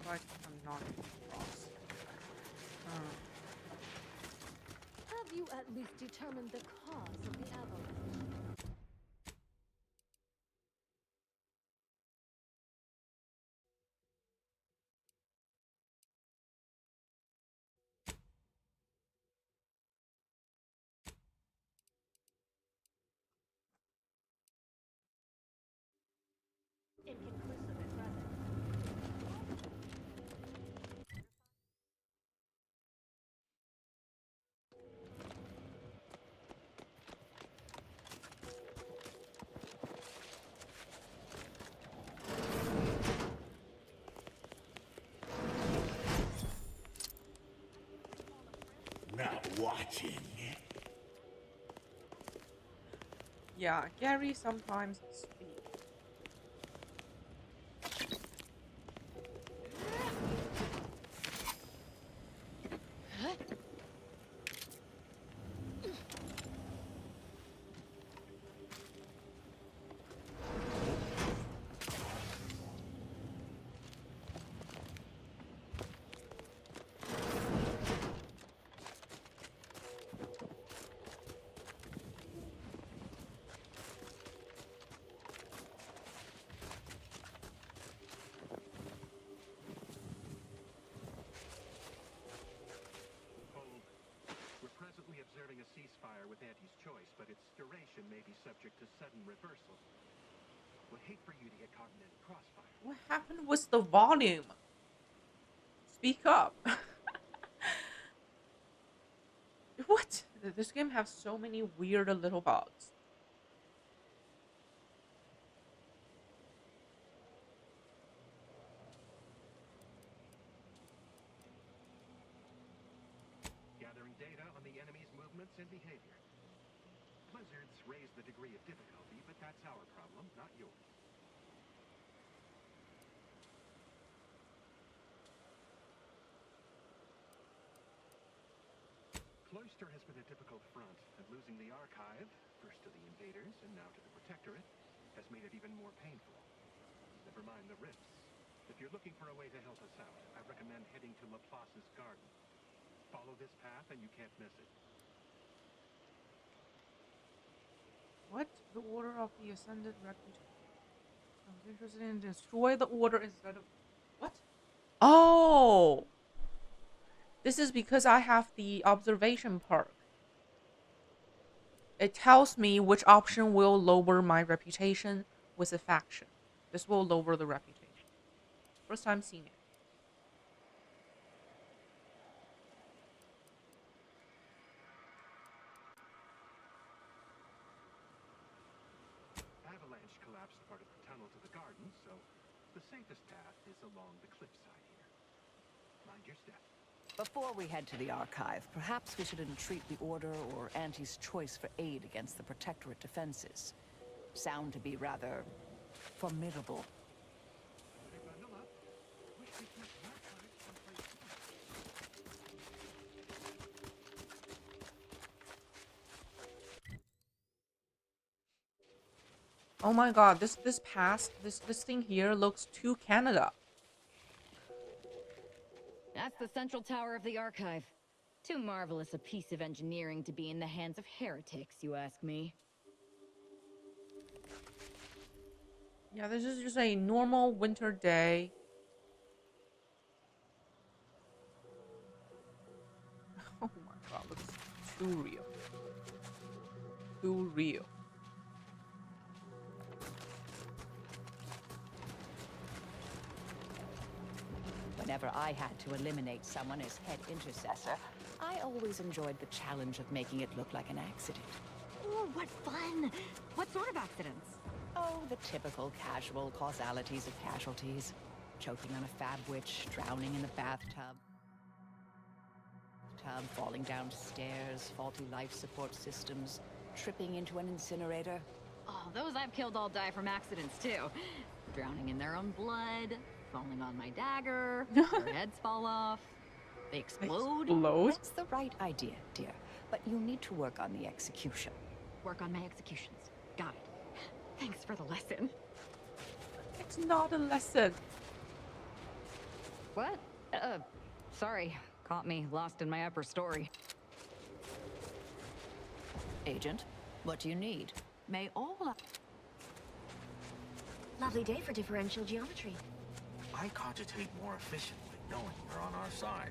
Like I'm not across. Have you at least determined the cause of the avalanche? not watching. Yeah, Gary sometimes speaks. Observing a ceasefire with Auntie's choice, but its duration may be subject to sudden reversal. Would hate for you to get caught in any crossfire. What happened with the volume? Speak up. What? This game has so many weird little bugs. Gathering data on the enemy's movements and behavior. Blizzards raise the degree of difficulty, but that's our problem, not yours. Cloister has been a difficult front, and losing the archive, first to the invaders and now to the Protectorate, has made it even more painful. Never mind the rifts. If you're looking for a way to help us out, I recommend heading to Laplace's garden. Follow this path and you can't miss it. What? The Order of the Ascended Reputation. I was interested in destroy the Order instead of... What? Oh! This is because I have the observation perk. It tells me which option will lower my reputation with a faction. This will lower the reputation. First time seeing it. Avalanche collapsed part of the tunnel to the garden, so the safest path is along the cliffside here. Mind your step. Before we head to the archive, perhaps we should entreat the Order or Auntie's choice for aid against the Protectorate defenses. Sound to be rather formidable. Oh my god, this thing here looks too Canada. That's the central tower of the archive. Too marvelous a piece of engineering to be in the hands of heretics, you ask me. Yeah, this is just a normal winter day. Oh my god, looks too real. Too real. Whenever I had to eliminate someone as head intercessor, I always enjoyed the challenge of making it look like an accident. Ooh, what fun! What sort of accidents? Oh, the typical casual causalities of casualties. Choking on a fab witch, drowning in the bathtub, falling down stairs, faulty life support systems, tripping into an incinerator. Oh, those I've killed all die from accidents too. Drowning in their own blood, falling on my dagger, their heads fall off, they explode. That's the right idea, dear. But you need to work on the execution. Work on my executions. Got it. Thanks for the lesson. It's not a lesson. What? Sorry. Caught me lost in my upper story. Agent, what do you need? May all... Lovely day for differential geometry. I cogitate more efficiently knowing you're on our side.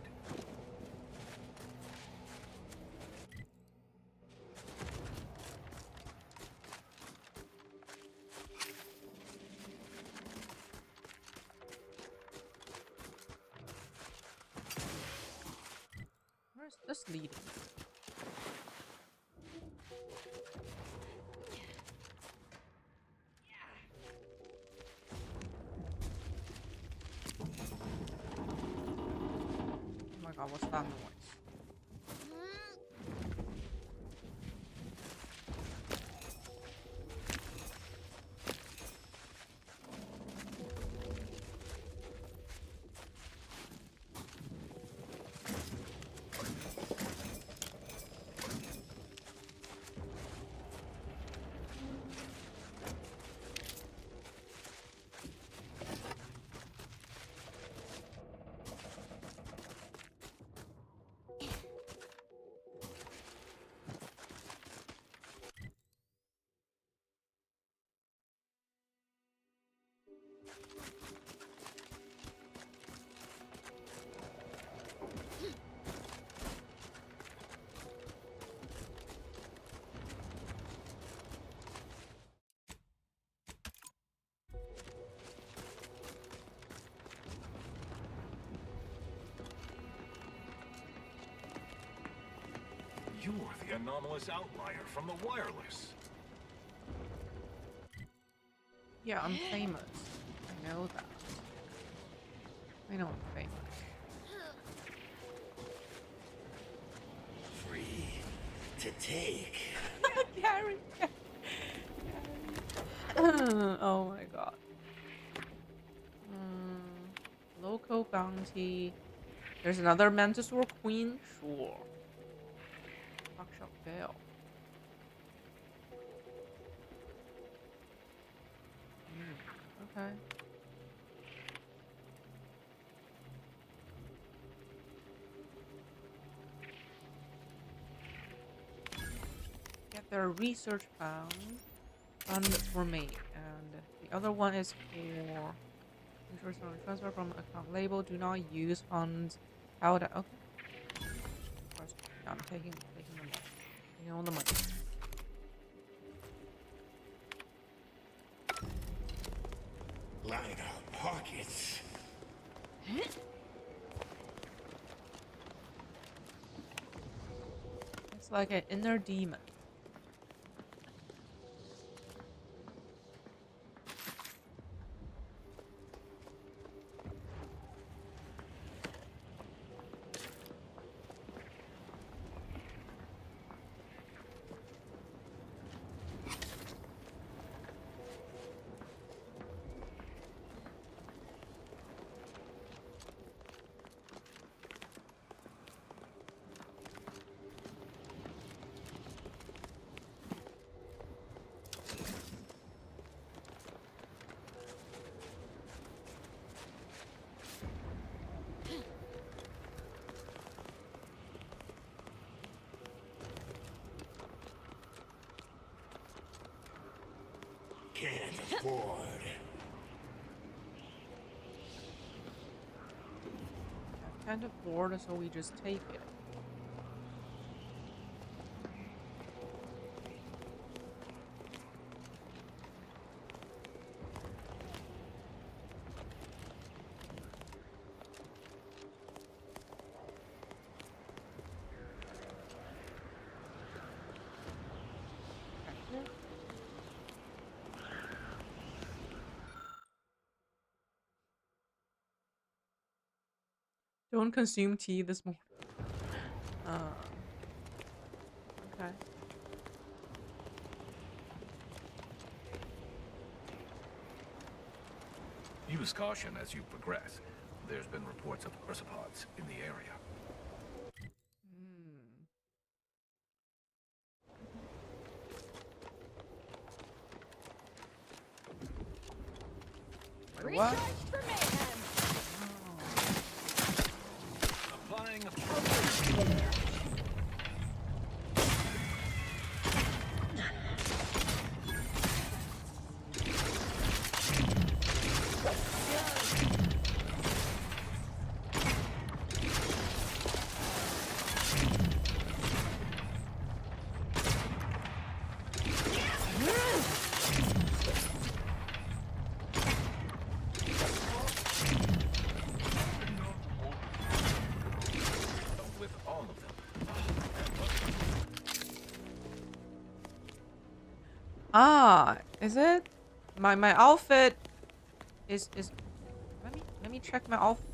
Where's this leading? Oh my god, what's that noise? You're the anomalous outlier from the wireless. Yeah, I'm famous. I know that. I know I'm famous. Free to take. Gary. Oh my god. Local bounty. There's another Mantisaur Queen? Sure. Buckshot Bell. Okay. Get their research fund for me, and the other one is for insurance transfer from account label. Do not use funds. How would I? Okay. Of course, I'm taking the money. Taking all the money. Line our pockets. It's like an inner demon. Can't afford. Can't afford, so we just take it. Don't consume tea this morning. Okay. Use caution as you progress. There's been reports of ursopods in the area. What? For mayhem. Applying appropriate. Ah, is it? My outfit is let me check my outfit.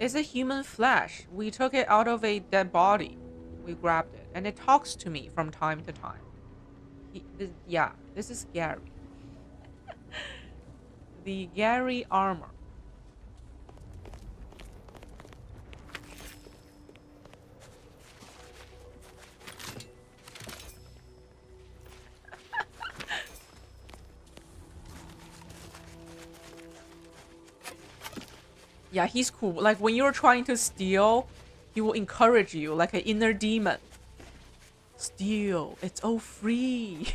It's a human flesh. We took it out of a dead body. We grabbed it and it talks to me from time to time. Yeah, this is Gary. The Gary armor. Yeah, he's cool. Like when you're trying to steal, he will encourage you like an inner demon. Steal. It's all free.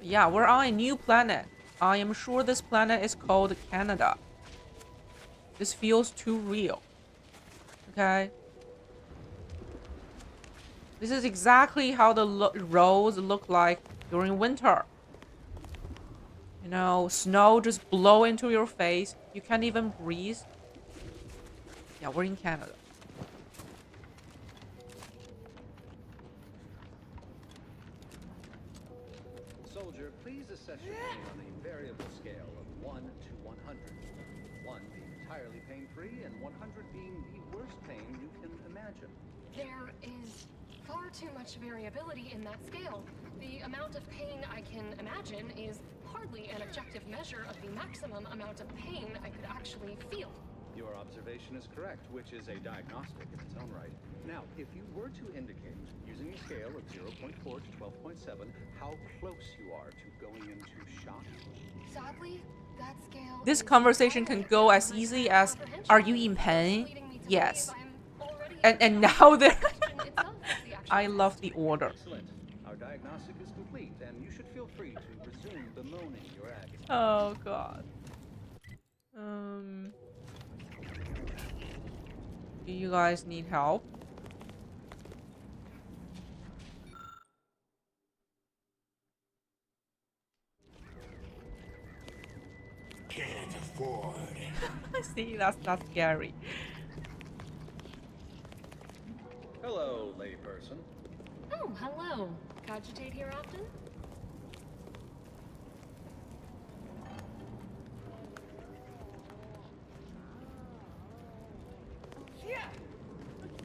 Yeah, we're on a new planet. I am sure this planet is called Canada. This feels too real. Okay? This is exactly how the roads look like during winter. You know, snow just blow into your face. You can't even breathe. Yeah, we're in Canada. Soldier, please assess your pain on a variable scale of 1 to 100. 1 being entirely pain-free and 100 being the worst pain you can imagine. There is far too much variability in that scale. The amount of pain I can imagine is hardly an objective measure of the maximum amount of pain I could actually feel. Your observation is correct, which is a diagnostic in its own right. Now, if you were to indicate, using a scale of 0.4 to 12.7, how close you are to going into shock. Sadly, that scale. This conversation can go as easy as, "Are you in pain?" Yes. And now they're I love the order. Excellent. Our diagnostic is complete, and you should feel free to resume bemoaning your agony. Oh god. Do you guys need help? Can't afford. See, that's scary. Hello, layperson. Oh, hello. Cogitate here often?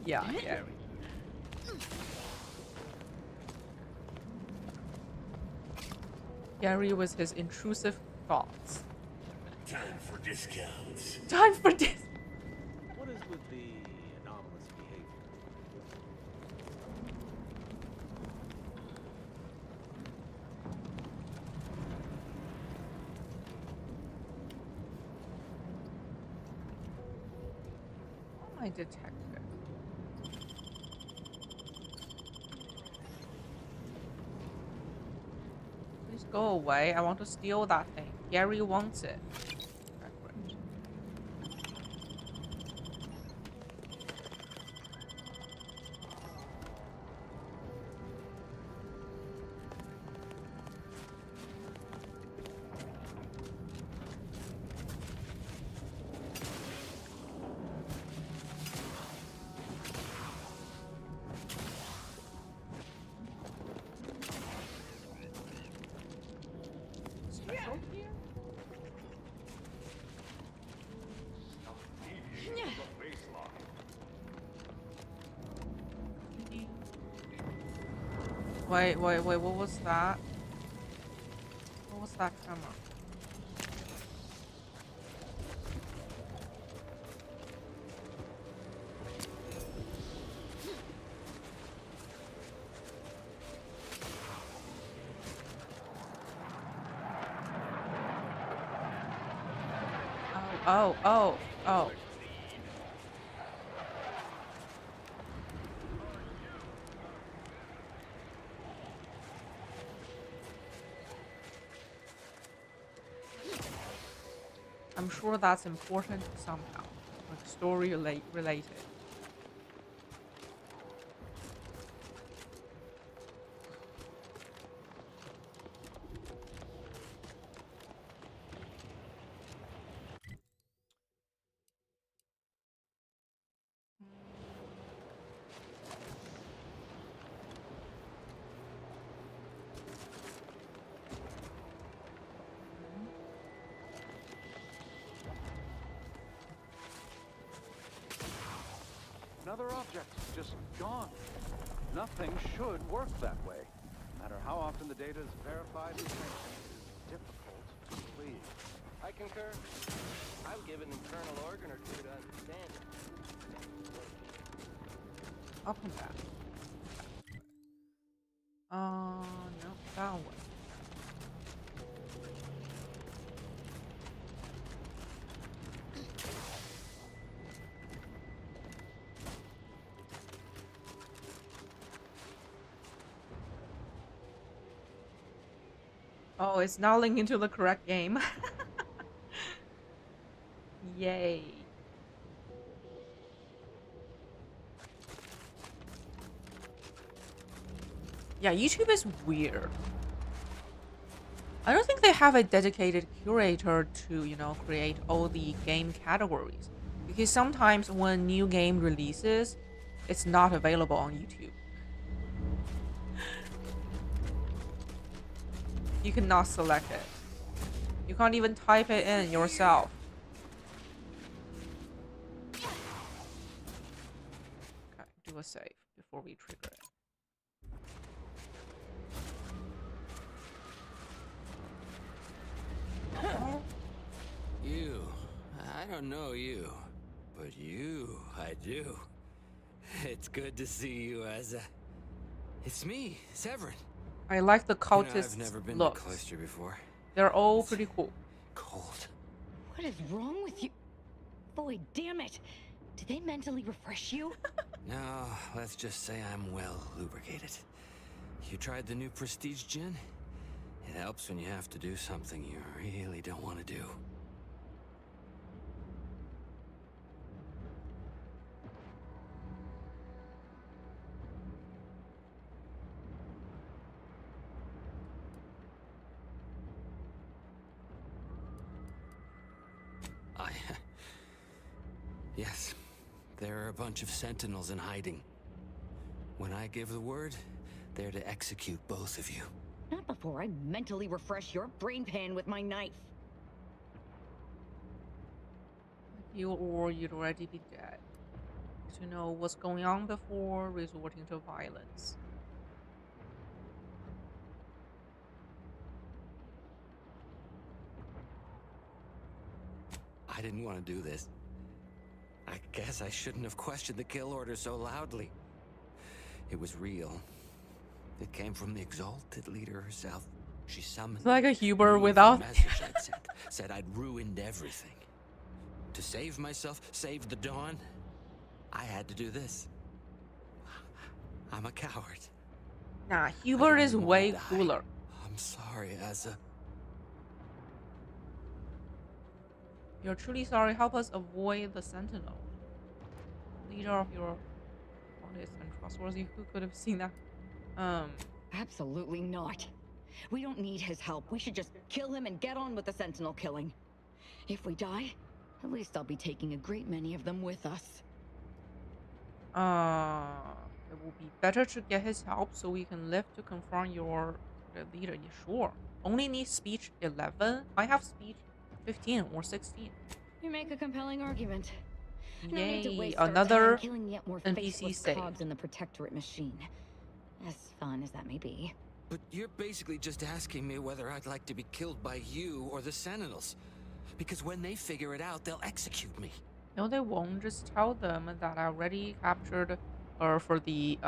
Yeah, Gary. Gary with his intrusive thoughts. Time for discounts. Time for dis. What is with the anomalous behavior? Oh, my detective. Please go away. I want to steal that thing. Gary wants it. Wait, what was that? What was that camera? Oh. I'm sure that's important somehow, like story related. Another object, just gone. Nothing should work that way. No matter how often the data is verified and sanctioned, it is difficult to believe. I concur. I'm given an internal organ or two to understand it. Up and back. No, that one. Oh, it's now linking to the correct game. Yay. Yeah, YouTube is weird. I don't think they have a dedicated curator to, you know, create all the game categories. Because sometimes when new game releases, it's not available on YouTube. You cannot select it. You can't even type it in yourself. Okay, do a save before we trigger it. You, I don't know you, but you, I do. It's good to see you, Asa. It's me, Severin. I like the cultist You know, I've never been looks. to Cloister before. They're all pretty cool. Cold. What is wrong with you? Boy, damn it. Did they mentally refresh you? No, let's just say I'm well lubricated. You tried the new Prestige gin? It helps when you have to do something you really don't want to do. Yes, there are a bunch of sentinels in hiding. When I give the word, they're to execute both of you. Not before I mentally refresh your brain pan with my knife. You or you'd already be dead. To know what's going on before resorting to violence. I didn't want to do this. I guess I shouldn't have questioned the kill order so loudly. It was real. It came from the exalted leader herself. She summoned It's like a Huber me without the message I'd sent. Said I'd ruined everything. To save myself, save the Dawn, I had to do this. I'm a coward. Nah, Huber is way cooler. I'm sorry, Asa. You're truly sorry. Help us avoid the Sentinel. Leader of your honest and trustworthy. Who could have seen that? Absolutely not. We don't need his help. We should just kill him and get on with the Sentinel killing. If we die, at least I'll be taking a great many of them with us. It will be better to get his help so we can live to confront your leader. Yeah, sure. Only need speech 11. I have speech 15 or 16. You make a compelling argument. Yay, another killing yet more NPC save. cogs in the Protectorate machine. As fun as that may be. But you're basically just asking me whether I'd like to be killed by you or the Sentinels. Because when they figure it out, they'll execute me. No, they won't. Just tell them that I already captured her for the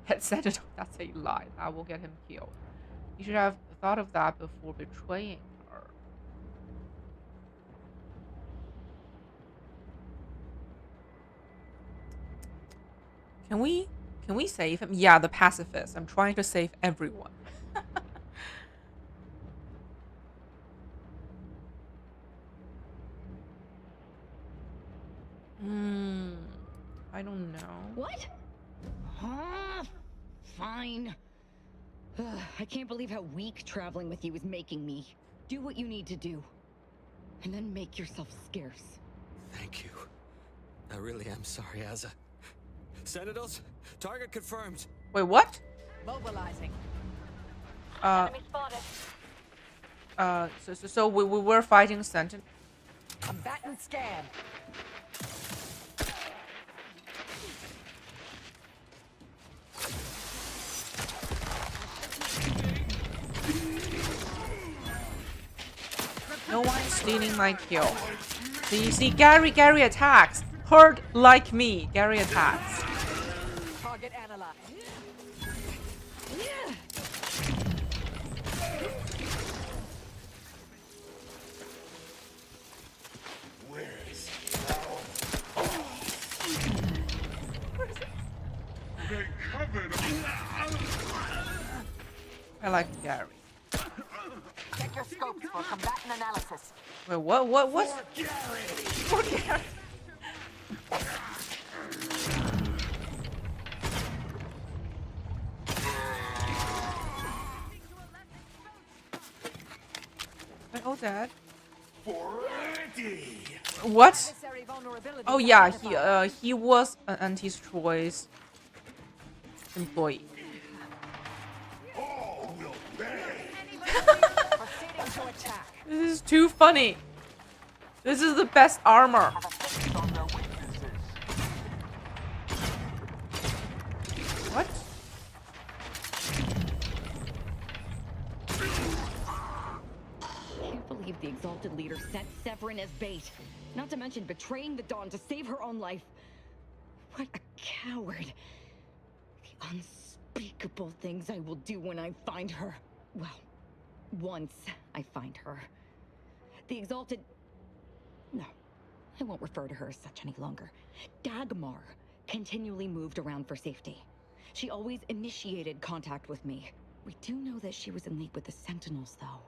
head Sentinel. That's a lie. That will get him killed. You should have thought of that before betraying her. Can we save him? Yeah, the pacifist. I'm trying to save everyone. I don't know. What? Fine. I can't believe how weak traveling with you is making me. Do what you need to do. And then make yourself scarce. Thank you. I really am sorry, Asa. Sentinels, target confirmed. Wait, what? Mobilizing. Enemy spotted. So we were fighting Sentinel. Combatant scan. No one is stealing my kill. So you see, Gary attacks. Herd like me. Gary attacks. Target analyzed. I like Gary. Check your scopes for combatant analysis. Wait, what? For Gary. all dead. What? Oh yeah, he was an Auntie's Choice employee. This is too funny. This is the best armor. What? I can't believe the Exalted Leader sent Severin as bait. Not to mention betraying the Dawn to save her own life. What a coward. The unspeakable things I will do when I find her. Well, once I find her. The Exalted... No, I won't refer to her as such any longer. Dagmar continually moved around for safety. She always initiated contact with me. We do know that she was in league with the Sentinels, though.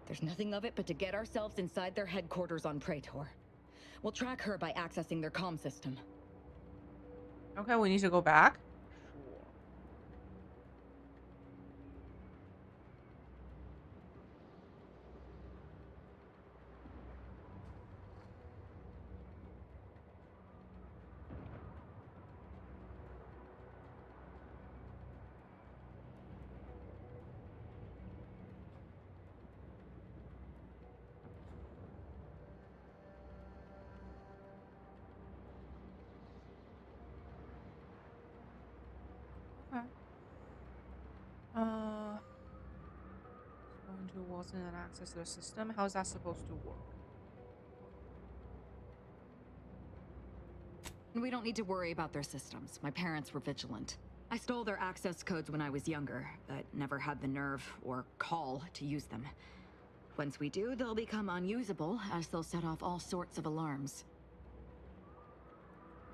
There's nothing of it but to get ourselves inside their headquarters on Praetor. We'll track her by accessing their comm system. Okay, we need to go back. Going to Watson and access their system. How's that supposed to work? We don't need to worry about their systems. My parents were vigilant. I stole their access codes when I was younger, but never had the nerve or call to use them. Once we do, they'll become unusable, as they'll set off all sorts of alarms.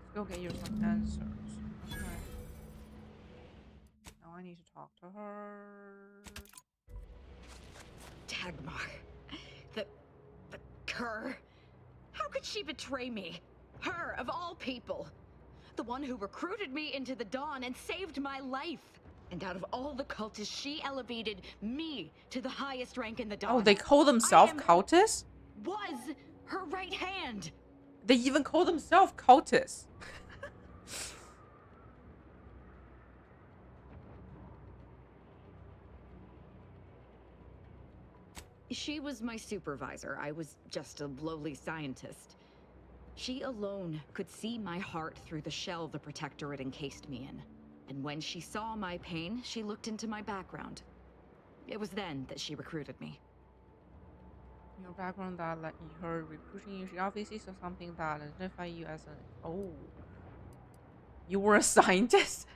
Let's go get you some answers. Okay. Now I need to talk to her. Dagmar. The cur. How could she betray me? Her, of all people. The one who recruited me into the Dawn and saved my life. And out of all the cultists, she elevated me to the highest rank in the Dawn. Oh, they call themselves cultists? Was her right hand. They even call themselves cultists. She was my supervisor. I was just a lowly scientist. She alone could see my heart through the shell the Protectorate encased me in. And when she saw my pain, she looked into my background. It was then that she recruited me. Your background that led her recruiting you, she obviously saw something that identified you as an... Oh. You were a scientist?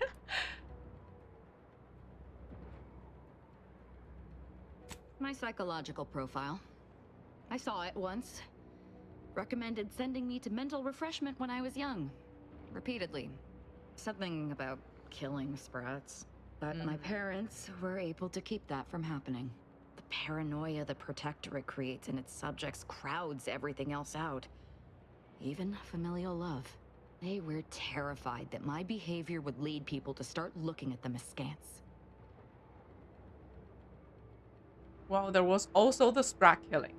My psychological profile. I saw it once. Recommended sending me to mental refreshment when I was young. Repeatedly. Something about killing sprats. But my parents were able to keep that from happening. The paranoia the Protectorate creates in its subjects crowds everything else out. Even familial love. They were terrified that my behavior would lead people to start looking at them askance. Well, there was also the sprat killing.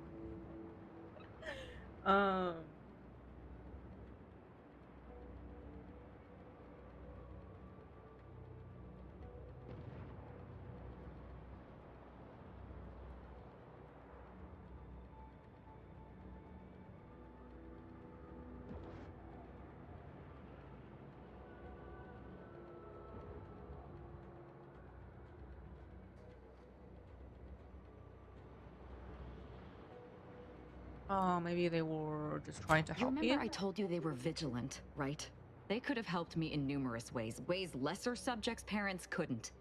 Maybe they were just trying to help you. Remember I told you they were vigilant, right? They could have helped me in numerous ways, ways lesser subjects' parents couldn't.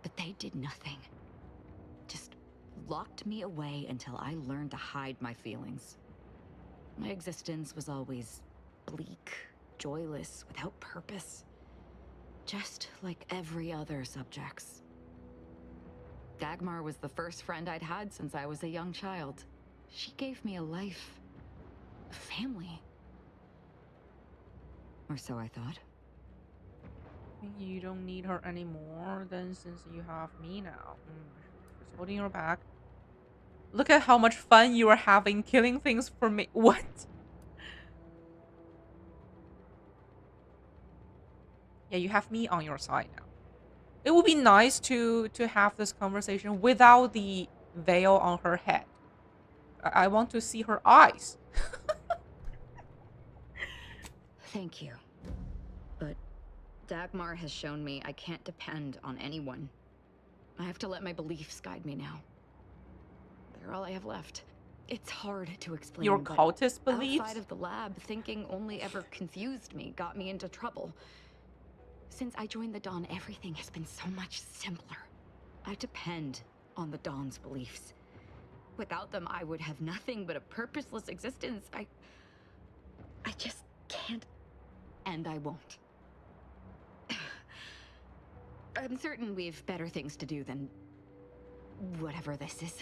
But they did nothing. Just locked me away until I learned to hide my feelings. My existence was always bleak, joyless, without purpose. Just like every other subject's. Dagmar was the first friend I'd had since I was a young child. She gave me a life. A family. Or so I thought. You don't need her anymore then, since you have me now. Just holding her back. Look at how much fun you are having killing things for me. What? Yeah, you have me on your side now. It would be nice to have this conversation without the veil on her head. I want to see her eyes. Thank you. But Dagmar has shown me I can't depend on anyone. I have to let my beliefs guide me now. They're all I have left. It's hard to explain. Your cultist beliefs? Outside of the lab, thinking only ever confused me, got me into trouble. Since I joined the Dawn, everything has been so much simpler. I depend on the Dawn's beliefs. Without them, I would have nothing but a purposeless existence. I just can't, and I won't. I'm certain we've better things to do than whatever this is.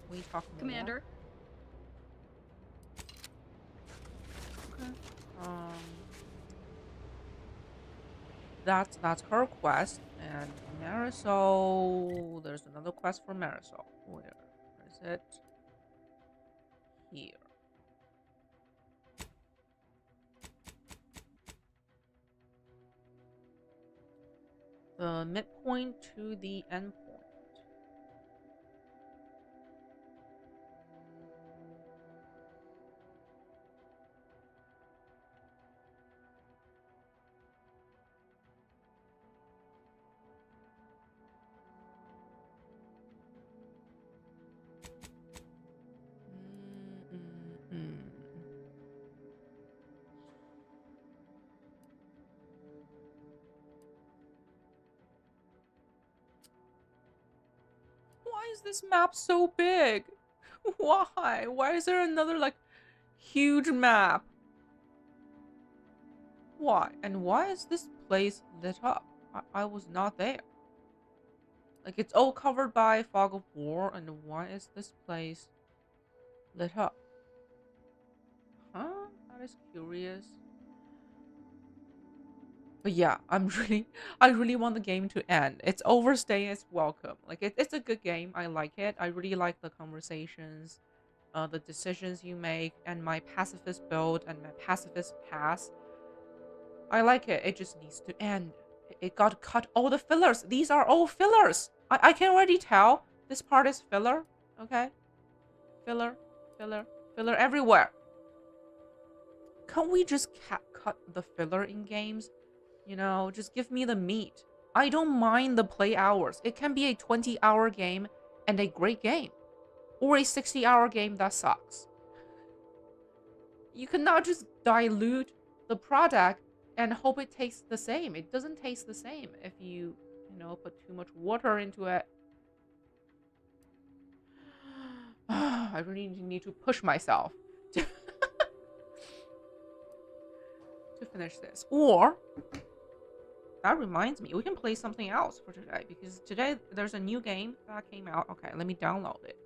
We talk more. Commander. Okay. That's her quest, and Marisol. There's another quest for Marisol. Where is it? Here. The midpoint to the end point. Why is this map so big? Why? Why is there another, like, huge map? Why? And why is this place lit up? I was not there. Like, it's all covered by fog of war, and why is this place lit up? Huh? That is curious. But yeah, I really want the game to end. It's overstaying its welcome. Like, it's a good game. I like it. I really like the conversations, the decisions you make, and my pacifist build and my pacifist pass. I like it. It just needs to end. It got to cut all the fillers. These are all fillers. I can already tell this part is filler. Okay? Filler, filler, filler everywhere. Can't we just cut the filler in games? You know, just give me the meat. I don't mind the play hours. It can be a 20-hour game and a great game. Or a 60-hour game that sucks. You cannot just dilute the product and hope it tastes the same. It doesn't taste the same if you put too much water into it. I really need to push myself to finish this. Or, that reminds me, we can play something else for today, because today there's a new game that came out. Okay, let me download it.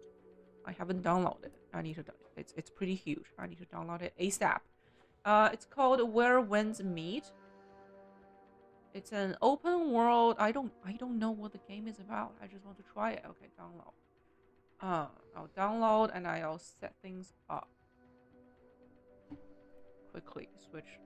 I haven't downloaded it. I need to. It's pretty huge. I need to download it ASAP. It's called Where Winds Meet. It's an open world. I don't know what the game is about. I just want to try it. Okay, download. I'll download and I'll set things up. Quickly switch.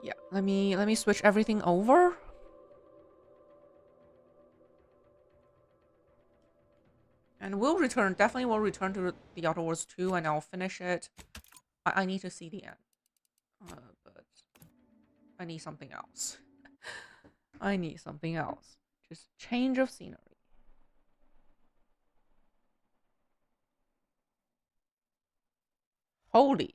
Yeah, let me switch everything over. And we'll return, definitely will return to the Outer Worlds 2 and I'll finish it. I need to see the end. But I need something else. I need something else. Just change of scenery. Holy.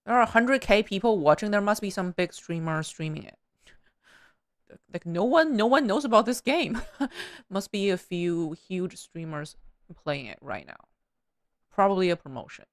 There are 100K people watching. There must be some big streamer streaming it. Like no one knows about this game. Must be a few huge streamers playing it right now. Probably a promotion.